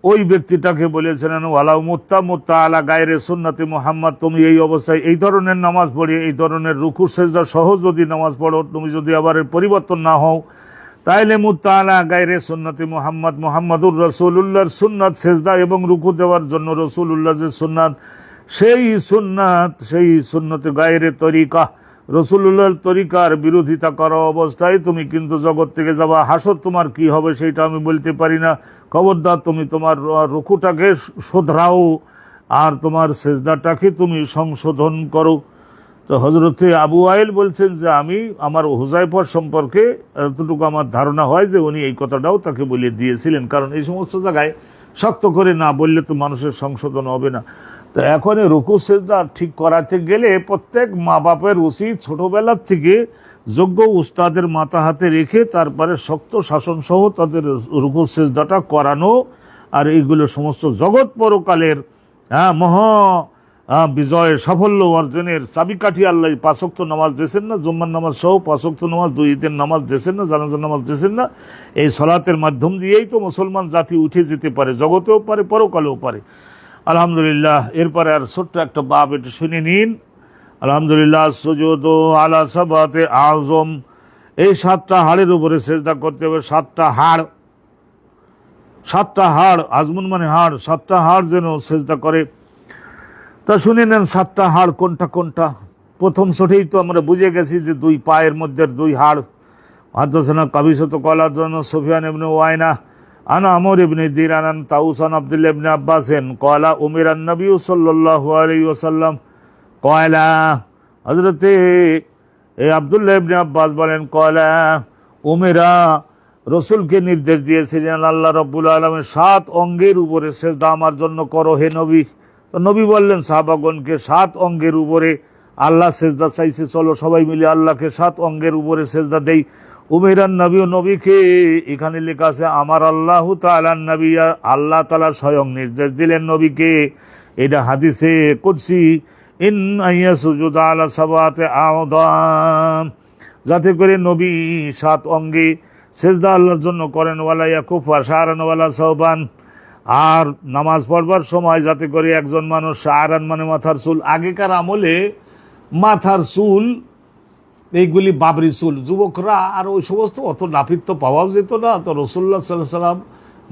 ওই ব্যক্তিটাকে বলেছিলেন, ওয়ালাউ মুত্তা আলা গায়রে সুন্নতি মুহাম্মদ, তুমি এই অবস্থায় এই ধরনের নামাজ পড়ে, এই ধরনের রুকু সিজদা সহ যদি নামাজ পড়ো, তুমি যদি আবার এর পরিবর্তন না হও, তাইলে মুত্তা আলা গায়রে সুন্নতি মুহাম্মদ, মুহাম্মাদুর রাসূলুল্লাহর সুন্নাত সিজদা এবং রুকু দেওয়ার জন্য রাসূলুল্লাহ যে সুন্নাত, সেই সুন্নতে গায়রে তরিকা, রাসূলুল্লাহর তরিকার বিরোধিতা করা অবস্থায় তুমি কিন্তু জগৎ থেকে যাবা। হাসর তোমার কি হবে সেটা আমি বলতে পারি না, খবরদার তুমি তোমার রুকুটাকে শোধরাও, আর তোমার সিজদাটাকে তুমি সংশোধন করো। তো হযরতে আবু ওয়াইল বলছেন যে আমি আমার হুযায়ফার সম্পর্কে এতটুকু আমার ধারণা হয় যে উনি এই কথাটাও তাকে বলে দিয়েছিলেন, কারণ এই সমস্ত জায়গায় শক্ত করে না বললে তো মানুষের সংশোধন হবে না। তো এখন রুকু সিজদা ঠিক করাতে গেলে প্রত্যেক মা বাপের উচিত ছোটবেলার থেকে যোগ্য উস্তাদের মাথা হাতে রেখে তারপরে শক্ত শাসন সহ তাদের রুকু সিজদাটা করানো। আর এইগুলো সমস্ত জগৎ পরকালের মহা বিজয় সাফল্য অর্জনের চাবিকাঠি। আল্লাহ 5 ওয়াক্ত নামাজ দিয়েছেন না, জুম্মার নামাজ সহ 5 ওয়াক্ত নামাজ, 2 ঈদের নামাজ দিয়েছেন না, জানাজার নামাজ দিয়েছেন না। এই সালাতের মাধ্যম দিয়েই তো মুসলমান জাতি উঠে যেতে পারে, জগতেও পারে, পরকালেও পারে। আলহামদুলিল্লাহ। এরপরে আর ছোট্ট একটা বাব, এটা শুনে নিন। আলহামদুলিল্লাহ। সুজুদ আলা সাবাতে আযম, এই 7টা হাড়ের উপরে সেজদা করতে হবে। 7টা হাড়, আজমুন মানে হাড়, 7টা হাড় যেন সেজদা করে। তা শুনে নেন 7টা হাড় কোনটা কোনটা। প্রথম ছোটেই তো আমরা বুঝে গেছি যে 2 পায়ের মধ্যে 2 হাড়। হাদাসানা কাবিসত ক্বালা সুফিয়ান ইবনে ওয়াইনা আনা আমর ইবনে দিরান আন তাউসান আব্দুল্লাহ ইবনে আব্বাসেন ক্বালা উমিরান নবী সাল্লাল্লাহু আলাইহি ওয়াসাল্লাম ক্বালা, হযরতে এই আব্দুল্লাহ ইবনে আব্বাস বলেন কলা উমেরা, রসুলকে নির্দেশ দিয়েছিলেন আল্লাহ রাব্বুল আলামিন 7 অঙ্গের উপরে সেজদা আমার জন্য করো হে নবী। তো নবী বললেন সাহাবাগণকে 7 অঙ্গের উপরে আল্লাহ সেজদা চাইছে, চলো সবাই মিলে আল্লাহকে 7 অঙ্গের উপরে সেজদা দেই। উমেরান নবী ও নবীকে, এখানে লেখা আছে আমার আল্লাহ তাআলা নবী, আল্লাহ তাআলা স্বয়ং নির্দেশ দিলেন নবীকে, এটা হাদিসে কুদসি, ইন আইয়াসুজুদা আলা সাবাতে আওদাম, যাতে করে নবী 7 অঙ্গে সেজদা আল্লাহর জন্য করেন, ওয়ালা ইয়াকুফা শাহরান ওয়ালা সাওবান, আর নামাজ পড়বার সময় যাতে করে একজন মানুষ শাহরান মানে মাথার চুল, আগেকার আমলে মাথার চুল এইগুলি বাবরি চুল, যুবকরা আর ওই সমস্ত অত নাপিত তো পাওয়াও যেত না, তো রাসূলুল্লাহ সাল্লাল্লাহু আলাইহি সাল্লাম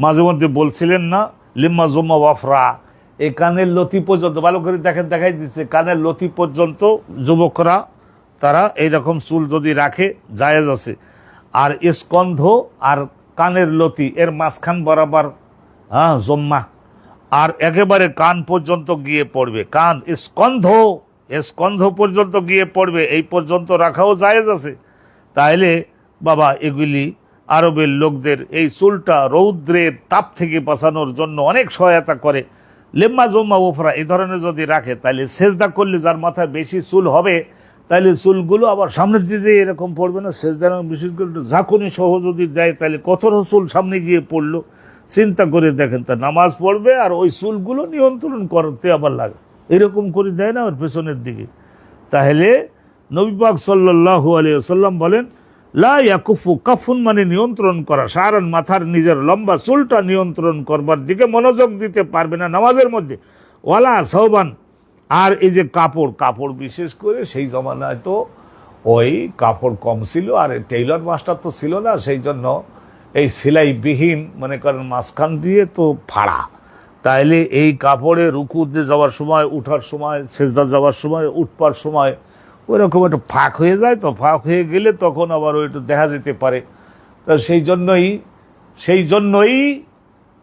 মাঝে মধ্যে বলছিলেন না লিম্মা জুম্মা ওয়াফরা, এই কানের লতি পর্যন্ত, ভালো করে দেখেন, দেখাই দিচ্ছে কানের লতি পর্যন্ত যুবকরা তারা এইরকম চুল যদি রাখে জায়েজ আছে। আর স্কন্ধ আর কানের লতি এর মাঝখান বরাবর জম্মা, আর একেবারে কান পর্যন্ত গিয়ে পড়বে, কান স্কন্ধ পর্যন্ত গিয়ে পড়বে, এই পর্যন্ত রাখাও জায়েজ আছে। তাহলে বাবা এগুলি আরবের লোকদের এই চুলটা রৌদ্রের তাপ থেকে বাঁচানোর জন্য অনেক সহায়তা করে। লেম্মা জম্মা ওফরা এই ধরনের যদি রাখে, তাহলে সেজদা করলে যার মাথায় বেশি চুল হবে, তাহলে চুলগুলো আবার সামনের দিকে এরকম পড়বে না, সেজদার বিশেষ করে ঝাঁকুনি সহ যদি দেয় তাহলে কত চুল সামনে গিয়ে পড়লো। চিন্তা করে দেখেন, তা নামাজ পড়বে আর ওই চুলগুলো নিয়ন্ত্রণ করতে আবার লাগে, এরকম করে দেয় না ওর পেছনের দিকে। তাহলে নবী পাক সাল্লাল্লাহু আলাইহি ওয়াসাল্লাম বলেন লা ইয়াকুফু, কাফুন মানে নিয়ন্ত্রণ করা, সারান মাথার নিজের লম্বা চুলটা নিয়ন্ত্রণ করবার দিকে মনোযোগ দিতে পারবে না নামাজের মধ্যে, ওয়ালা সাওবান, আর এই যে কাপড় বিশেষ করে সেই জমানায় তো ওই কাপড় কম ছিল, আর টেইলর মাস্টার তো ছিল না, সেই জন্য এই সেলাইবিহীন মনে করেন মাঝখান দিয়ে তো ফাড়া, তাইলে এই কাপড়ে রুকুতে যাওয়ার সময়, উঠার সময়, সেজদা যাওয়ার সময়, উঠবার সময় ওইরকম একটু ফাঁক হয়ে যায়, তো ফাঁক হয়ে গেলে তখন আবার ওই একটু দেখা যেতে পারে। তো সেই জন্যই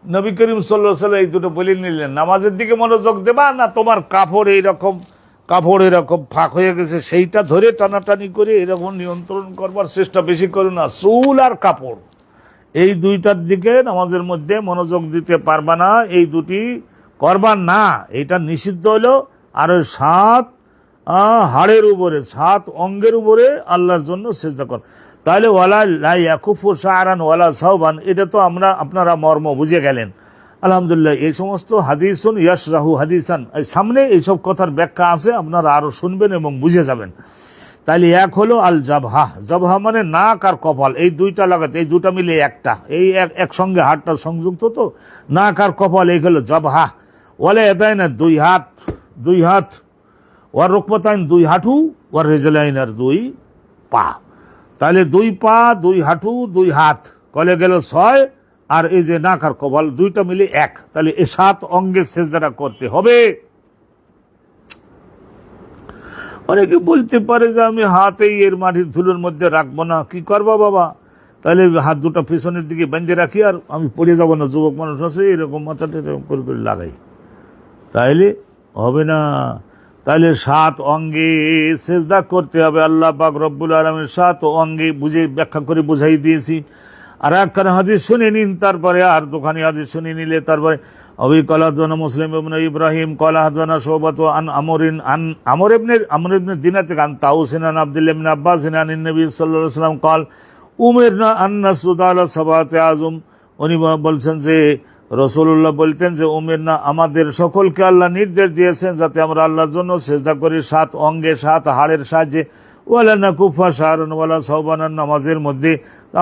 নবী করিম সাল্লাল্লাহু আলাইহি ওয়াসাল্লাম এই দুটো বলে নিলেন, নামাজের দিকে মনোযোগ দেবা না তোমার কাপড় এরকম ফাঁক হয়ে গেছে সেইটা ধরে টানাটানি করে এরকম নিয়ন্ত্রণ করবার চেষ্টা বেশি করো না, চুল আর কাপড় এই দুইটার দিকে নামাজের মধ্যে মনোযোগ দিতে পারবা না, এই দুটি করবার না, এটা নিষিদ্ধ হলো। আর ওই 7 হাড়ের উপরে 7 অঙ্গের উপরে আল্লাহর জন্য সেজদা কর। তাহলে ওয়ালা লা ইয়াকুফু শাহরান ওয়ালা সাওবান, এটা তো আপনারা মর্ম বুঝে গেলেন আলহামদুলিল্লাহ। এই সমস্ত হাদিসুন ইয়াশরাহু হাদিসান, সামনে এইসব কথার ব্যাখ্যা আছে, আপনারা আরো শুনবেন এবং বুঝে যাবেন। তাহলে এক হলো আল জাবহা মানে নাক আর কপাল, এই দুইটা লাগাতে, এই দুটা মিলে একটা, এই একসঙ্গে হাতটা সংযুক্ত, তো নাক আর কপাল এই হলো জাবহা। ওয়ালা ইয়াদাইনা দুই হাত, ওয়ার রুকবাতাইন 2 হাঁটু, ওয়ার রিজলাইন আর 2 পা, তাহলে 2 পা 2 হাঁটু 2 হাত কলে গেল 6, আর এই যে নাক আর কপাল দুইটা মিলে 1, তাহলে এই 7 অঙ্গে সেজদা করতে হবে। অনেকে বলতে পারে যে আমি হাতেই এর মাটির ধুলোর মধ্যে রাখবো না, কি করবো বাবা, তাহলে হাত দুটো পেছনের দিকে বেঁধে রাখি আর আমি পড়ে যাবো না, যুবক মানুষ আছে এরকম মাথাটা এরকম করে লাগাই, তাইলে হবে না। তাহলে 7 অঙ্গে সেজদা করতে হবে, আল্লাহ পাক রব্বুল আলামিন 7 অঙ্গে বুঝে ব্যাখ্যা করে বুঝাই দিয়েছি। আর একখানা হাদিস শুনে নিন, তারপরে আর দোকানি হাদিস শুনে নিলে তারপরে অবি কলাহাদানা মুসলিম ইবনে ইব্রাহিম কলাহাদানা শোবাত আন আমর ইবনে দিনার থেকে আন তাউসিন আন আব্দুল্লাহ ইবনে আব্বাস আন নবী সাল্লাল্লাহু আলাইহি ওয়াসাল্লাম قال উমিরনা আন নাসুদা আলা সাবাতে আযম, উনি বলছেন যে রাসূলুল্লাহ বলতেন যে উমিরনা, আমাদের সকলকে আল্লাহ নির্দেশ দিয়েছেন যাতে আমরা আল্লাহর জন্য সেজদা করি 7 অঙ্গে 7 হাড়ের সাহায্যে, ওয়ালা নাকুফা শাহরান ওয়ালা সাওবান, নামাজের মধ্যে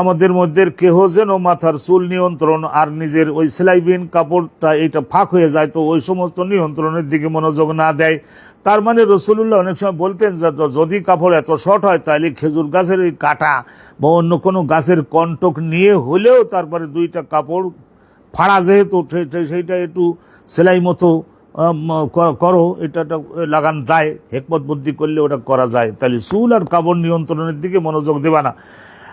আমাদের মধ্যে কেহ যেন মাথার চুল নিয়ন্ত্রণ আর নিজের ওই সেলাইবিহীন কাপড়টা এটা ফাঁক হয়ে যায়, তো ওই সমস্ত নিয়ন্ত্রণের দিকে মনোযোগ না দেয়। তার মানে রাসূলুল্লাহ অনেক সময় বলতেন যে যদি কাপড় এত শর্ট হয় তাহলে খেজুর গাছের ওই কাটা বা অন্য কোনো গাছের কন্টক নিয়ে হলেও তারপরে 2টা কাপড় ফাড়া যেহেতু সেইটা একটু সেলাই মতো করো, এটা লাগান যায়, হেকমত বুদ্ধি করলে ওটা করা যায়। তাহলে চুল আর কাপড় নিয়ন্ত্রণের দিকে মনোযোগ দেবা না।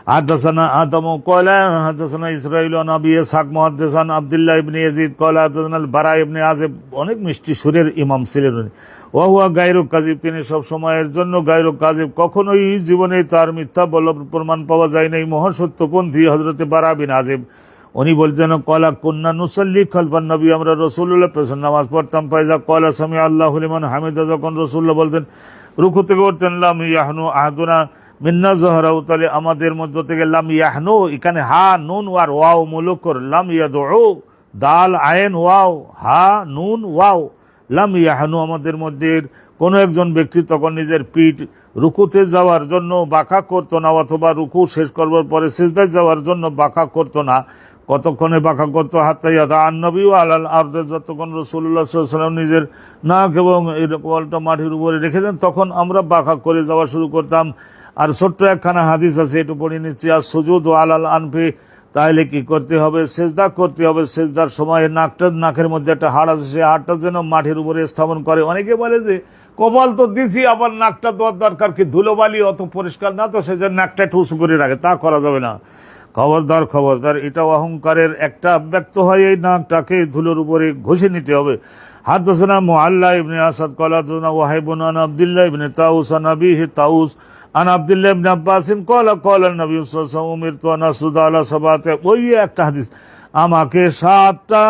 حدثنا آدم قال حدثنا إسرائيل عن أبي إسحاق محدثنا عبد الله بن يزيد قال حدثنا البراء بن عازب, অনেক মিষ্টি সুরের ইমাম ছিলেন উনি। ওয়া গায়রু কাযিব, তিনি সব সময়ের জন্য গায়রু কাযিব, কখনোই জীবনে তার মিথ্যা প্রমাণ পাওয়া যায় নাই। মহাসত্যপন্থী হযরতে বারা বিন আযিব, উনি বলছেন কলা কুন্না নুসাল্লি খালফান নবী, আমরা রাসূলুল্লাহ পেছনে নামাজ পড়তাম। ফাইজা কলা সামি আল্লাহু লিমান হামিদা, যখন রাসূলুল্লাহ বলতেন রুকু থেকে উঠতেন, লাম ইয়াহনু আহাদুনা মিন্না জহরাউ, তাহলে আমাদের মধ্য থেকে লাম ইয়াহনু, এখানে হা নুন ওয়ার ওয়াও মুলুকর, লাম ইয়াদউ দাল আইন ওয়াও হা নুন ওয়াও, লাম ইয়াহনু, আমাদের মধ্যে কোনো একজন ব্যক্তি তখন নিজের পিঠ রুকুতে যাওয়ার জন্য বাঁকা করতো না, অথবা রুকু শেষ করবার পরে সিজদায় যাওয়ার জন্য বাঁকা করতো না। কতক্ষণে বাঁকা করতো? হাত্তা ইয়াদা আন-নবী আলাল আরদ, যতক্ষণ রাসূলুল্লাহ সাল্লাল্লাহু আলাইহি ওয়াসাল্লাম নিজের নাক এবং এই কপালটা মাটির উপরে রেখে দেন, তখন আমরা বাঁকা করে যাওয়া শুরু করতাম। আর ছোট্ট একখানা হাদিস আছে, একটু পড়ে নিচ্ছি। আর সুজুদ আলাল আনফি, তাহলে কি করতে হবে? সেজদা করতে হবে। সেজদার সময় নাকের মধ্যে একটা হাড় আছে, সেই হাড়টা যেন মাটির উপরে স্থাপন করে। অনেকে বলে যে কপাল তো দিছি, আবার নাকটা দেওয়ার দরকার কি, ধুলোবালি অত পরিষ্কার না তো, সেজন্য নাকটা একটু উঁচু করে রাখে, তা করা যাবে না। খবরদার খবরদার, এটা অহংকারের একটা ব্যক্ত হয়, এই নাকটাকে ধুলোর উপরে ঘষে নিতে হবে। হাদাসানা মুআল্লা ইবনে আসাদ ক্বালা হাদাসানা ওয়াহিবুন আন আব্দুল্লাহ ইবনে তাউস আন আবিহি তাউস আন আব্দুল্লাহ ইবনে আব্বাস ক্বালা ক্বালা নবী সাল্লাল্লাহু আলাইহি ওয়াসাল্লাম উমিরতু আন আসুদা আলা সাবাতে, ওই একটা হাদিস, আমাকে 7টা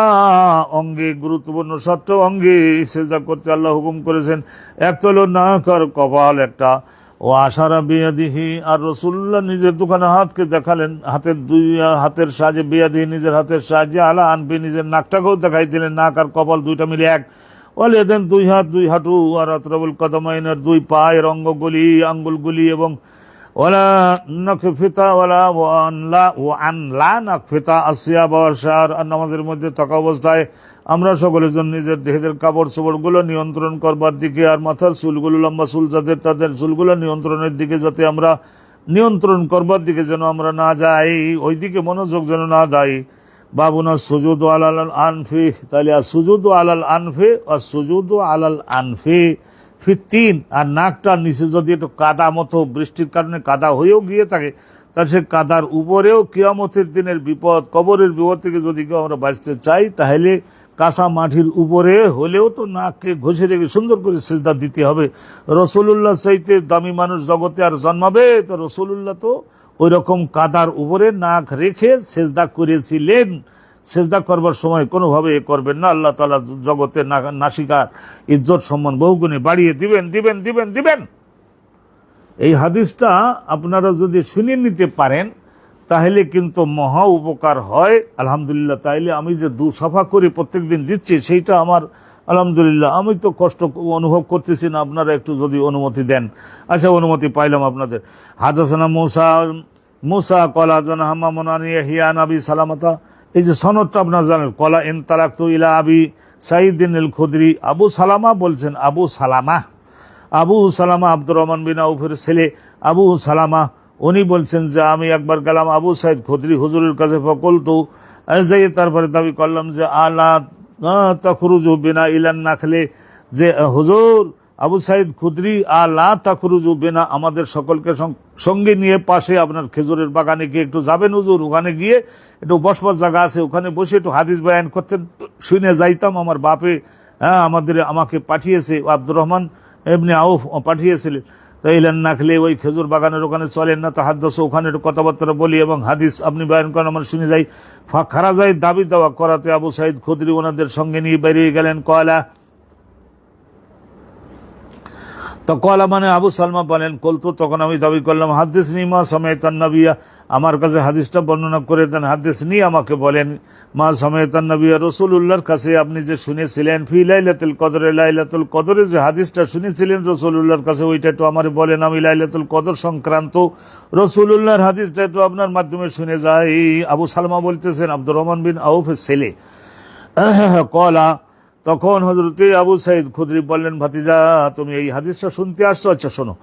অঙ্গে, গুরুত্বপূর্ণ 7টা অঙ্গে সিজদা করতে আল্লাহ হুকুম করেছেন। একটা হলো নাক আর কপাল, একটা ও আশারা বিয়াদিহি, আর রাসূলুল্লাহ নিজের দুখানা হাতকে দেখালেন, হাতের সাহায্যে, বিয়াদিহি নিজের হাতের সাহায্যে, আলা আনবি নিজের নাকটাকেও দেখাই দিলেন, নাক আর কপাল দুইটা মিলে এক। ওয়ালে দেন দুই হাত দুই হাঁটু, আর আতরাবুল কদমাইনের দুই পায়ের অঙ্গগুলি আঙ্গুলগুলি, এবং ওয়ালা নাকফিতা ওয়ালা ওয়ানলা নাকফিতা আসিয়াব ওয়াল শার, আর নামাজের মধ্যে থাকা অবস্থায় আমরা সকলের জন্য নিজের দেহের কাপড় চোপড়গুলো নিয়ন্ত্রণ করবার দিকে, আর মাথার চুলগুলো, লম্বা চুল যাদের, তাদের চুলগুলো নিয়ন্ত্রণের দিকে, যাতে আমরা নিয়ন্ত্রণ করবার দিকে যেন আমরা না যাই, ওই দিকে মনোযোগ যেন না দেই। বাবুনা সুজুদ আলাল আনফি, তাহলে আর সুজুদ আলাল আনফি আর সুজুদ আলাল আনফি ফিতিন, আর নাকটার নিচে যদি একটু কাদা মতো বৃষ্টির কারণে কাদা হয়েও গিয়ে থাকে, তার সে কাদার উপরেও কিয়ামতের দিনের বিপদ, কবরের বিপদ থেকে যদি কেউ আমরা বাঁচতে চাই, তাহলে কাঁচা মাটির উপরে হলেও তো নাককে ঘষে রেখে সুন্দর করে সিজদা দিতে হবে। রাসূলুল্লাহ চাইতে দামি মানুষ জগতে আর জন্মাবে? তো রাসূলুল্লাহ তো ওই রকম কাদার উপরে নাক রেখে সিজদা করেছিলেন। সিজদা করবার সময় কোনোভাবে এ করবেন না, আল্লাহ তাআলা জগতে নাসিকার ইজ্জত সম্মান বহুগুণে বাড়িয়ে দিবেন দিবেন দিবেন দিবেন। এই হাদিসটা আপনারা যদি শুনে নিতে পারেন, তাহলে কিন্তু মহা উপকার হয়। আলহামদুলিল্লাহ, তাইলে আমি যে সাফা করে প্রত্যেকদিন দিচ্ছি, সেইটা আমার আলহামদুলিল্লাহ, আমি তো কষ্ট অনুভব করতেছি না, আপনারা একটু যদি অনুমতি দেন। আচ্ছা, অনুমতি পাইলাম আপনাদের। হাদাসানা মুসা কলা হাদাসানা হাম্মাম আন ইয়াহইয়া আন আবি সালামাতা, এই যে সনদটা আপনারা জানেন, কলা ইনতালাকতু ইলা আবি সাঈদিন আল খুদরি, আবু সালামা বলছেন, আবু সালামা আব্দুর রহমান বিন আউফের ছেলে আবু সালামা, উনি বলছেন যে আমি একবার গেলাম আবু সাঈদ খুদরি হুজুরের কাছে, ফকুলতু, যাই তারপরে দাবি করলাম যে আলা তাখরুজু বিনা ইলান নাখলে, যে হুজুর আবু সাঈদ খুদরি, আলা তাখরুজু বিনা, আমাদের সকলকে সঙ্গে নিয়ে পাশে আপনার খেজুরের বাগানে গিয়ে একটু যাবেন হুজুর, ওখানে গিয়ে একটু বসবার জায়গা আছে, ওখানে বসে একটু হাদিস বয়ান করতেন, শুনে যাইতাম। আমার বাপে আমাকে পাঠিয়েছে, আব্দুর রহমান ইবনে আউফ পাঠিয়েছিলেন। তো ইলান নাখলে, ওই খেজুর বাগানের ওখানে চলেন না, তাহাদ্দাসু, ওখানে একটু কথাবার্তা বলি এবং হাদিস আপনি বয়ান করেন, আমরা শুনে যাই। খারা যায় দাবি দেওয়া করাতে আবু সাঈদ খুদরি ওনাদের সঙ্গে নিয়ে বেরিয়ে গেলেন। কয়লা মানে আবু সালমা বলেন, কলতু, তখন আমি দাবি করলাম, হাদিসনি মা সামাইতান নবিয়া, আমার কাছে হাদিসটা বর্ণনা করে দেন। হাদিসনি, আমাকে বলেন, মা সামাইতান নবিয়া, রাসূলুল্লাহর কাছে আপনি যে শুনেছিলেন, ফি লাইলাতুল কদরে, লাইলাতুল কদরে যে হাদিসটা শুনেছিলেন রাসূলুল্লাহর কাছে, ওইটা একটু আমারে বলেন, আমি লাইলাতুল কদর সংক্রান্ত রাসূলুল্লাহর হাদিসটা একটু আপনার মাধ্যমে শুনে যাই। আবু সালমা বলতেছেন, আব্দুর রহমান বিন আউফের ছেলে। কলা, তখন হযরতে আবু সাঈদ খুদরি বললেন, ভাতিজা, তুমি এই হাদিসটা শুনতে আসছো? আচ্ছা শোনো।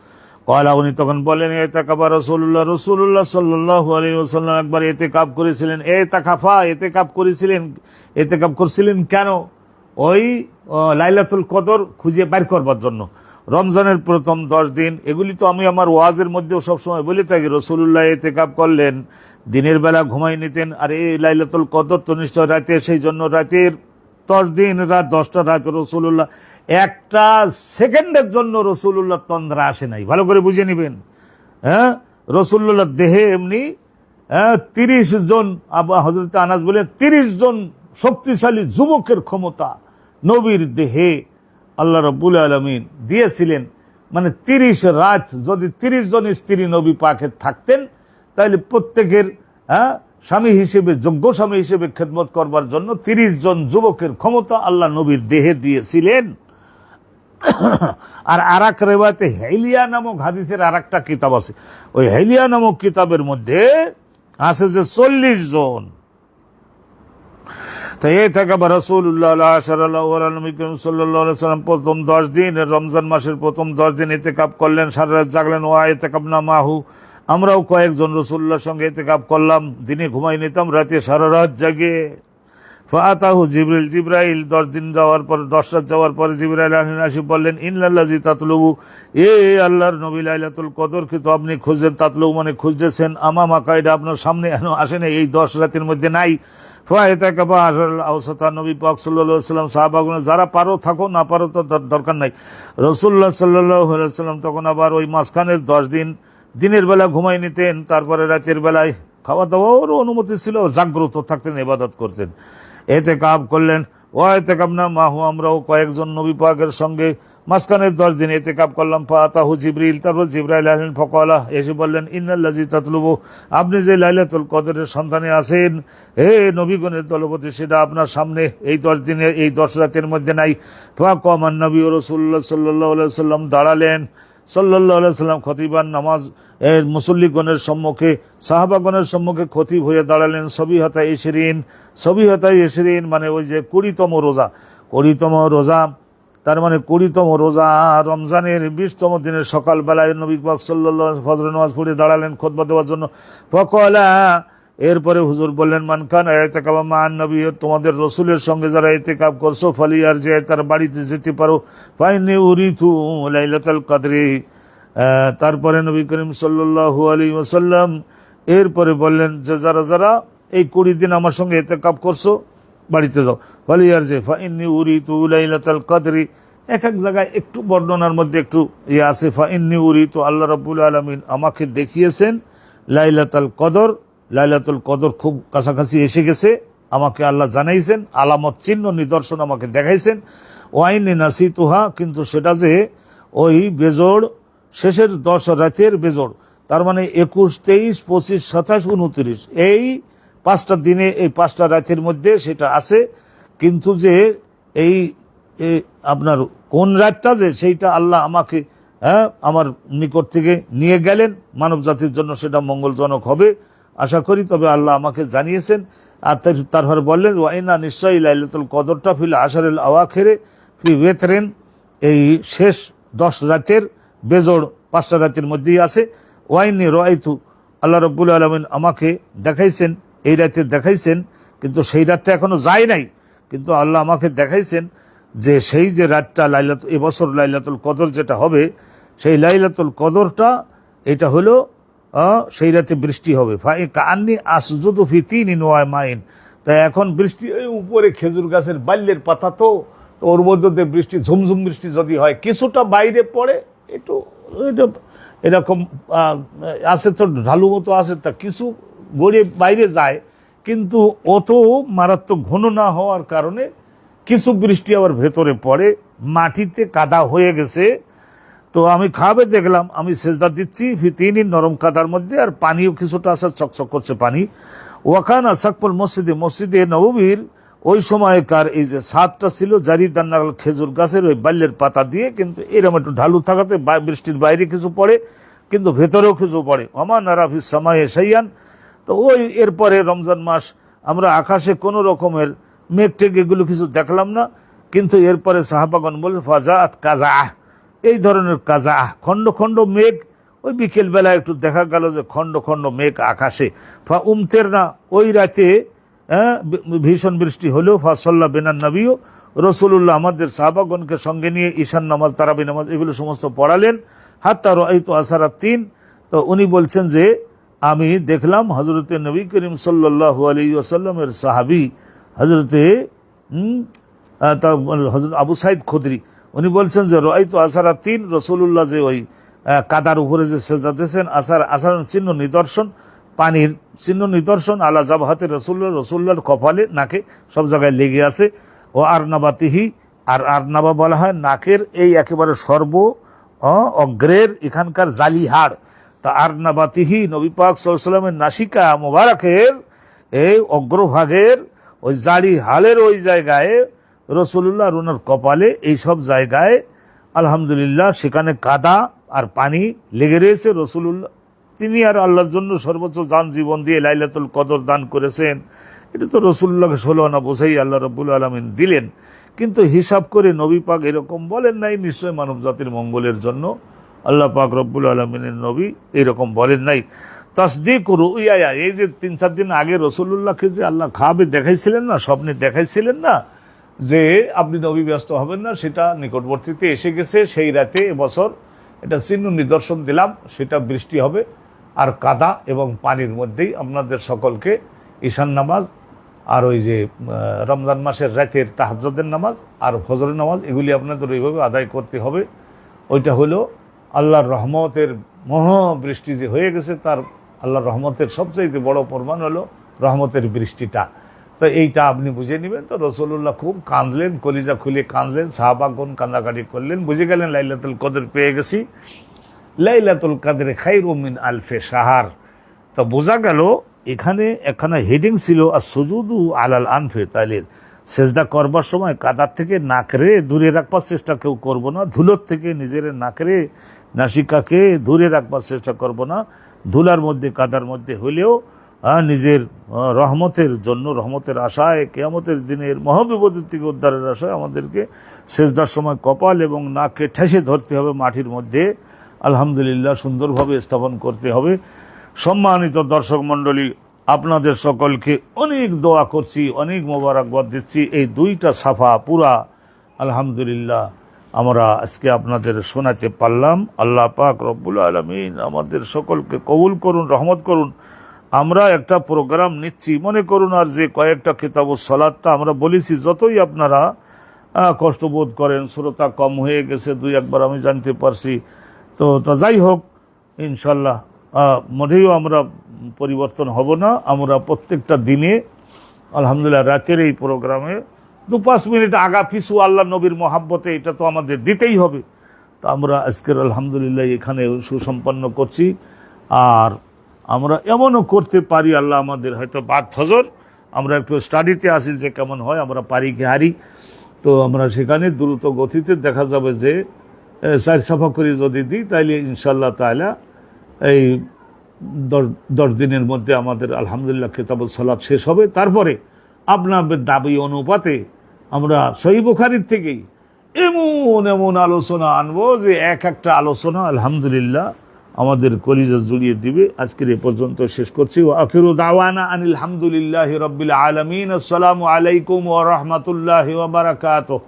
কয়লা, উনি তখন বললেন, ইতাকাফা রাসূলুল্লাহ সাল্লাল্লাহু আলাইহি ওয়াসাল্লাম একবার ইতিকাফ করেছিলেন। ইতিকাফ করছিলেন কেন? ওই লাইলাতুল কদর খুঁজে বের করবার জন্য। রমজানের প্রথম 10 দিন, এগুলি তো আমি আমার ওয়াজের মধ্যেও সবসময় বলে থাকি। রাসূলুল্লাহ ইতিকাফ করলেন, দিনের বেলা ঘুমাই নিতেন। আর এই লাইলাতুল কদর তো নিশ্চয় রাতে, সেই জন্য রাতের 10 দিন, রাত 10টা রাত রাসূলুল্লাহ একটা সেকেন্ডের জন্য রাসূলুল্লাহ তন্দ্রা আসে নাই, ভালো করে বুঝে নিবেন। হ্যাঁ, রাসূলুল্লাহ দেহে এমনি 30 জন, হযরত আনাস বলে 30 জন শক্তিশালী যুবকের ক্ষমতা নবীর দেহে আল্লাহ রাব্বুল আলামিন দিয়েছিলেন। মানে 30 রাত যদি 30 জন স্ত্রী নবী পাকে থাকতেন, তাহলে প্রত্যেকের স্বামী হিসেবে, যোগ্য স্বামী হিসেবে খেদমত করবার জন্য 30 জন যুবকের ক্ষমতা আল্লাহ নবীর দেহে দিয়েছিলেন। আর আরেক রেওয়ায়েতে হেলিয়া নামক হাদিসের আরেকটা কিতাব আছে, ওই হেলিয়া নামক কিতাবের মধ্যে আছে যে 40 জন। তো এই থেকে রাসূলুল্লাহ সাল্লাল্লাহু আলাইহি ওয়াসাল্লাম প্রথম 10 দিন, রমজান মাসের প্রথম 10 দিন ইতিকাফ করলেন, সারা রাত জাগলেন। ওয়া ইতিকাফনা মাহু, আমরাও কয়েকজন রাসূলুল্লাহর সঙ্গে ইতিকাফ করলাম, দিনে ঘুমাই নিতাম, রাতে সারা রাত জাগে। ফাআতাহু জিবরিল, জিবরাইল 10 দিন যাওয়ার পর, 10 রাত যাওয়ার পরে জিবরাইল আসি বললেন, ইন্নাল্লাযী তাতলুবু, আল্লাহর নবী লাইলাতুল কদর কে তো আপনি খুঁজছেন, তাতলুবু মানে খুঁজতেছেন, আমামা কায়দা আপনার সামনে আসে না, এই 10 রাতের মধ্যে নাই। ফাইতাকাবা আওসাতা, নবী পাক সাল্লাল্লাহু আলাইহি ওয়াসাল্লাম সাহাবাগণ, যারা পারো থাকো, না পারো তো দরকার নাই। রাসূলুল্লাহ সাল্লাল্লাহু আলাইহি ওয়াসাল্লাম তখন আবার ওই মাঝখানের 10 দিন দিনের বেলা ঘুমাই নিতেন, তারপরে রাতের বেলায় খাওয়া দাওয়ারও অনুমতি ছিল, জাগ্রত থাকতেন, ইবাদত করতেন, ইতিকাফ করলেন। ওয়া ইতিকাফনা মাহু, আমরাও কয়েকজন নবী পাকের সঙ্গে মাঝখানের 10 দিন ইতিকাফ করলাম। ফাআতাহু জিবরিল, তারপর জিবরাইল আসলেন, ফাকালা, এসে বললেন, ইন্নাল্লাযী তাতলুবু, আপনি যে লাইলাতুল কদরের সন্ধানে আছেন, হে নবীগণের দলপতি, সেটা আপনার সামনে এই 10 দিনের, এই 10 রাতের মধ্যে নাই। ফাকামান নবী ও রাসূলুল্লাহ সাল্লাল্লাহু আলাইহি ওয়াসাল্লাম, দাঁড়ালেন সাল্লাল্লাহু আলাইহি ওয়াসাল্লাম খতিবান, নামাজ মুসল্লিগণের সম্মুখে, সাহাবাগণের সম্মুখে খতিব হয়ে দাঁড়ালেন। সবিহতা 20 মানে ওই যে 20তম রোজা, 20তম রোজা, তার মানে 20তম রোজা রমজানের 20তম দিনের সকালবেলায় নবী পাক সাল্লাল্লাহু আলাইহি ওয়াসাল্লাম ফজরের নামাজ পড়ে দাঁড়ালেন খুতবা দেওয়ার জন্য। ফাকালা, এরপরে হুজুর বললেন, মান কানা ইতিকাফা মান নবী, তোমাদের রাসূলের সঙ্গে যারা ইতিকাফ করছো, ফালিয়ারজি, তার বাড়িতে যেতে পারো। ফাইনি উরিতু লাইলাতুল কদরি। তারপরে নবী করিম সাল্লাল্লাহু আলাইহি ওয়াসাল্লাম এরপরে বললেন যে যারা যারা এই 20 দিন আমার সঙ্গে ইতিকাফ করছো, বাড়িতে যাও। ফালিয়ারজি ফাইনি উরিতু লাইলাতুল কদরি। এক এক জায়গায় একটু বর্ণনার মধ্যে একটু আছে, ফাইনি উরিতু, আল্লাহ রাব্বুল আলামিন আমাকে দেখিয়েছেন লাইলাতুল কদর, লাইলাতুল কদর খুব কাছাকাছি এসে গেছে, আমাকে আল্লাহ জানাইছেন, আলামত চিহ্ন নিদর্শন আমাকে দেখাইছেন। ওয়াইনি নাসিতুহা, কিন্তু সেটা যে ওই বেজোড় শেষের 10 রাতের বেজোড়, তার মানে 21, 23, 25, 27, 29 এই 5টা দিনে, এই 5টা রাতের মধ্যে সেটা আছে। কিন্তু যে এই আপনার কোন রাতটা যে, সেইটা আল্লাহ আমাকে আমার নিকট থেকে নিয়ে গেলেন, মানব জাতির জন্য সেটা মঙ্গলজনক হবে আশা করি। তবে আল্লাহ আমাকে জানিয়েছেন। আর তারপর বললেন, ওয়াইনা, নিশ্চয়ই লাইলাতুল কদরটা ফিল আশারিল আওয়াখিরে ফি ওয়েতরেন, এই শেষ 10 রাতের বেজোড় 5টা রাতের মধ্যেই আছে। ওয়াইনি রাআইতু, আল্লাহ রাব্বুল আলামিন আমাকে দেখাইছেন, এই রাতে দেখাইছেন, কিন্তু সেই রাতটা এখনো যায় নাই, কিন্তু আল্লাহ আমাকে দেখাইছেন যে সেই যে রাতটা এবছর লাইলাতুল কদর যেটা হবে, সেই লাইলাতুল কদরটা এটা হলো সেই রাতে বৃষ্টি হবে। কান্নি আসজুদু ফি তিনিন ওয়া মাইন, তাই এখন বৃষ্টি এই উপরে খেজুর গাছের বাল্যের পাতা, তো ওর মধ্যে দিয়ে বৃষ্টি, ঝুমঝুম বৃষ্টি যদি হয়, কিছুটা বাইরে পড়ে, একটু এরকম আছে, তো ঢালু মতো আছে, তা কিছু গড়িয়ে বাইরে যায়, কিন্তু অত মারাত্মক ঘন না হওয়ার কারণে কিছু বৃষ্টি আবার ভেতরে পড়ে, মাটিতে কাদা হয়ে গেছে। তো আমি খাবে দেখলাম, আমি সেজদা দিচ্ছি ফিতিনি, নরম কাদার মধ্যে, আর পানিও কিছুটা আছে, চকচক করছে পানি। ওয়াকানা সাকফুল মসজিদে, মসজিদে নববীর ওই সময়কার এই যে ছাদটা ছিল জারিদান নাগাল, খেজুর গাছের ওই বাল্যের পাতা দিয়ে, কিন্তু এরকম একটু ঢালু থাকাতে বৃষ্টির বাইরে কিছু পড়ে, কিন্তু ভেতরেও কিছু পড়ে। ওমা নারা ফিস সামায়ে শাইয়ান, তো ওই এরপরে রমজান মাস আমরা আকাশে কোনো রকমের মেঘ টেঘ এগুলো কিছু দেখলাম না, কিন্তু এরপরে সাহাবাগণ বলে ফাজাত কাজা, এই ধরনের কাজা, খণ্ড খণ্ড মেঘ, ওই বিকেল বেলা একটু দেখা গেল যে খণ্ড খণ্ড মেঘ আকাশে। ফা উমতের না, ওই রাতে ভীষণ বৃষ্টি হলেও, ফা সাল্লা বেনান নবীও, রসুল্লাহ আমাদের সাহাবাগণকে সঙ্গে নিয়ে ঈশান নামাজ, তারাবি নামাজ এগুলো সমস্ত পড়ালেন। হাত্তা রাআইতু আসারাত তিন, তো উনি বলছেন যে আমি দেখলাম হযরতে নবী করিম সাল্লাল্লাহু আলাইহি ওয়াসাল্লামের সাহাবী হযরতে হযরত আবু সাঈদ খুদরি, উনি বলছেন যে রাআইতু আসারাত তিন, রসুল্লাহ যে ওই কাদার উপরে যে সেজদা দিয়েছেন, আসার চিহ্ন নিদর্শন, পানির চিহ্ন নিদর্শন আলা জাবহাতে রসুল্লাহর কপালে, নাকে সব জায়গায় লেগে আছে। ও আরনাবাতিহি, আর আরনাবা বলা হয় নাকের এই একেবারে অগ্রের এখানকার জালি হাড়। তা আরনাবাতিহি, নবী পাক সাল্লাল্লাহু আলাইহি ওয়াসাল্লামের নাসিকা মোবারকের এই অগ্রভাগের ওই জালি হালের ওই জায়গায় রসুল্লাহ আর ওনার কপালে এই সব জায়গায় আলহামদুলিল্লাহ সেখানে কাদা আর পানি লেগে রয়েছে। রসুল্লাহ তিনি আর আল্লাহর জন্য সর্বোচ্চ দান জীবন দিয়ে লাইলাতুল কদর দান করেছেন। এটা তো রসুল্লাহকে 16 আনা বোঝাই আল্লাহ রাব্বুল আলামিন দিলেন, কিন্তু হিসাব করে নবী পাক এরকম বলেন নাই। নিশ্চয় মানব জাতির মঙ্গলের জন্য আল্লাহ পাক রব্বুল আলামিনের নবী এরকম বলেন নাই। তাসদিক রুইয়া, এই যে 3-4 দিন আগে রসুল্লাহকে যে আল্লাহ খাবে দেখাইছিলেন না, স্বপ্নে দেখাইছিলেন না যে আপনি নবী ব্যস্ত হবেন না, সেটা নিকটবর্তীতে এসে গেছে। সেই রাতে এবছর এটা চিহ্ন নিদর্শন দিলাম, সেটা বৃষ্টি হবে আর কাদা এবং পানির মধ্যেই আপনাদের সকলকে ঈশান নামাজ আর ওই যে রমজান মাসের রাতের তাহাজ্জুদের নামাজ আর ফজরের নামাজ এগুলি আপনাদের ওইভাবে আদায় করতে হবে। ওইটা হলো আল্লাহর রহমতের মহাবৃষ্টি যে হয়ে গেছে, তার আল্লাহর রহমতের সবচাইতে বড় প্রমাণ হলো রহমতের বৃষ্টিটা। তো এইটা আপনি বুঝে নেবেন। তো রসুল্লাহ খুব কাঁদলেন, কলিজা খুলে কাঁদলেন, সাহাবাগণ কান্দাকাটি করলেন, বুঝে গেলেন লাইলাতুল কদর পেয়ে গেছি। লাইলাতুল কদরে খায়রুম মিন আলফি শাহর। তো বোঝা গেল এখানে একখানা হেডিং ছিল আর সুজুদু আলাল আনফে, তাইলে সেজদা করবার সময় কাদার থেকে নাকরে দূরে রাখবার চেষ্টা কেউ করবো না, ধুলোর থেকে নিজের নাকরে নাসিকাকে দূরে রাখবার চেষ্টা করবো না। ধুলার মধ্যে কাদার মধ্যে হলেও নিজের রহমতের জন্য, রহমতের আশায়, কিয়ামতের দিনের মহাবিপদের থেকে উদ্ধারের আশায় আমাদেরকে সেজদার সময় কপাল এবং নাককে ঠেসে ধরতে হবে মাটির মধ্যে। আলহামদুলিল্লাহ সুন্দরভাবে স্থাপন করতে হবে। সম্মানিত দর্শক মণ্ডলী, আপনাদের সকলকে অনেক দোয়া করছি, অনেক মোবারকবাদ দিচ্ছি। এই 2টা সাফা পুরা আলহামদুলিল্লাহ আমরা আজকে আপনাদের শোনাতে পারলাম। আল্লাহ পাক রব্বুল আলামিন আমাদের সকলকে কবুল করুন, রহমত করুন। আমরা একটা প্রোগ্রাম নিচ্ছি, মনে করুন আর যে কয়েকটা কিতাবুস সালাতটা আমরা বলেছি, যতই আপনারা কষ্টবোধ করেন, শ্রোতা কম হয়ে গেছে 2-1 বার আমি জানতে পারছি, তো যাই হোক ইনশাল্লাহ মোটেও আমরা পরিবর্তন হব না। আমরা প্রত্যেকটা দিনে আলহামদুলিল্লাহ রাতের এই প্রোগ্রামে 2-5 মিনিট আগা পিছু আল্লাহ নবীর মহাব্বতে এটা তো আমাদের দিতেই হবে। তো আমরা আজকের আলহামদুলিল্লাহ এখানে সুসম্পন্ন করছি। আর আমরা এমনও করতে পারি, আল্লাহ আমাদের হয়তো বাদ ফজর আমরা একটু স্টাডিতে আসি যে কেমন হয়, আমরা পারি কি হারি, তো আমরা সেখানে দ্রুত গতিতে দেখা যাবে যে 4 সাফা করে যদি দিই তাইলে ইনশাল্লাহ তাআলা এই 10 দিনের মধ্যে আমাদের আলহামদুলিল্লাহ কিতাবুস সালাত শেষ হবে। তারপরে আপনাদের দাবি অনুপাতে আমরা সহিহ বুখারীর থেকেই এমন এমন আলোচনা আনবো যে একটা আলোচনা আলহামদুলিল্লাহ আমাদের কলিজা জুড়িয়ে দিবে। আজকের এ পর্যন্ত শেষ করছি। ওয়া আখিরু দাওয়ানা আনিল হামদুলিল্লাহি রাব্বিল আলামিন। আসসালামু আলাইকুম ওয়া রাহমাতুল্লাহি ওয়া বারাকাতুহু।